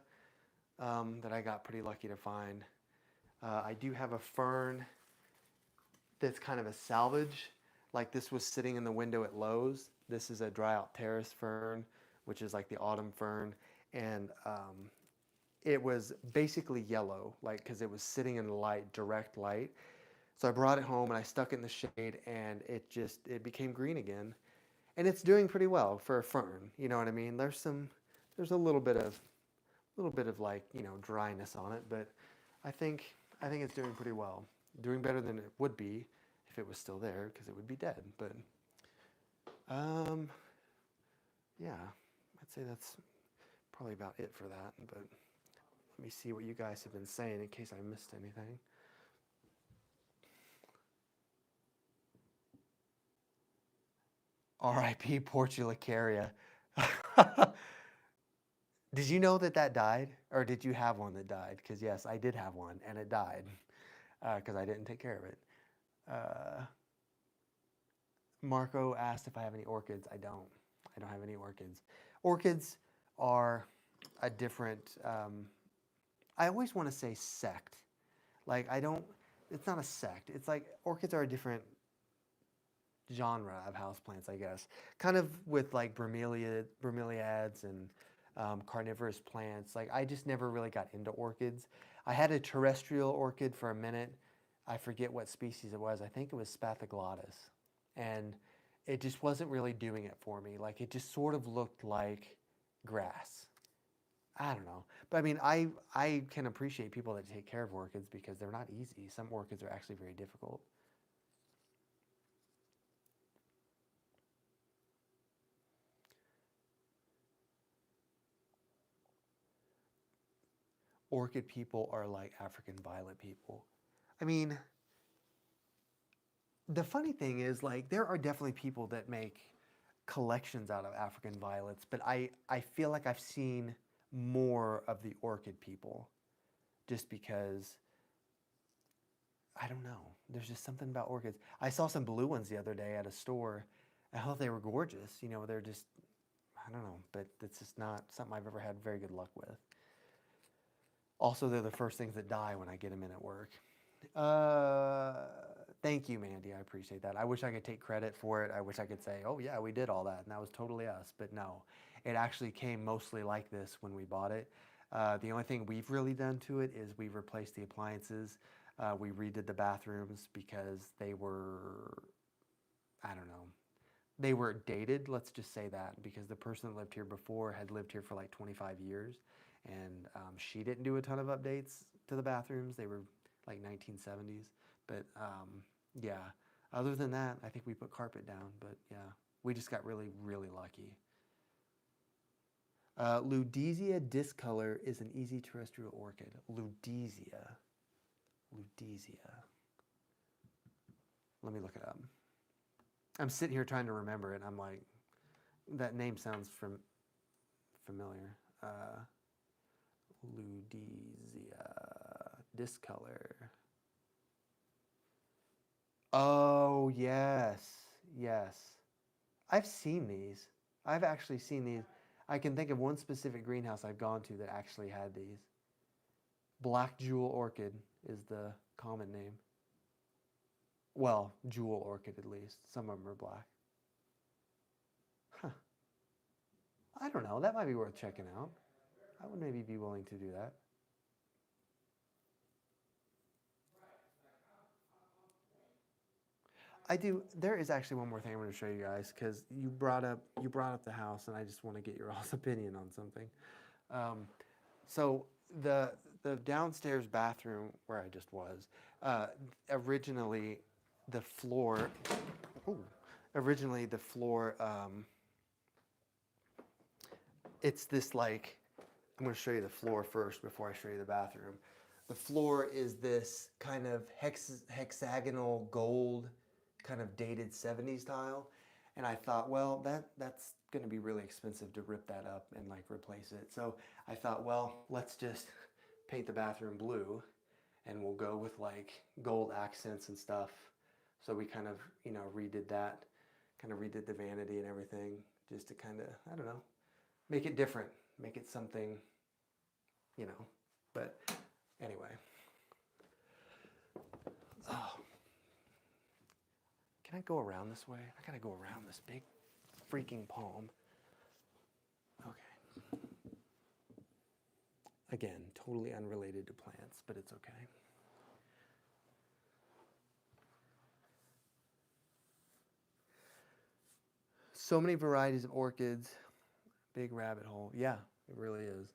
that I got pretty lucky to find. I do have a fern that's kind of a salvage. Like this was sitting in the window at Lowe's. This is a dry out terrace fern, which is like the autumn fern. And it was basically yellow, like because it was sitting in the light, direct light. So I brought it home and I stuck it in the shade and it became green again. And it's doing pretty well for a fern. You know what I mean? There's a little bit of like, dryness on it, but I think it's doing pretty well. Doing better than it would be if it was still there because it would be dead. But yeah, I'd say that's probably about it for that. But let me see what you guys have been saying in case I missed anything. R.I.P. Portulacaria. Did you know that died? Or did you have one that died? Because yes, I did have one, and it died because I didn't take care of it. Marco asked if I have any orchids. I don't. I don't have any orchids. Orchids are a different, I always want to say sect. Like it's not a sect. It's like orchids are a different genre of houseplants, I guess. Kind of with like bromeliads and carnivorous plants. Like I just never really got into orchids. I had a terrestrial orchid for a minute. I forget what species it was. I think it was Spathoglottis. And it just wasn't really doing it for me. Like it just sort of looked like grass. I don't know. But I mean, I can appreciate people that take care of orchids because they're not easy. Some orchids are actually very difficult. Orchid people are like African violet people. I mean, the funny thing is, like, there are definitely people that make collections out of African violets, but I feel like I've seen more of the orchid people just because, I don't know. There's just something about orchids. I saw some blue ones the other day at a store. I thought they were gorgeous. They're just, I don't know, but it's just not something I've ever had very good luck with. Also, they're the first things that die when I get them in at work. Thank you, Mandy. I appreciate that. I wish I could take credit for it. I wish I could say, oh yeah, we did all that, and that was totally us. But no, it actually came mostly like this when we bought it. The only thing we've really done to it is we've replaced the appliances. We redid the bathrooms because they were, I don't know, they were dated, let's just say that, because the person that lived here before had lived here for like 25 years, and she didn't do a ton of updates to the bathrooms. They were like 1970s. But yeah, other than that, I think we put carpet down. But yeah, we just got really, really lucky. Ludesia discolor is an easy terrestrial orchid. Ludesia. Ludesia. Let me look it up. I'm sitting here trying to remember it. I'm like, that name sounds familiar. Ludesia discolor. Oh, yes. Yes. I've seen these. I've actually seen these. I can think of one specific greenhouse I've gone to that actually had these. Black jewel orchid is the common name. Well, jewel orchid at least. Some of them are black. Huh. I don't know. That might be worth checking out. I would maybe be willing to do that. I do. There is actually one more thing I'm going to show you guys because you brought up the house, and I just want to get your all's opinion on something. So the downstairs bathroom where I just was, originally the floor. Ooh, originally the floor. It's this like. I'm going to show you the floor first before I show you the bathroom. The floor is this kind of hexagonal gold, kind of dated 70s style. And I thought, well, that's going to be really expensive to rip that up and like replace it. So I thought, well, let's just paint the bathroom blue and we'll go with like gold accents and stuff. So we kind of, redid that, kind of redid the vanity and everything just to kind of, I don't know, make it different, make it something, but anyway. Oh. Can I go around this way? I gotta go around this big freaking palm. Okay. Again, totally unrelated to plants, but it's okay. So many varieties of orchids. Big rabbit hole. Yeah, it really is.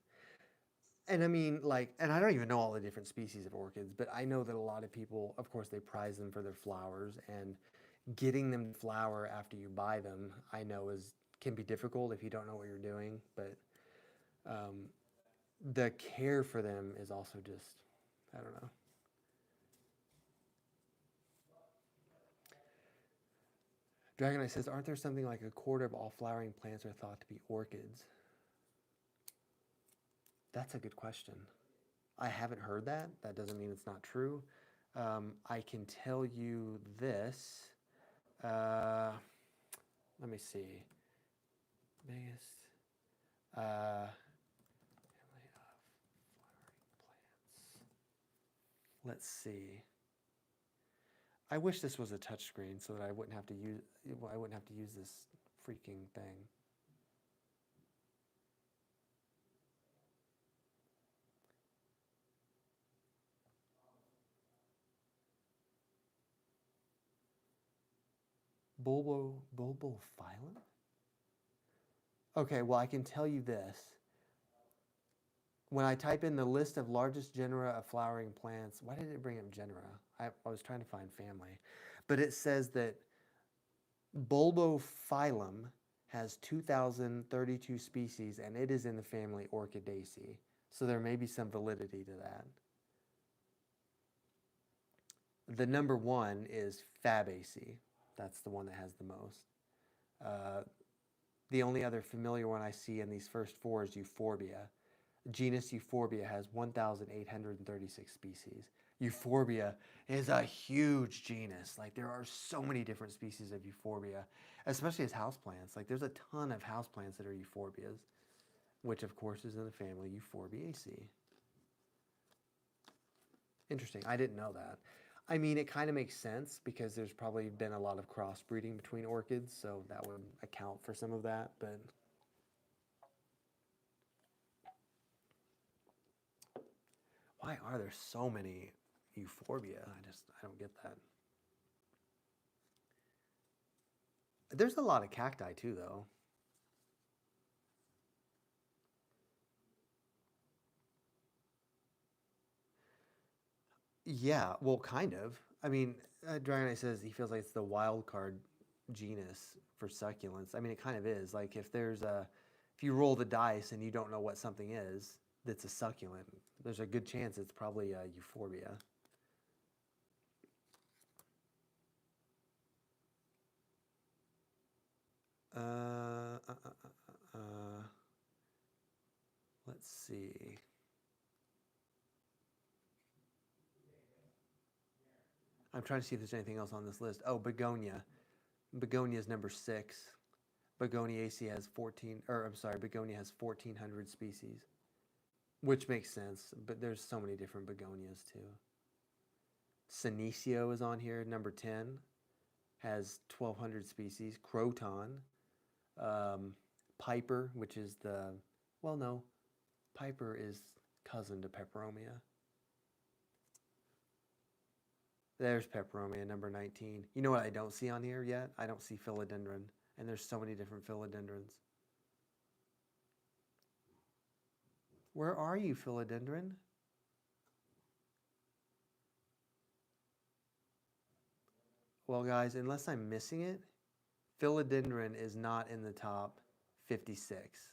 And I mean, and I don't even know all the different species of orchids, but I know that a lot of people, of course, they prize them for their flowers, and getting them to flower after you buy them, I know can be difficult if you don't know what you're doing, but the care for them is also just, I don't know. Dragonite says, aren't there something like a quarter of all flowering plants are thought to be orchids? That's a good question. I haven't heard that. That doesn't mean it's not true. I can tell you this. Let me see. Biggest family of flowering plants. Let's see. I wish this was a touchscreen so that I wouldn't have to use this freaking thing. Bulbophyllum? Okay, well, I can tell you this. When I type in the list of largest genera of flowering plants, why did it bring up genera? I was trying to find family. But it says that Bulbophyllum has 2,032 species, and it is in the family Orchidaceae. So there may be some validity to that. The number one is Fabaceae. That's the one that has the most. The only other familiar one I see in these first four is Euphorbia. Genus Euphorbia has 1,836 species. Euphorbia is a huge genus. Like, there are so many different species of Euphorbia, especially as houseplants. Like, there's a ton of houseplants that are Euphorbias, which of course is in the family Euphorbiaceae. Interesting. I didn't know that. I mean, it kind of makes sense because there's probably been a lot of crossbreeding between orchids, so that would account for some of that, but why are there so many Euphorbia? I don't get that. There's a lot of cacti too, though. Yeah, well, kind of. I mean, Dragonite says he feels like it's the wild card genus for succulents. I mean, it kind of is. Like if you roll the dice and you don't know what something is that's a succulent, there's a good chance it's probably a euphorbia. Uh, uh, uh, let's see. I'm trying to see if there's anything else on this list. Oh, begonia. Begonia is number 6. Begoniaceae has 14, or I'm sorry, begonia has 1,400 species, which makes sense, but there's so many different begonias too. Senecio is on here, number 10, has 1,200 species. Croton, Piper, which is well, no, Piper is cousin to Peperomia. There's Peperomia, number 19. You know what I don't see on here yet? I don't see philodendron, and there's so many different philodendrons. Where are you, philodendron? Well, guys, unless I'm missing it, philodendron is not in the top 56.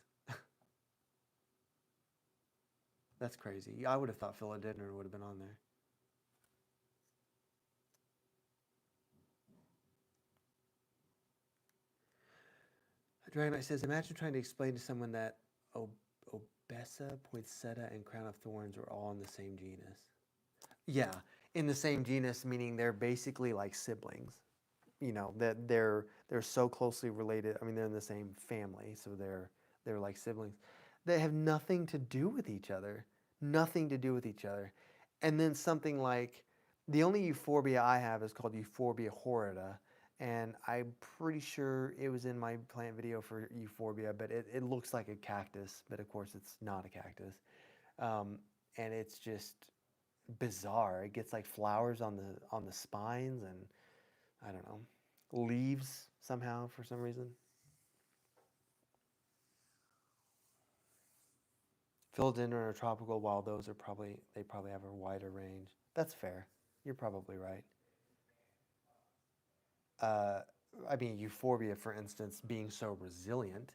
That's crazy. I would have thought philodendron would have been on there. Dragonite says, imagine trying to explain to someone that Obessa, poinsettia, and crown of thorns are all in the same genus. Yeah, in the same genus, meaning they're basically like siblings. You know, that they're so closely related. I mean, they're in the same family, so they're like siblings. They have nothing to do with each other. Nothing to do with each other. And then something like the only euphorbia I have is called Euphorbia horrida, and I'm pretty sure it was in my plant video for euphorbia, but it looks like a cactus, but of course it's not a cactus. And it's just bizarre. It gets like flowers on the spines and I don't know, leaves somehow for some reason. Philodendron are tropical, while those are they probably have a wider range. That's fair. You're probably right. Uh, I mean, euphorbia, for instance, being so resilient,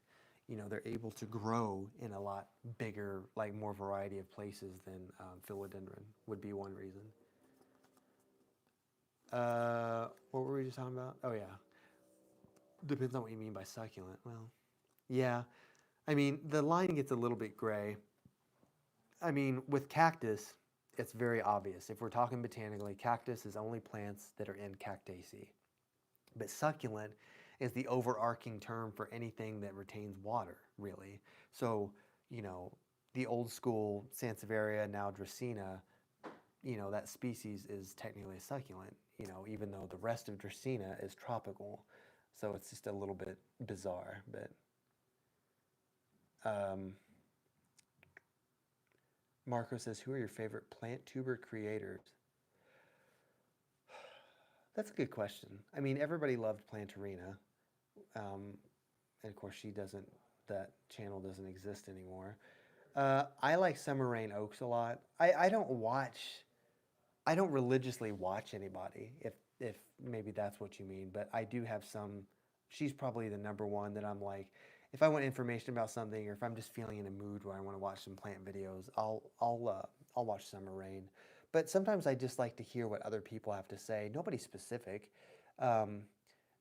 you know, they're able to grow in a lot bigger, like more variety of places than philodendron would be one reason. What were we just talking about? Oh yeah, depends on what you mean by succulent. Well, yeah, I mean the line gets a little bit gray. I mean, with cactus, it's very obvious. If we're talking botanically, cactus is only plants that are in Cactaceae. But succulent is the overarching term for anything that retains water, really. So, you know, the old school Sansevieria, now Dracaena, you know, that species is technically a succulent, you know, even though the rest of Dracaena is tropical. So it's just a little bit bizarre, but um, Marco says, who are your favorite plant tuber creators? That's a good question. I mean, everybody loved Plantarina. And of course, that channel doesn't exist anymore. I like Summer Rain Oaks a lot. I don't religiously watch anybody, if maybe that's what you mean, but I do have some. She's probably the number one that I'm like, if I want information about something, or if I'm just feeling in a mood where I want to watch some plant videos, I'll watch Summer Rain. But sometimes I just like to hear what other people have to say. Nobody specific. Um,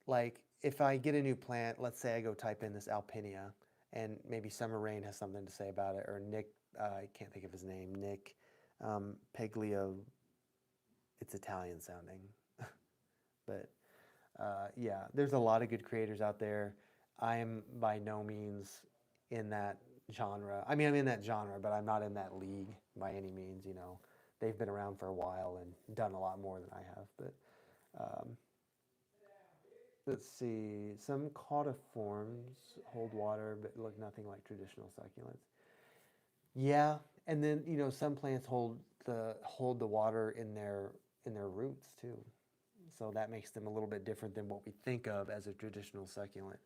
like if I get a new plant, let's say I go type in this Alpinia, and maybe Summer Rain has something to say about it, or Nick, I can't think of his name, Nick Peglio. It's Italian sounding, but yeah, there's a lot of good creators out there. I am by no means in that genre. I mean, I'm in that genre, but I'm not in that league by any means. You know, they've been around for a while and done a lot more than I have. But um, let's see, some caudiforms hold water, but look nothing like traditional succulents. Yeah, and then some plants hold the water in their roots too. So that makes them a little bit different than what we think of as a traditional succulent.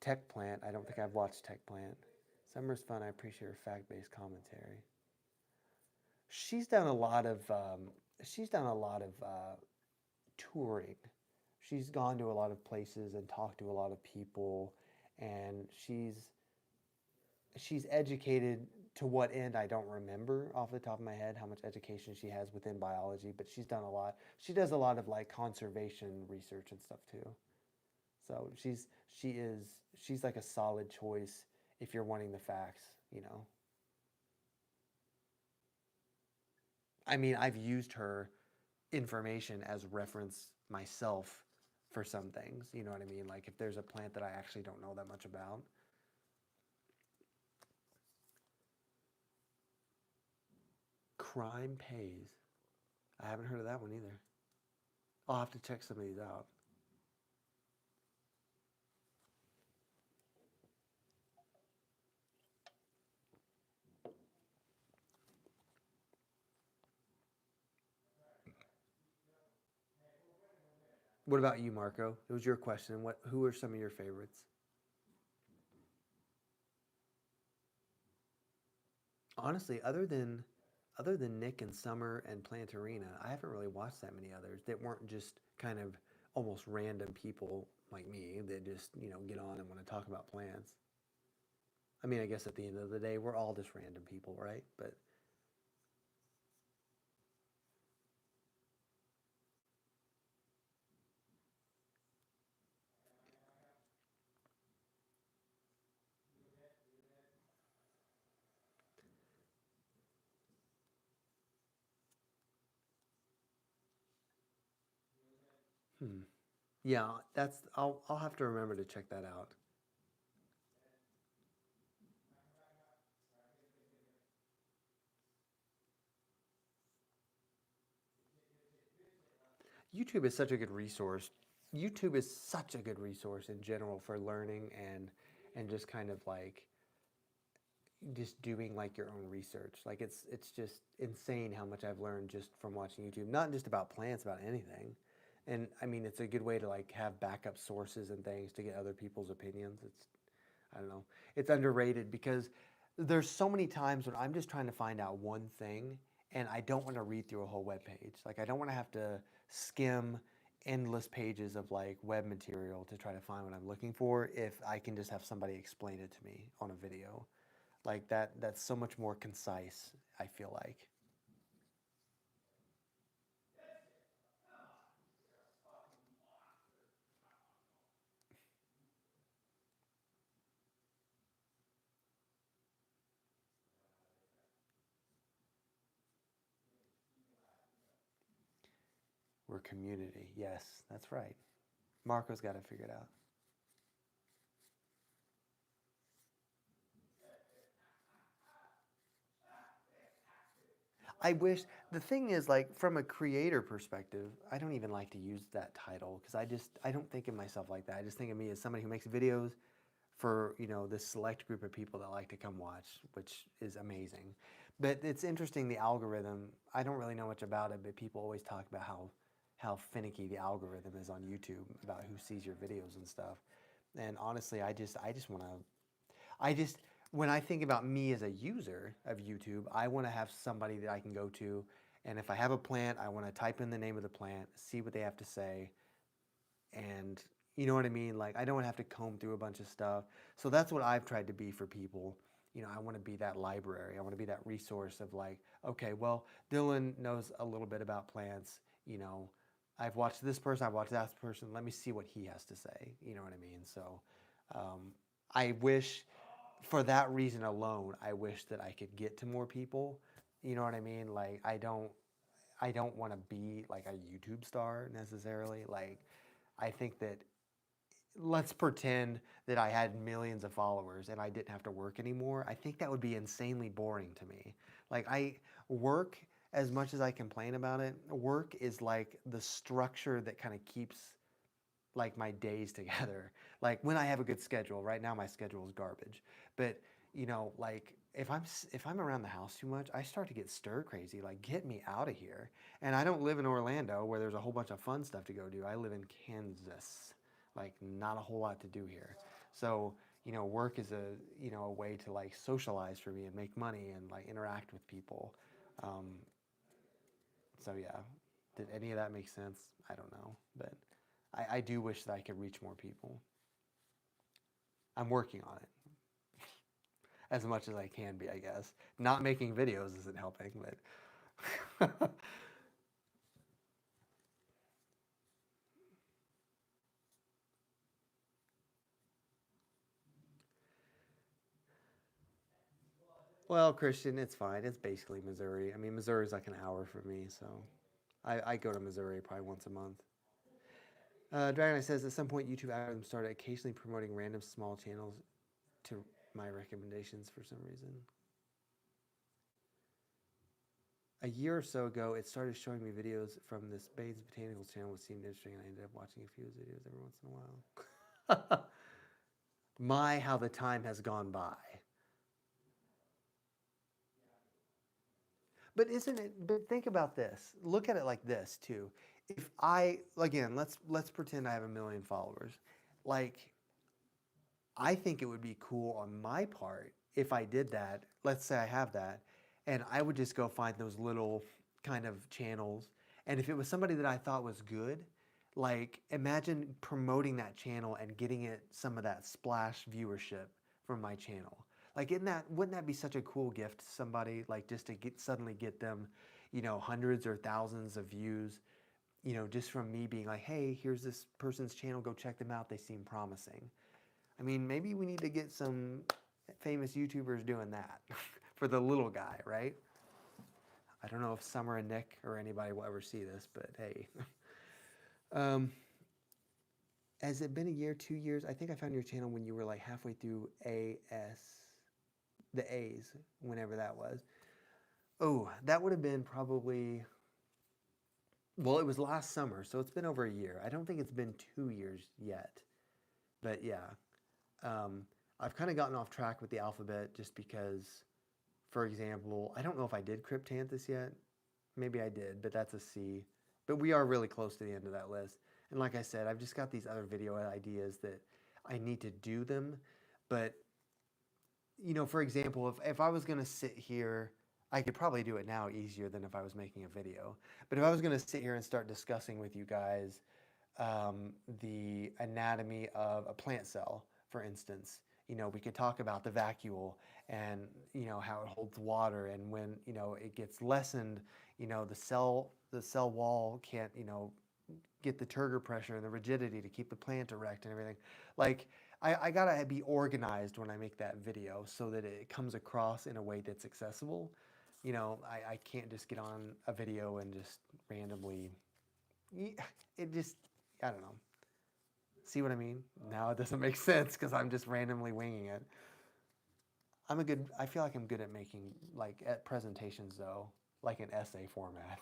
Tech Plant, I don't think I've watched Tech Plant. Summer's fun. I appreciate her fact-based commentary. She's done a lot of touring. She's gone to a lot of places and talked to a lot of people, and she's educated to what end I don't remember off the top of my head how much education she has within biology, but she's done a lot. She does a lot of like conservation research and stuff too. So she is she's like a solid choice if you're wanting the facts, you know. I mean, I've used her information as reference myself for some things, you know what I mean? Like if there's a plant that I actually don't know that much about. Crime Pays. I haven't heard of that one either. I'll have to check some of these out. What about you, Marco? It was your question. Who are some of your favorites? Honestly, other than Nick and Summer and Plantarina, I haven't really watched that many others that weren't just kind of almost random people like me that just, get on and want to talk about plants. I mean, I guess at the end of the day, we're all just random people, right? But hmm. Yeah, I'll have to remember to check that out. YouTube is such a good resource. YouTube is such a good resource in general for learning and just kind of like just doing like your own research. Like it's just insane how much I've learned just from watching YouTube, not just about plants, about anything. And I mean, it's a good way to like have backup sources and things to get other people's opinions. I don't know. It's underrated because there's so many times when I'm just trying to find out one thing and I don't want to read through a whole web page. Like I don't want to have to skim endless pages of like web material to try to find what I'm looking for if I can just have somebody explain it to me on a video. Like that's so much more concise, I feel like. We're community. Yes, that's right. Marco's got to figure it out. I wish the thing is like from a creator perspective, I don't even like to use that title because I don't think of myself like that. I just think of me as somebody who makes videos for this select group of people that like to come watch, which is amazing. But it's interesting the algorithm. I don't really know much about it, but people always talk about how finicky the algorithm is on YouTube about who sees your videos and stuff. And honestly, I just want to I just, when I think about me as a user of YouTube, I want to have somebody that I can go to. And if I have a plant, I want to type in the name of the plant, see what they have to say. And you know what I mean? Like, I don't have to comb through a bunch of stuff. So that's what I've tried to be for people. I want to be that library. I want to be that resource of like, okay, well, Dylan knows a little bit about plants. You know, I've watched this person, I've watched that person. Let me see what he has to say. You know what I mean? So I wish for that reason alone, I wish that I could get to more people. You know what I mean? Like I don't want to be like a YouTube star necessarily. Like I think that let's pretend that I had millions of followers and I didn't have to work anymore. I think that would be insanely boring to me. Like I work as much as I complain about it. Work is like the structure that kind of keeps like my days together. Like when I have a good schedule. Right now my schedule is garbage. But like if I'm around the house too much, I start to get stir crazy. Like, get me out of here. And I don't live in Orlando where there's a whole bunch of fun stuff to go do. I live in Kansas. Like, not a whole lot to do here. So, work is a way to like socialize for me and make money and like interact with people. Um, so yeah, did any of that make sense? I don't know, but I do wish that I could reach more people. I'm working on it as much as I can be, I guess. Not making videos isn't helping, but well, Christian, it's fine. It's basically Missouri. I mean, Missouri's like an hour from me, so I go to Missouri probably once a month. Dragonite says at some point YouTube algorithm started occasionally promoting random small channels to my recommendations for some reason. A year or so ago, it started showing me videos from this Bane's Botanicals channel, which seemed interesting, and I ended up watching a few of his videos every once in a while. My, how the time has gone by. But isn't it? But think about this. Look at it like this too. If I again, let's pretend I have 1 million followers. Like, I think it would be cool on my part if I did that. Let's say I have that, and I would just go find those little kind of channels. And if it was somebody that I thought was good, like imagine promoting that channel and getting it some of that splash viewership from my channel. Like, wouldn't that be such a cool gift to somebody? Like, just to suddenly get them, hundreds or thousands of views, just from me being like, hey, here's this person's channel, go check them out. They seem promising. I mean, maybe we need to get some famous YouTubers doing that for the little guy, right? I don't know if Summer and Nick or anybody will ever see this, but hey. um, has it been a year, 2 years? I think I found your channel when you were like halfway through the A's, whenever that was. Oh, that would have been probably, well, it was last summer, so it's been over a year. I don't think it's been 2 years yet. But yeah, um, I've kind of gotten off track with the alphabet just because, for example, I don't know if I did Cryptanthus yet. Maybe I did, but that's a C. But we are really close to the end of that list. And like I said, I've just got these other video ideas that I need to do them. But, for example, if I was going to sit here, I could probably do it now easier than if I was making a video. But if I was going to sit here and start discussing with you guys the anatomy of a plant cell, for instance, we could talk about the vacuole and, how it holds water, and when, it gets lessened, the cell wall can't, get the turgor pressure and the rigidity to keep the plant erect and everything. Like, I gotta be organized when I make that video so that it comes across in a way that's accessible. I can't just get on a video and just randomly, it just, I don't know. See what I mean? Now it doesn't make sense because I'm just randomly winging it. I feel like I'm good at making, like, at presentations though, like an essay format.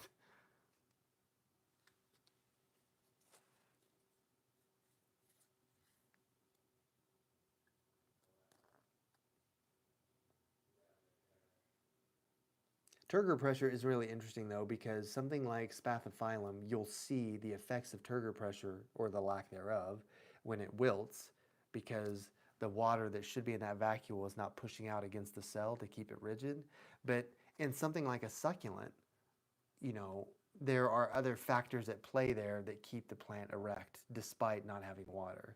Turgor pressure is really interesting though, because something like spathiphyllum, you'll see the effects of turgor pressure, or the lack thereof, when it wilts, because the water that should be in that vacuole is not pushing out against the cell to keep it rigid. But in something like a succulent, there are other factors at play there that keep the plant erect despite not having water.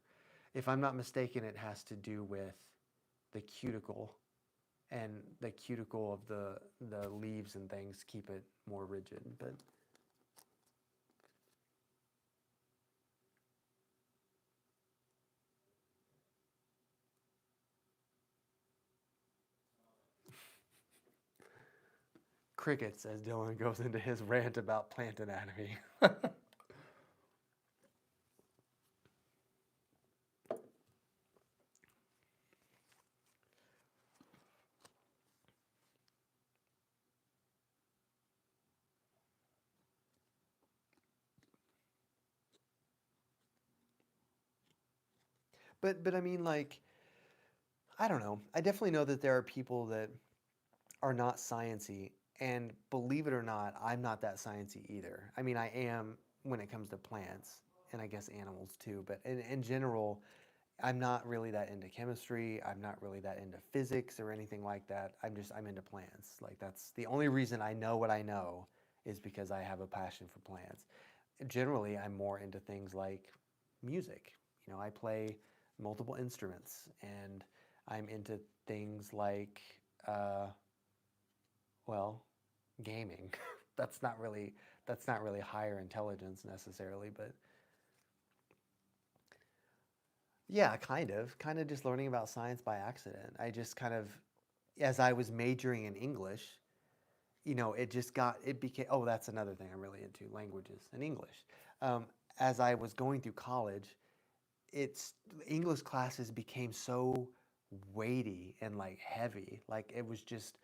If I'm not mistaken, it has to do with the cuticle, and the cuticle of the leaves and things keep it more rigid. But crickets, as Dylan goes into his rant about plant anatomy. But I mean, like, I don't know. I definitely know that there are people that are not sciencey. And believe it or not, I'm not that sciencey either. I mean, I am when it comes to plants and I guess animals too, but in general, I'm not really that into chemistry. I'm not really that into physics or anything like that. I'm into plants. Like that's the only reason I know what I know is because I have a passion for plants. Generally, I'm more into things like music. You know, I play multiple instruments and I'm into things like uh, well, gaming. that's not really that's not really higher intelligence necessarily, but yeah, kind of just learning about science by accident. I just kind of, as I was majoring in English, you know, it became, oh, that's another thing I'm really into, languages and English. Um, as I was going through college, it's English classes became so weighty and like heavy. Like it was just,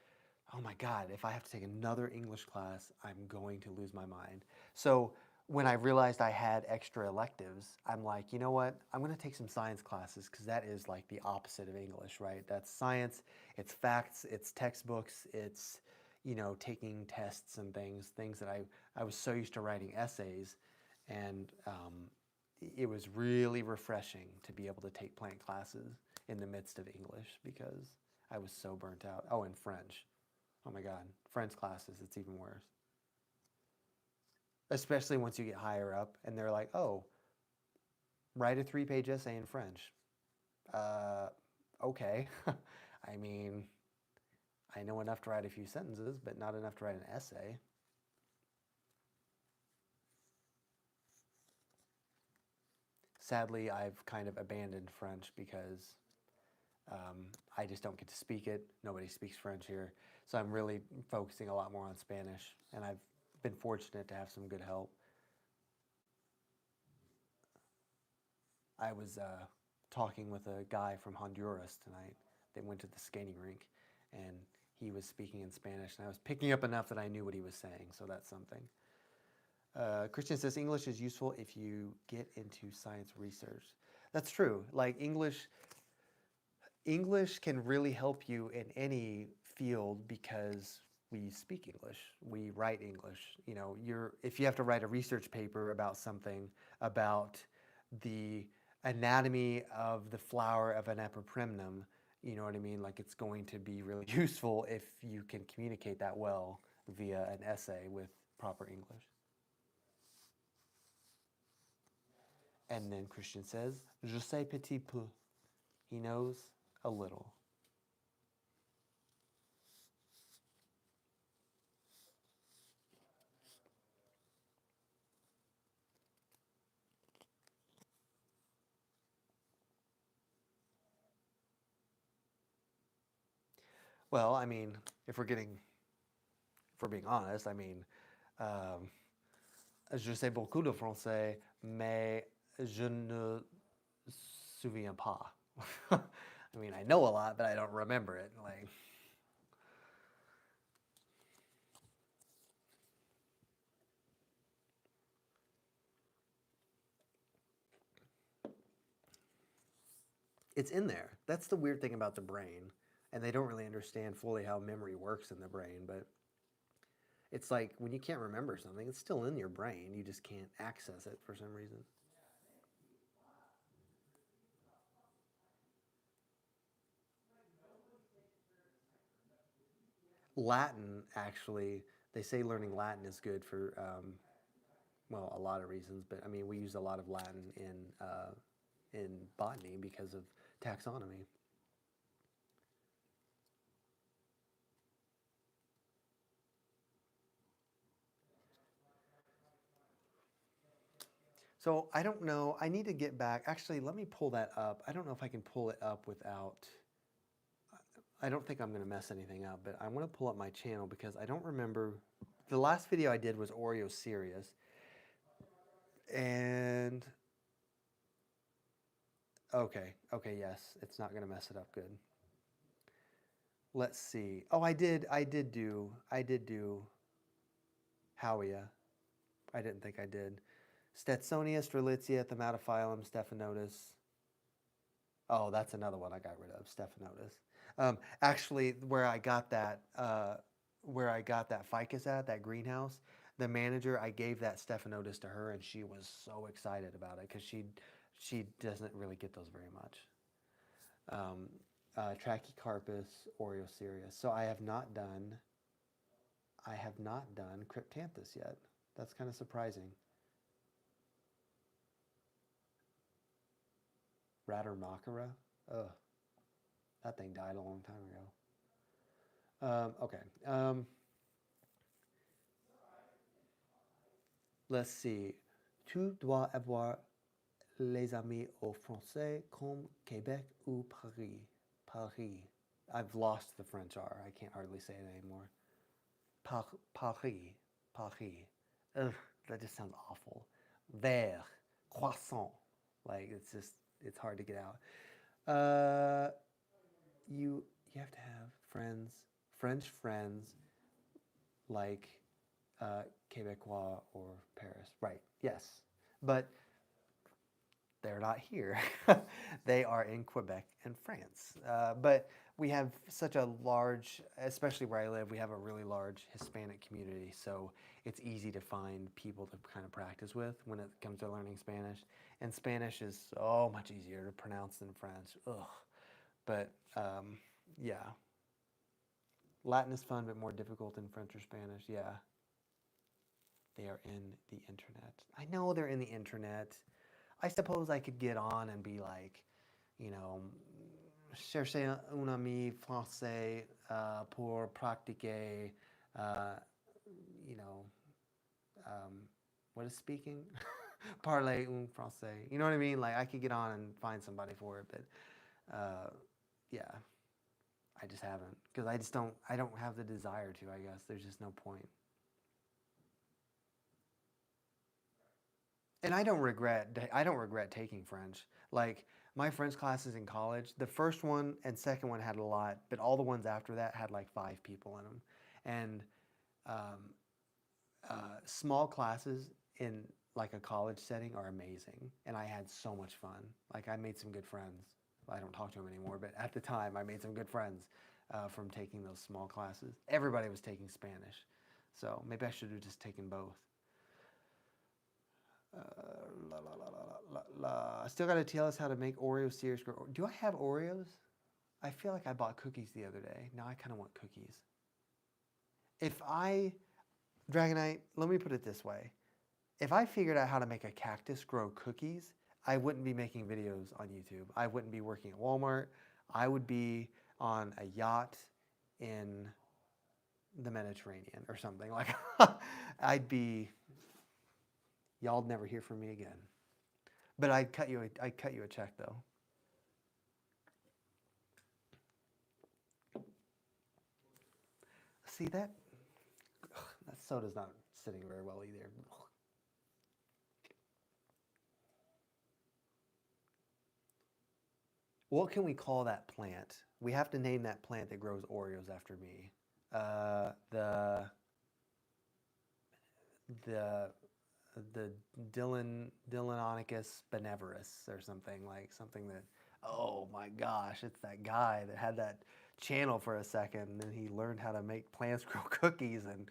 oh my God, if I have to take another English class, I'm going to lose my mind. So when I realized I had extra electives, I'm like, you know what? I'm going to take some science classes because that is like the opposite of English, right? That's science, it's facts, it's textbooks, it's, you know, taking tests and things that I was so used to writing essays. And it was really refreshing to be able to take plant classes in the midst of English because I was so burnt out. Oh, and French. Oh my God, French classes, it's even worse. Especially once you get higher up and they're like, oh, write a 3-page essay in French. Uh, okay. I mean, I know enough to write a few sentences, but not enough to write an essay. Sadly, I've kind of abandoned French because I just don't get to speak it. Nobody speaks French here. So I'm really focusing a lot more on Spanish, and I've been fortunate to have some good help. I was talking with a guy from Honduras tonight that went to the skating rink, and he was speaking in Spanish, and I was picking up enough that I knew what he was saying, so that's something. Christian says English is useful if you get into science research. That's true. Like English can really help you in any field because we speak English, we write English. You know, if you have to write a research paper about something about the anatomy of the flower of an epipremnum, you know what I mean? Like it's going to be really useful if you can communicate that well via an essay with proper English. And then Christian says, Je sais petit peu. He knows a little. Well, I mean, if we're being honest, I mean, um, je sais beaucoup de français, mais je ne souviens pas. I mean, I know a lot, but I don't remember it. Like, it's in there. That's the weird thing about the brain, and they don't really understand fully how memory works in the brain. But it's like when you can't remember something, it's still in your brain. You just can't access it for some reason. Latin, actually, they say learning Latin is good for well, a lot of reasons, but I mean, we use a lot of Latin in botany because of taxonomy. So I don't know. I need to get back. Actually, let me pull that up. I don't know if I can pull it up without. I don't think I'm going to mess anything up, but I want to pull up my channel because I don't remember. The last video I did was Oreo Serious, and okay, yes, it's not going to mess it up good. Let's see. Oh, I did do Howia. I didn't think I did. Stetsonia, Strelitzia, Thamatophyllum, Stephanotis. Oh, that's another one I got rid of, Stephanotis. Actually, where I got that ficus at, that greenhouse, the manager, I gave that stephanotis to her, and she was so excited about it because she doesn't really get those very much. Um, Trachycarpus oreoserius. So I have not done Cryptanthus yet. That's kind of surprising. Radermachera. Ugh, that thing died a long time ago. Okay. Let's see. Tu dois avoir les amis au français comme Québec ou Paris. Paris. I've lost the French R. I can't hardly say it anymore. Paris. Paris. Ugh, that just sounds awful. Verre. Croissant. Like, it's hard to get out. You have to have friends, French friends, like Quebecois or Paris. Right, yes. But they're not here. They are in Quebec and France. But we have such a large, especially where I live, we have a really large Hispanic community. So it's easy to find people to kind of practice with when it comes to learning Spanish. And Spanish is so much easier to pronounce than French. Ugh. But yeah. Latin is fun, but more difficult than French or Spanish. Yeah. They are in the internet. I know they're in the internet. I suppose I could get on and be like, you know, chercher un ami français pour pratiquer, uh, you know, what is speaking? Parler un français. You know what I mean? Like, I could get on and find somebody for it, but yeah, I just haven't because I don't have the desire to. I guess there's just no point. And I don't regret taking French. Like my French classes in college, the first one and second one had a lot, but all the ones after that had like 5 people in them. And um, small classes in like a college setting are amazing, and I had so much fun. Like I made some good friends. I don't talk to them anymore, but at the time I made some good friends from taking those small classes. Everybody was taking Spanish, so maybe I should have just taken both. La, la, la, la, la, la. I still got to tell us how to make Oreo cereal. Do I have Oreos? I feel like I bought cookies the other day. Now I kind of want cookies. If I, Dragonite, let me put it this way. If I figured out how to make a cactus grow cookies, I wouldn't be making videos on YouTube. I wouldn't be working at Walmart. I would be on a yacht in the Mediterranean or something. Like I'd be, y'all'd never hear from me again. But I'd cut you a check though. See that? Ugh, that soda's not sitting very well either. What can we call that plant? We have to name that plant that grows Oreos after me. The the Dillanonicus benevolus or something like something that. Oh my gosh, it's that guy that had that channel for a second, and then he learned how to make plants grow cookies, and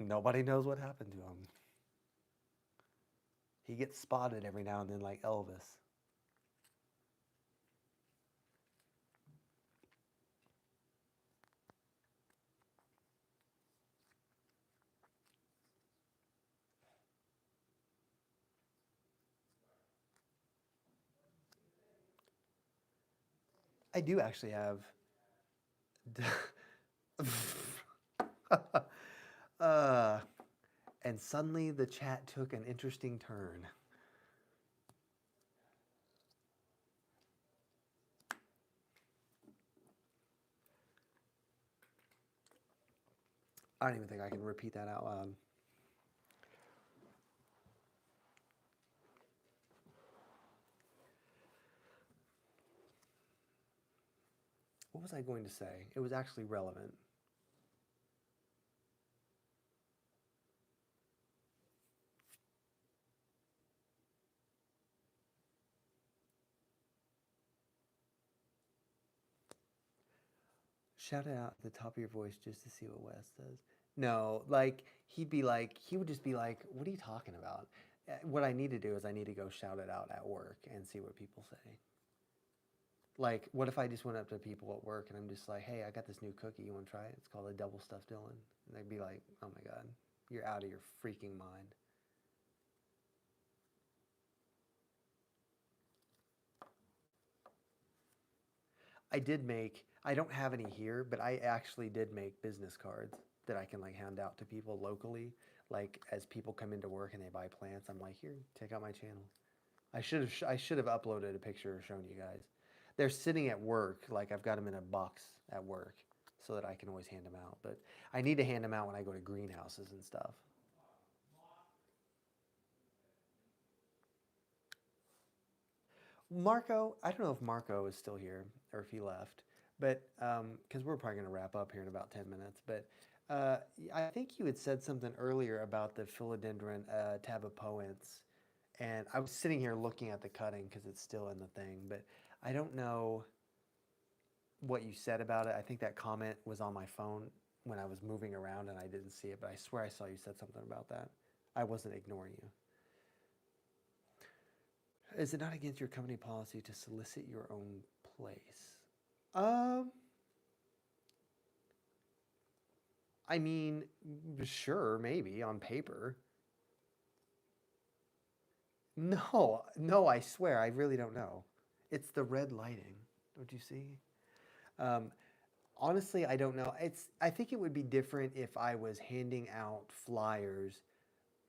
nobody knows what happened to him. He gets spotted every now and then, like Elvis. I do actually have. uh, and suddenly the chat took an interesting turn. I don't even think I can repeat that out loud. What was I going to say? It was actually relevant. Shout it out at the top of your voice just to see what Wes does. No, like he'd be like, he would just be like, "What are you talking about?" What I need to do is I need to go shout it out at work and see what people say. Like, what if I just went up to people at work and I'm just like, "Hey, I got this new cookie. You want to try it? It's called a double stuffed Dylan." And they'd be like, "Oh my god, you're out of your freaking mind." I did make. I don't have any here, but I actually did make business cards that I can like hand out to people locally. Like as people come into work and they buy plants, I'm like, "Here, check out my channel." I should have uploaded a picture or shown you guys. They're sitting at work, like I've got them in a box at work, so that I can always hand them out. But I need to hand them out when I go to greenhouses and stuff. Marco, I don't know if Marco is still here or if he left, but because we're probably going to wrap up here in about 10 minutes. But I think you had said something earlier about the philodendron tabapoense, and I was sitting here looking at the cutting because it's still in the thing, but I don't know what you said about it. I think that comment was on my phone when I was moving around and I didn't see it, but I swear I saw you said something about that. I wasn't ignoring you. Is it not against your company policy to solicit your own place? Um, I mean, sure, maybe on paper. No, no, I swear, I really don't know. It's the red lighting. Don't you see? Um, honestly, I don't know. I think it would be different if I was handing out flyers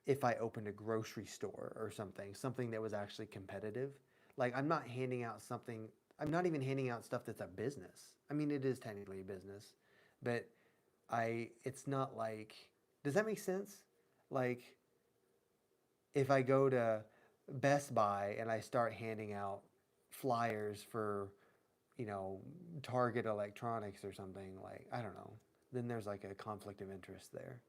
if I opened a grocery store or something that was actually competitive. Like I'm not handing out something, I'm not even handing out stuff that's a business. I mean, it is technically a business, but it's not like, does that make sense? Like if I go to Best Buy and I start handing out flyers for, you know, Target Electronics or something, like, I don't know, then there's like a conflict of interest there.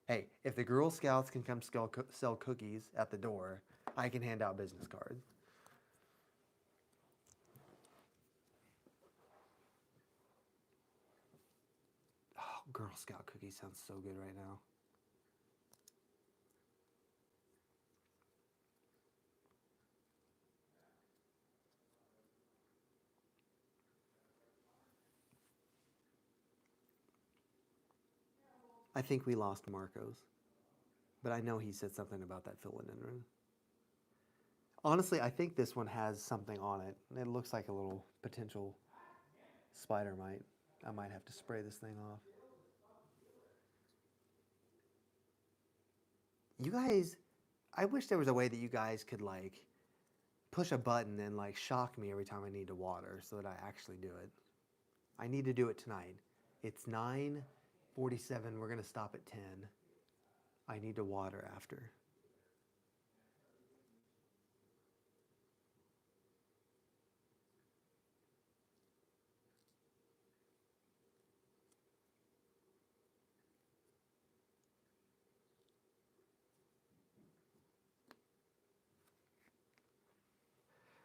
Hey, if the Girl Scouts can come sell cookies at the door, I can hand out business cards. Oh, Girl Scout cookies sounds so good right now. I think we lost Marcos, but I know he said something about that philodendron. Honestly, I think this one has something on it. It looks like a little potential spider mite. I might have to spray this thing off. You guys, I wish there was a way that you guys could like push a button and like shock me every time I need to water so that I actually do it. I need to do it tonight. It's 9:47. We're going to stop at 10. I need to water after.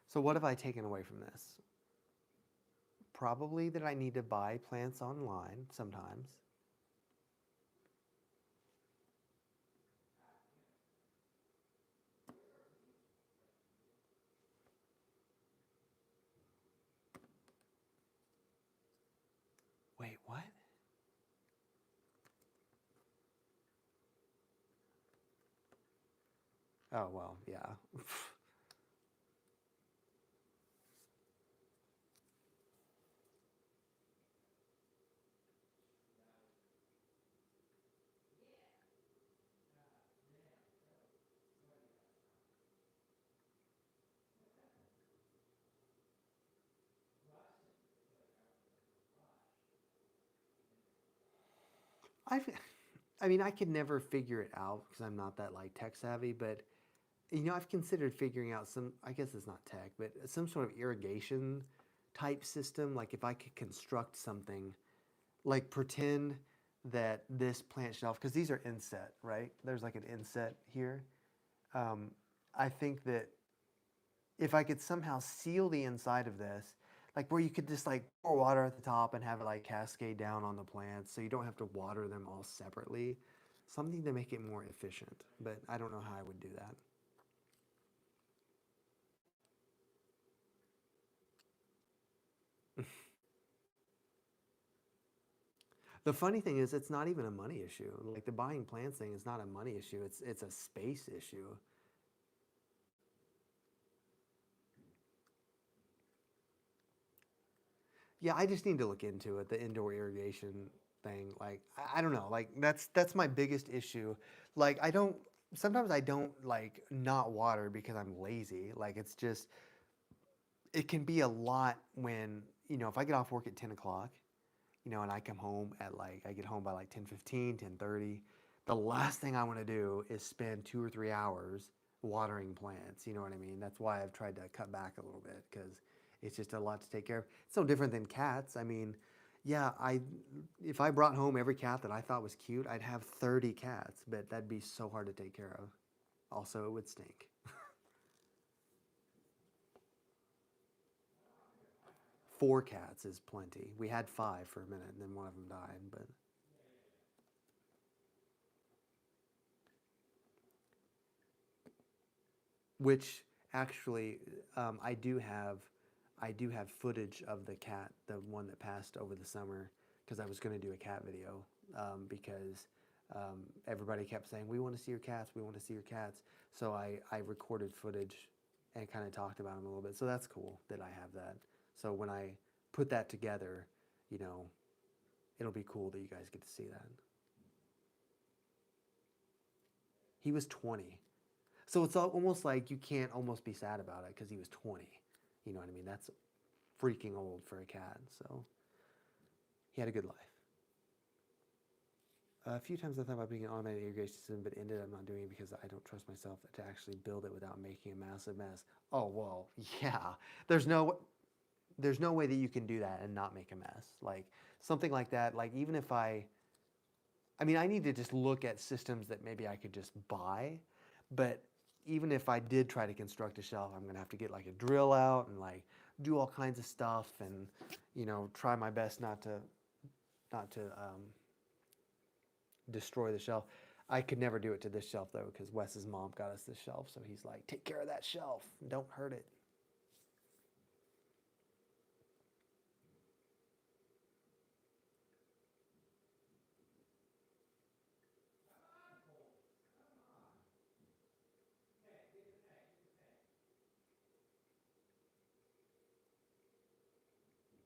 So what have I taken away from this? Probably that I need to buy plants online sometimes. Wait, what? Oh, well, yeah. I've, I mean, I could never figure it out because I'm not that like tech savvy, but you know, I've considered figuring out some, I guess it's not tech, but some sort of irrigation type system. Like if I could construct something, like pretend that this plant shelf, because these are inset, right? There's like an inset here. I think that if I could somehow seal the inside of this, like where you could just like pour water at the top and have it like cascade down on the plants, so you don't have to water them all separately. Something to make it more efficient, but I don't know how I would do that. The funny thing is, it's not even a money issue. Like the buying plants thing is not a money issue. It's a space issue. Yeah, I just need to look into it. The indoor irrigation thing, like I don't know, like that's my biggest issue. Like I don't. Sometimes I don't like not water because I'm lazy. Like it's just it can be a lot when if I get off work at 10 o'clock, and I come home at like I get home by like 10:15, 10:30. The last thing I want to do is spend 2 or 3 hours watering plants. You know what I mean? That's why I've tried to cut back a little bit because it's just a lot to take care of. It's no different than cats. I mean, yeah, I if I brought home every cat that I thought was cute, I'd have 30 cats, but that'd be so hard to take care of. Also, it would stink. 4 cats is plenty. We had 5 for a minute, and then one of them died. But which actually, I do have footage of the cat, the one that passed over the summer, because I was going to do a cat video, because everybody kept saying, "We want to see your cats. We want to see your cats." So I recorded footage and kind of talked about them a little bit. So that's cool that I have that. So when I put that together, you know, it'll be cool that you guys get to see that. He was 20. So it's almost like you can't almost be sad about it because he was 20. You know what I mean? That's freaking old for a cat. So he had a good life. A few times I thought about being an automated irrigation system, but ended up not doing it because I don't trust myself to actually build it without making a massive mess. Oh well, yeah. There's no there's no way that you can do that and not make a mess. Like something like that. Like even if I mean, I need to just look at systems that maybe I could just buy. But even if I did try to construct a shelf, I'm gonna have to get like a drill out and like do all kinds of stuff and try my best not to destroy the shelf. I could never do it to this shelf though because Wes's mom got us this shelf, so he's like, take care of that shelf, don't hurt it.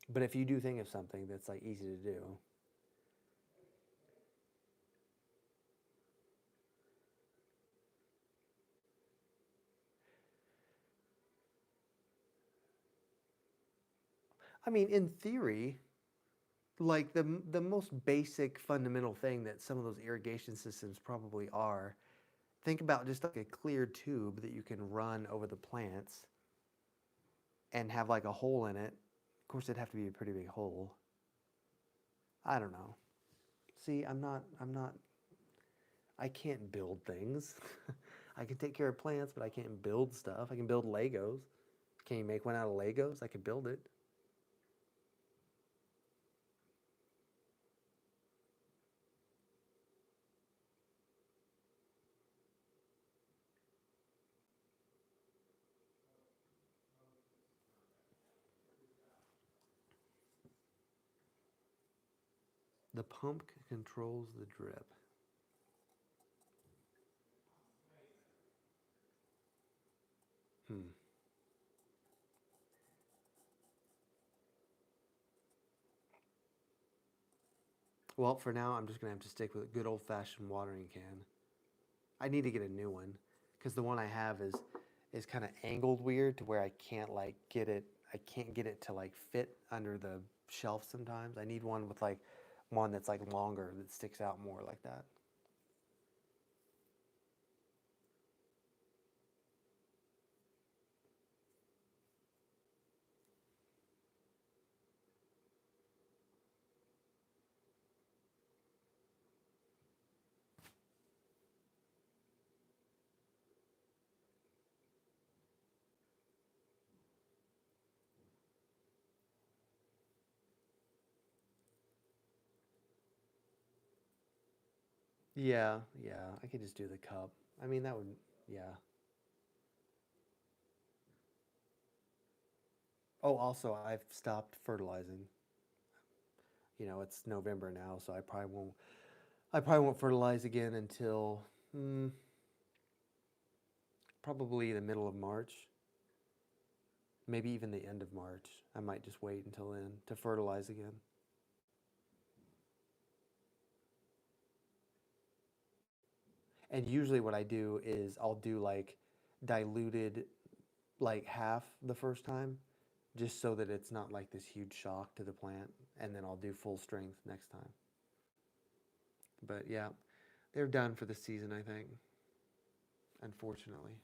But if you do think of something that's like easy to do, I mean, in theory, like the most basic fundamental thing that some of those irrigation systems probably are. Think about just like a clear tube that you can run over the plants and have like a hole in it. Of course, it'd have to be a pretty big hole. I don't know. See, I can't build things. I can take care of plants, but I can't build stuff. I can build Legos. Can you make one out of Legos? I could build it. The pump controls the drip. Hmm. Well, for now, I'm just gonna have to stick with a good old-fashioned watering can. I need to get a new one because the one I have is kind of angled weird to where I can't like get it. I can't get it to like fit under the shelf sometimes. I need one with like one that's like longer that sticks out more like that. Yeah, yeah. I could just do the cup. I mean, that would, yeah. Oh, also, I've stopped fertilizing. It's November now, so I probably won't fertilize again until mm, probably the middle of March, maybe even the end of March. I might just wait until then to fertilize again. And usually what I do is I'll do like diluted like half the first time just so that it's not like this huge shock to the plant, and then I'll do full strength next time. But yeah, they're done for the season, I think, unfortunately.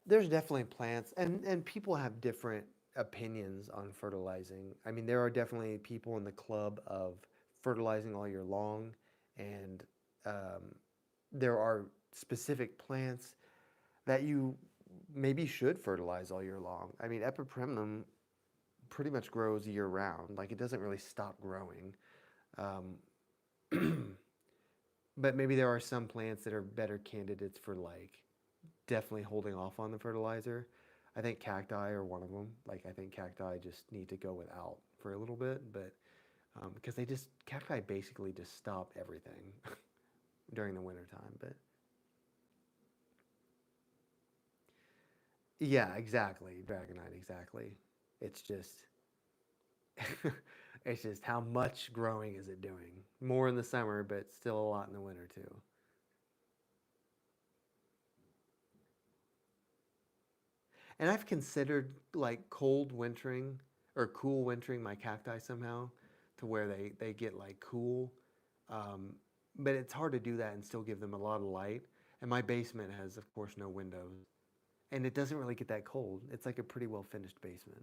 There's definitely plants, and people have different opinions on fertilizing. I mean, there are definitely people in the club of fertilizing all year long, and um, there are specific plants that you maybe should fertilize all year long. I mean, epipremnum pretty much grows year round. Like, it doesn't really stop growing. Um, but maybe there are some plants that are better candidates for like definitely holding off on the fertilizer. I think cacti are one of them. Like, I think cacti just need to go without for a little bit, but because cacti basically just stop everything during the winter time. But yeah, exactly, dragonite, exactly. It's just it's just how much growing is it doing? More in the summer, but still a lot in the winter too. And I've considered like cold wintering or cool wintering my cacti somehow to where they get like cool. Um, but it's hard to do that and still give them a lot of light. And my basement has, of course, no windows. And it doesn't really get that cold. It's like a pretty well finished basement.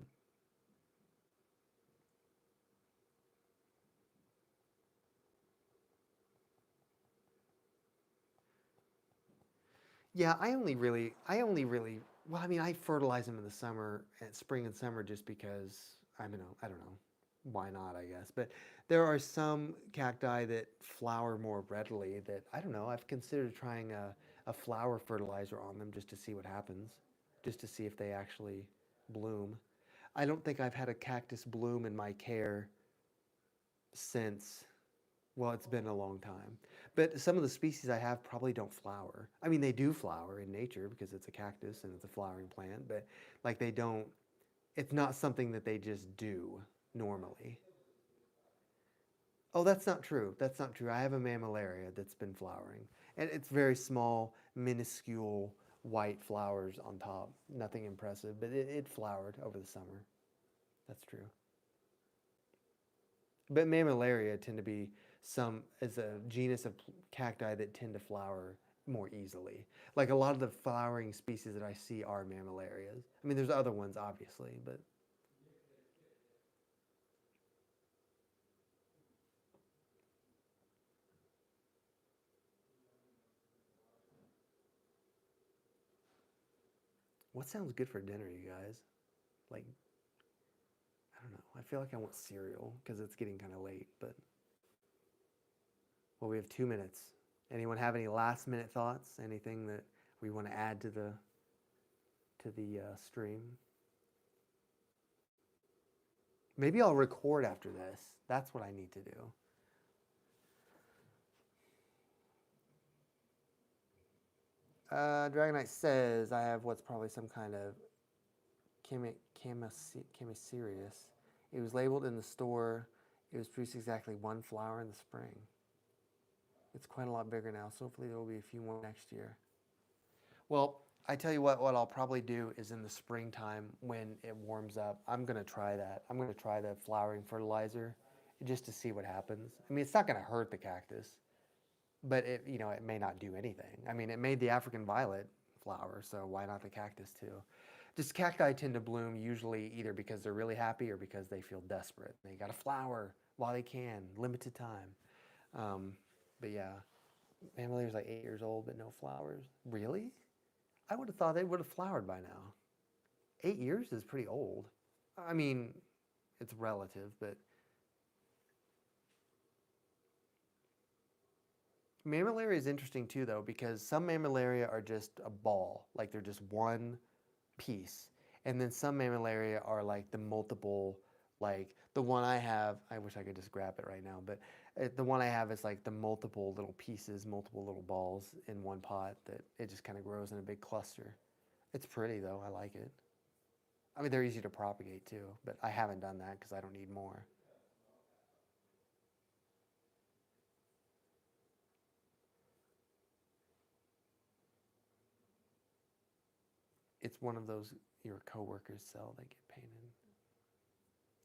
Yeah, well, I mean, I fertilize them in the summer, and spring and summer, just because I don't know, why not? I guess, but there are some cacti that flower more readily. That I don't know. I've considered trying a flower fertilizer on them just to see what happens, just to see if they actually bloom. I don't think I've had a cactus bloom in my care since, well, it's been a long time. But some of the species I have probably don't flower. I mean, they do flower in nature because it's a cactus and it's a flowering plant, but like they don't, it's not something that they just do normally. Oh, that's not true. That's not true. I have a mammillaria that's been flowering, and it's very small, minuscule white flowers on top. Nothing impressive, but it flowered over the summer. That's true. But mammillaria tend to be some as a genus of cacti that tend to flower more easily. Like a lot of the flowering species that I see are mammillarias. I mean, there's other ones obviously, but what sounds good for dinner, you guys? Like, I don't know. I feel like I want cereal because it's getting kind of late. But well, we have 2 minutes. Anyone have any last minute thoughts? Anything that we want to add to the stream? Maybe I'll record after this. That's what I need to do. Dragonite says I have what's probably some kind of Chemicerius. It was labeled in the store. It was produced exactly one flower in the spring. It's quite a lot bigger now, so hopefully there will be a few more next year. Well, I tell you what I'll probably do is in the springtime when it warms up, I'm going to try that. I'm going to try the flowering fertilizer just to see what happens. I mean, it's not going to hurt the cactus, but it may not do anything. I mean, it made the African violet flower, so why not the cactus too? Just cacti tend to bloom usually either because they're really happy or because they feel desperate. They got to flower while they can, limited time. Um, but yeah, Mammalier's like 8 years old, but no flowers. Really? I would have thought they would have flowered by now. 8 years is pretty old. I mean, it's relative, but Mammillaria is interesting too, though, because some Mammillaria are just a ball, like they're just one piece. And then some Mammillaria are like the multiple, like the one I have, I wish I could just grab it right now, but the one I have is like the multiple little pieces, multiple little balls in one pot that it just kind of grows in a big cluster. It's pretty though, I like it. I mean, they're easy to propagate too, but I haven't done that because I don't need more. It's one of those your coworkers sell that get painted.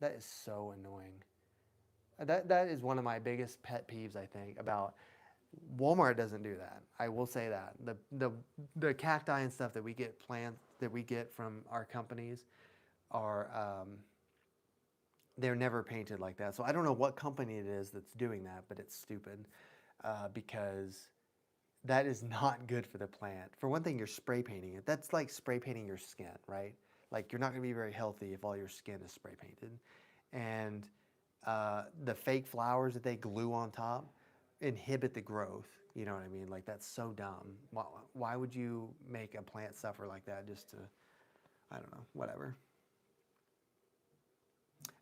That is so annoying. That is one of my biggest pet peeves. I think about Walmart doesn't do that. I will say that the cacti and stuff that we get plants that we get from our companies are they're never painted like that. So I don't know what company it is that's doing that, but it's stupid because that is not good for the plant. For one thing, you're spray painting it. That's like spray painting your skin, right? Like you're not going to be very healthy if all your skin is spray painted. And the fake flowers that they glue on top inhibit the growth. You know what I mean? Like that's so dumb. Why would you make a plant suffer like that just to, I don't know, whatever.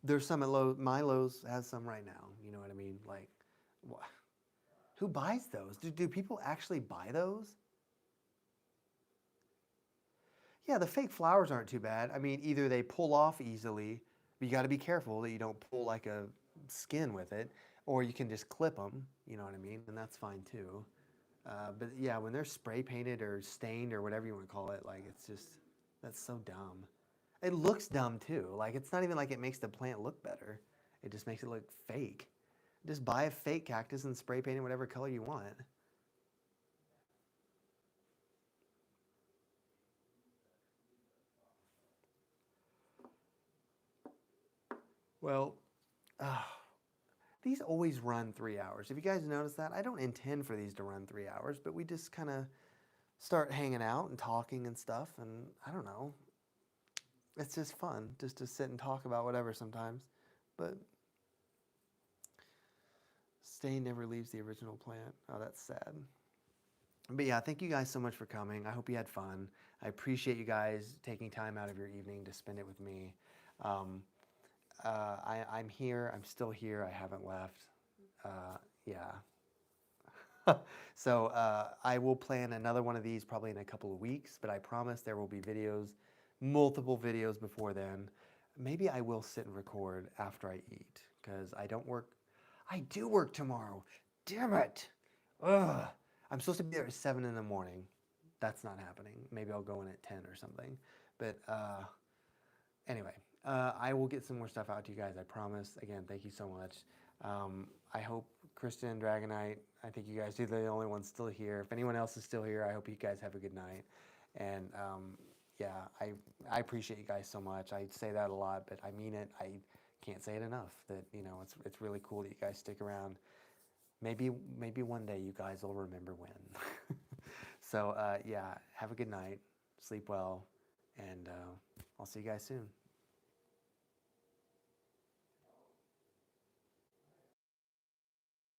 There's some at Lowe's. My Lowe's has some right now. You know what I mean? Like, who buys those? Do people actually buy those? Yeah, the fake flowers aren't too bad. I mean, either they pull off easily, but you got to be careful that you don't pull like a skin with it, or you can just clip them. You know what I mean? And that's fine too. But yeah, when they're spray painted or stained or whatever you want to call it, like it's just that's so dumb. It looks dumb too. Like it's not even like it makes the plant look better. It just makes it look fake. Just buy a fake cactus and spray paint it whatever color you want. Well, uh, these always run 3 hours. If you guys notice that, I don't intend for these to run 3 hours, but we just kind of start hanging out and talking and stuff. And I don't know, it's just fun just to sit and talk about whatever sometimes. But stain never leaves the original plant. Oh, that's sad. But yeah, thank you guys so much for coming. I hope you had fun. I appreciate you guys taking time out of your evening to spend it with me. Um, I'm here. I'm still here. I haven't left. Yeah. So I will plan another one of these probably in a couple of weeks, but I promise there will be videos, multiple videos before then. Maybe I will sit and record after I eat because I don't work. I do work tomorrow. Damn it. Ugh. I'm supposed to be there at 7 in the morning. That's not happening. Maybe I'll go in at 10 or something. But anyway, I will get some more stuff out to you guys, I promise. Again, thank you so much. I hope Kristen and Dragonite, I think you guys are the only ones still here. If anyone else is still here, I hope you guys have a good night. And yeah, I appreciate you guys so much. I say that a lot, but I mean it. I can't say it enough that, you know, it's really cool that you guys stick around. Maybe one day you guys will remember when. So yeah, have a good night, sleep well, and I'll see you guys soon.